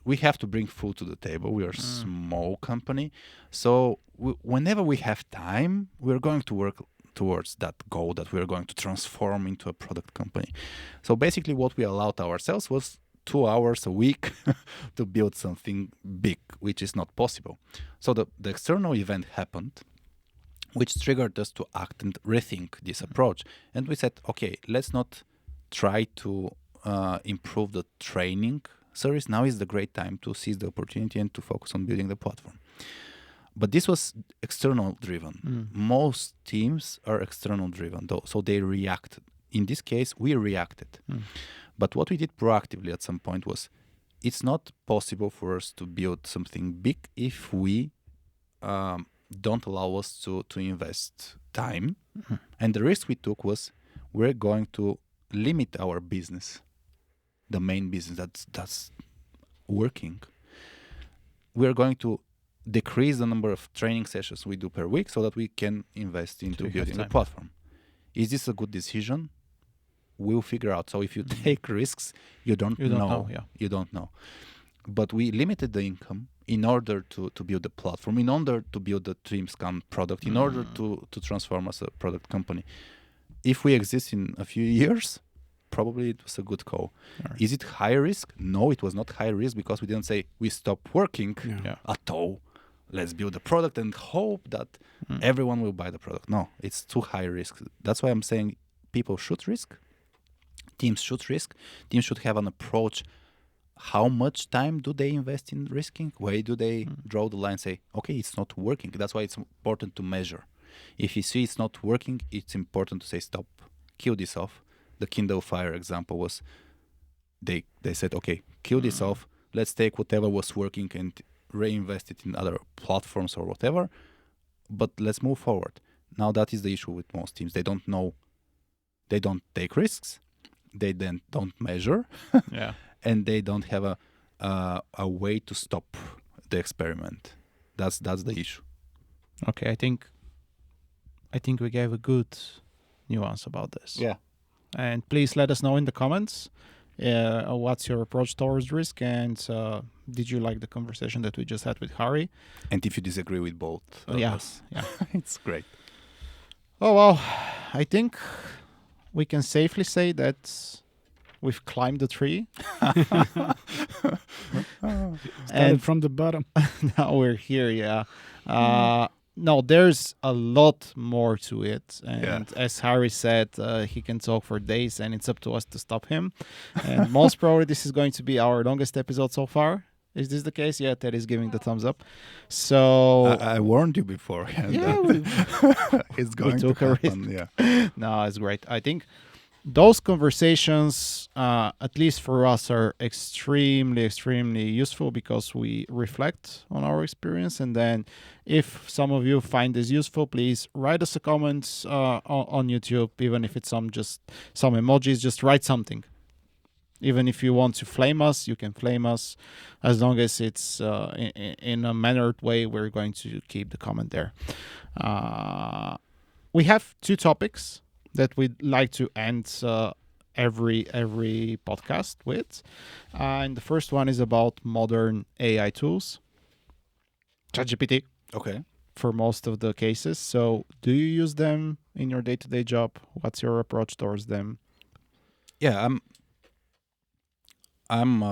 Speaker 1: we have to bring food to the table. We are a small company. So whenever we have time, we're going to work towards that goal that we're going to transform into a product company. So basically what we allowed ourselves was 2 hours a week to build something big, which is not possible. So the external event happened, which triggered us to act and rethink this approach. And we said, okay, let's not try to improve the training service. Now is the great time to seize the opportunity and to focus on building the platform. But this was external driven. Most teams are external driven, though, so they reacted. In this case, we reacted. But what we did proactively at some point was, it's not possible for us to build something big if we don't allow us to invest time. And the risk we took was, we're going to limit our business, the main business that's working. We're going to decrease the number of training sessions we do per week so that we can invest into building the platform. Is this a good decision? We'll figure out. So if you take risks, you don't know. You don't know. But we limited the income in order to build the platform, in order to build the TrimScan product, in order to transform as a product company. If we exist in a few years, probably it was a good call. Right. Is it high risk? No, it was not high risk because we didn't say we stop working at all. Let's build a product and hope that everyone will buy the product. No, it's too high risk. That's why I'm saying people should risk. Teams should risk. Teams should have an approach. How much time do they invest in risking? Where do they draw the line and say, okay, it's not working? That's why it's important to measure. If you see it's not working, it's important to say, stop, kill this off. The Kindle Fire example was, they said, okay, kill this off. Let's take whatever was working and reinvest it in other platforms or whatever, but let's move forward. Now that is the issue with most teams. They don't know, they don't take risks, they then don't measure, and they don't have a way to stop the experiment. That's the issue.
Speaker 2: Okay, I think we gave a good nuance about this.
Speaker 1: Yeah.
Speaker 2: And please let us know in the comments What's your approach towards risk? And did you like the conversation that we just had with Hari?
Speaker 1: And if you disagree with both of
Speaker 2: Yeah.
Speaker 1: us,
Speaker 2: Yeah.
Speaker 1: it's great.
Speaker 2: Oh, well, I think we can safely say that we've climbed the tree.
Speaker 3: Started from the bottom.
Speaker 2: Now we're here, yeah. No, there's a lot more to it. And as Hari said, he can talk for days and it's up to us to stop him. And most probably this is going to be our longest episode so far. Is this the case? Yeah, Ted is giving the thumbs up. So
Speaker 1: I warned you before.
Speaker 2: yeah,
Speaker 1: It's going to
Speaker 2: took a risk.
Speaker 1: happen. Yeah.
Speaker 2: no, it's great. I think those conversations, at least for us, are extremely, extremely useful because we reflect on our experience. And then if some of you find this useful, please write us a comment on YouTube, even if it's some emojis, just write something. Even if you want to flame us, you can flame us. As long as it's in a mannered way, we're going to keep the comment there. We have 2 topics that we'd like to end every podcast with. And the first one is about modern AI tools. ChatGPT.
Speaker 1: Okay.
Speaker 2: For most of the cases. So do you use them in your day-to-day job? What's your approach towards them?
Speaker 1: Yeah, I'm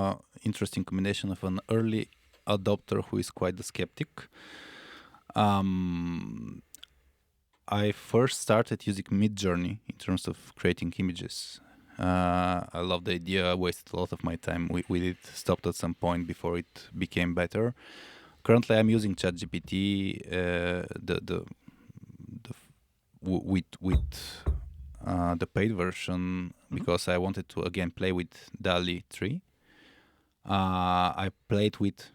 Speaker 1: interesting combination of an early adopter who is quite a skeptic. I first started using Midjourney in terms of creating images. I love the idea. I wasted a lot of my time with it. Stopped at some point before it became better. Currently, I'm using ChatGPT with the paid version because I wanted to again play with DALL-E 3. I played with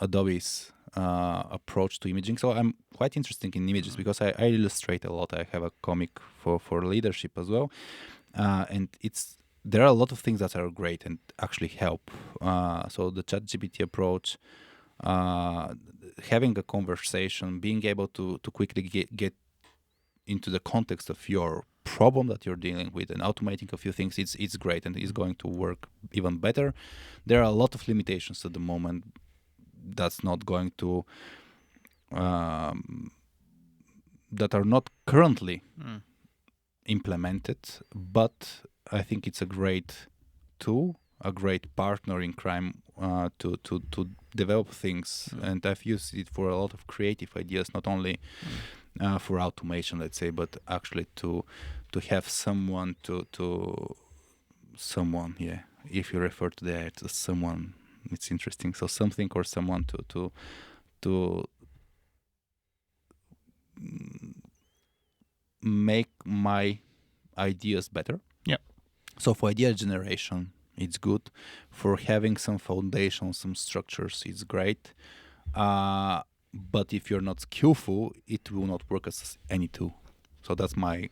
Speaker 1: Adobe's approach to imaging, so I'm quite interested in images because I illustrate a lot. I have a comic for leadership as well, and there are a lot of things that are great and actually help. So the ChatGPT approach, having a conversation, being able to quickly get into the context of your problem that you're dealing with and automating a few things, it's great and it's going to work even better. There are a lot of limitations at the moment that's not going to that are not currently implemented, but I think it's a great tool, a great partner in crime to develop things, and I've used it for a lot of creative ideas, not only for automation, let's say, but actually to have someone yeah, if you refer to that as someone, it's interesting. So something or someone to make my ideas better.
Speaker 2: Yeah.
Speaker 1: So for idea generation, it's good. For having some foundation, some structures, it's great. But if you're not skillful, it will not work as any tool. So that's my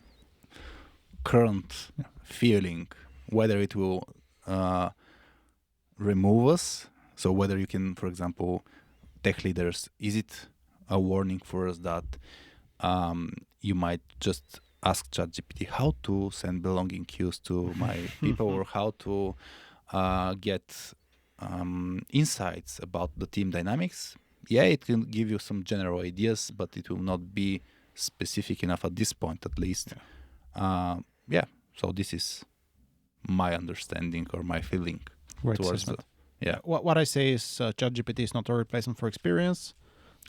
Speaker 1: current feeling. Whether it will remove us, so whether you can, for example, tech leaders, is it a warning for us that you might just ask ChatGPT how to send belonging queues to my people, or how to get insights about the team dynamics? Yeah, it can give you some general ideas, but it will not be specific enough at this point, at least. Yeah. So this is my understanding or my feeling towards the, yeah.
Speaker 2: What I say is ChatGPT is not a replacement for experience.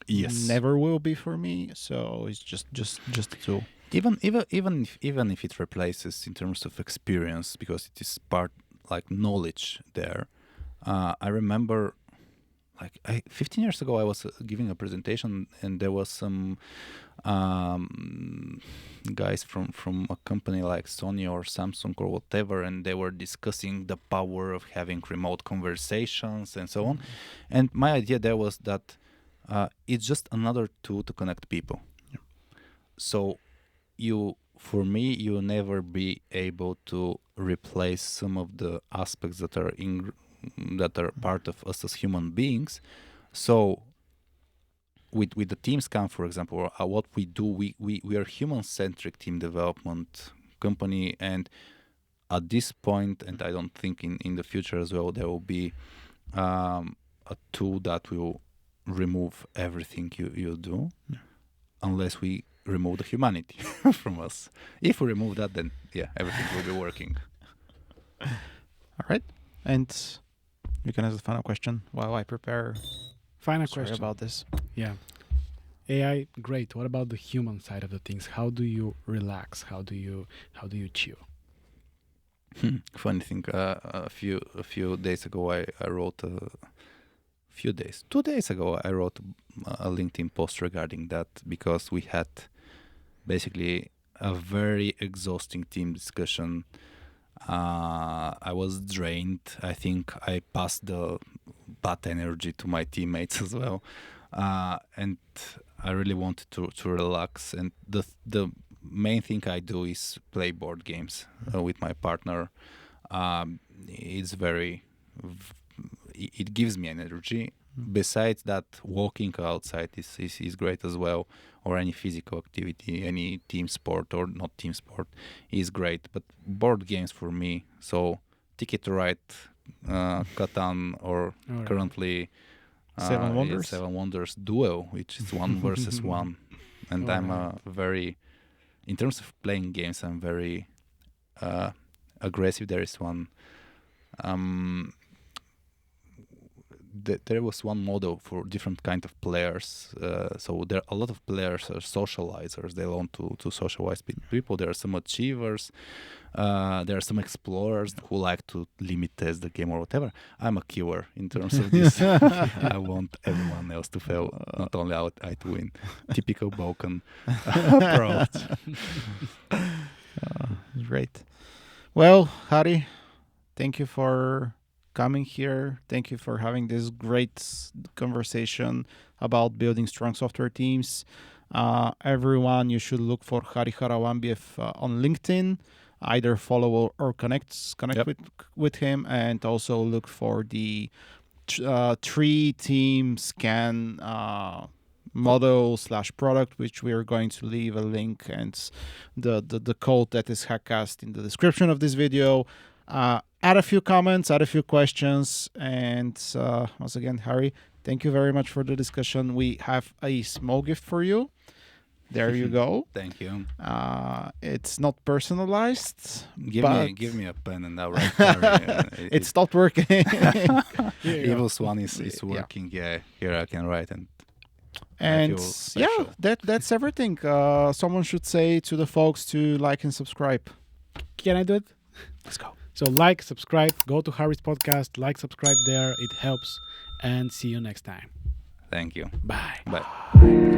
Speaker 1: Yes.
Speaker 2: Never will be for me. So it's just a tool.
Speaker 1: Even if it replaces in terms of experience, because it is part like knowledge there. I remember, 15 years ago, I was giving a presentation, and there was some guys from a company like Sony or Samsung or whatever, and they were discussing the power of having remote conversations and so on. And my idea there was that it's just another tool to connect people. Yeah. So for me, you'll never be able to replace some of the aspects that are part of us as human beings. So with the team scan, for example, what we do, we are human-centric team development company, and at this point, and I don't think in the future as well, there will be a tool that will remove everything you do, unless we remove the humanity from us. If we remove that, then everything will be working.
Speaker 2: All right. And you can ask the final question while I prepare.
Speaker 3: Final
Speaker 2: Sorry
Speaker 3: question
Speaker 2: about this.
Speaker 3: Yeah. AI, great. What about the human side of the things? How do you relax? How do you chill?
Speaker 1: Funny thing, a few days ago, I wrote 2 days ago, I wrote a LinkedIn post regarding that, because we had basically a very exhausting team discussion. I was drained. I think I passed the bad energy to my teammates as well, and I really wanted to relax. And the main thing I do is play board games with my partner. It gives me energy. Besides that, walking outside is great as well, or any physical activity, any team sport or not team sport is great. But board games for me, so Ticket to Ride, Catan, or currently
Speaker 2: Seven Wonders?
Speaker 1: Seven Wonders Duel, which is 1 versus 1. And I'm in terms of playing games, I'm very aggressive. There is one. There was one model for different kind of players. So there a lot of players are socializers. They want to socialize with people. There are some achievers. There are some explorers who like to limit test the game or whatever. I'm a killer in terms of this. I want everyone else to fail, not only I to win. Typical Balkan approach.
Speaker 2: Great. Well, Hari, thank you for coming here. Thank you for having this great conversation about building strong software teams. Everyone, you should look for Hari Haralambiev on LinkedIn. Either follow or connect with him, and also look for the 3-team scan model / product, which we are going to leave a link and the code that is HackCast in the description of this video. Add a few comments, add a few questions, and once again, Hari, thank you very much for the discussion. We have a small gift for you. There you go.
Speaker 1: Thank you.
Speaker 2: It's not personalized.
Speaker 1: Give me a pen and I'll write. Hari.
Speaker 2: It stopped working.
Speaker 1: Evil Swan is working. Yeah, here I can write and
Speaker 2: that's everything. Someone should say to the folks to like and subscribe.
Speaker 3: Can I do it?
Speaker 2: Let's go.
Speaker 3: So like, subscribe, go to Hari's podcast, like, subscribe there. It helps. And see you next time.
Speaker 1: Thank you.
Speaker 3: Bye.
Speaker 1: Bye.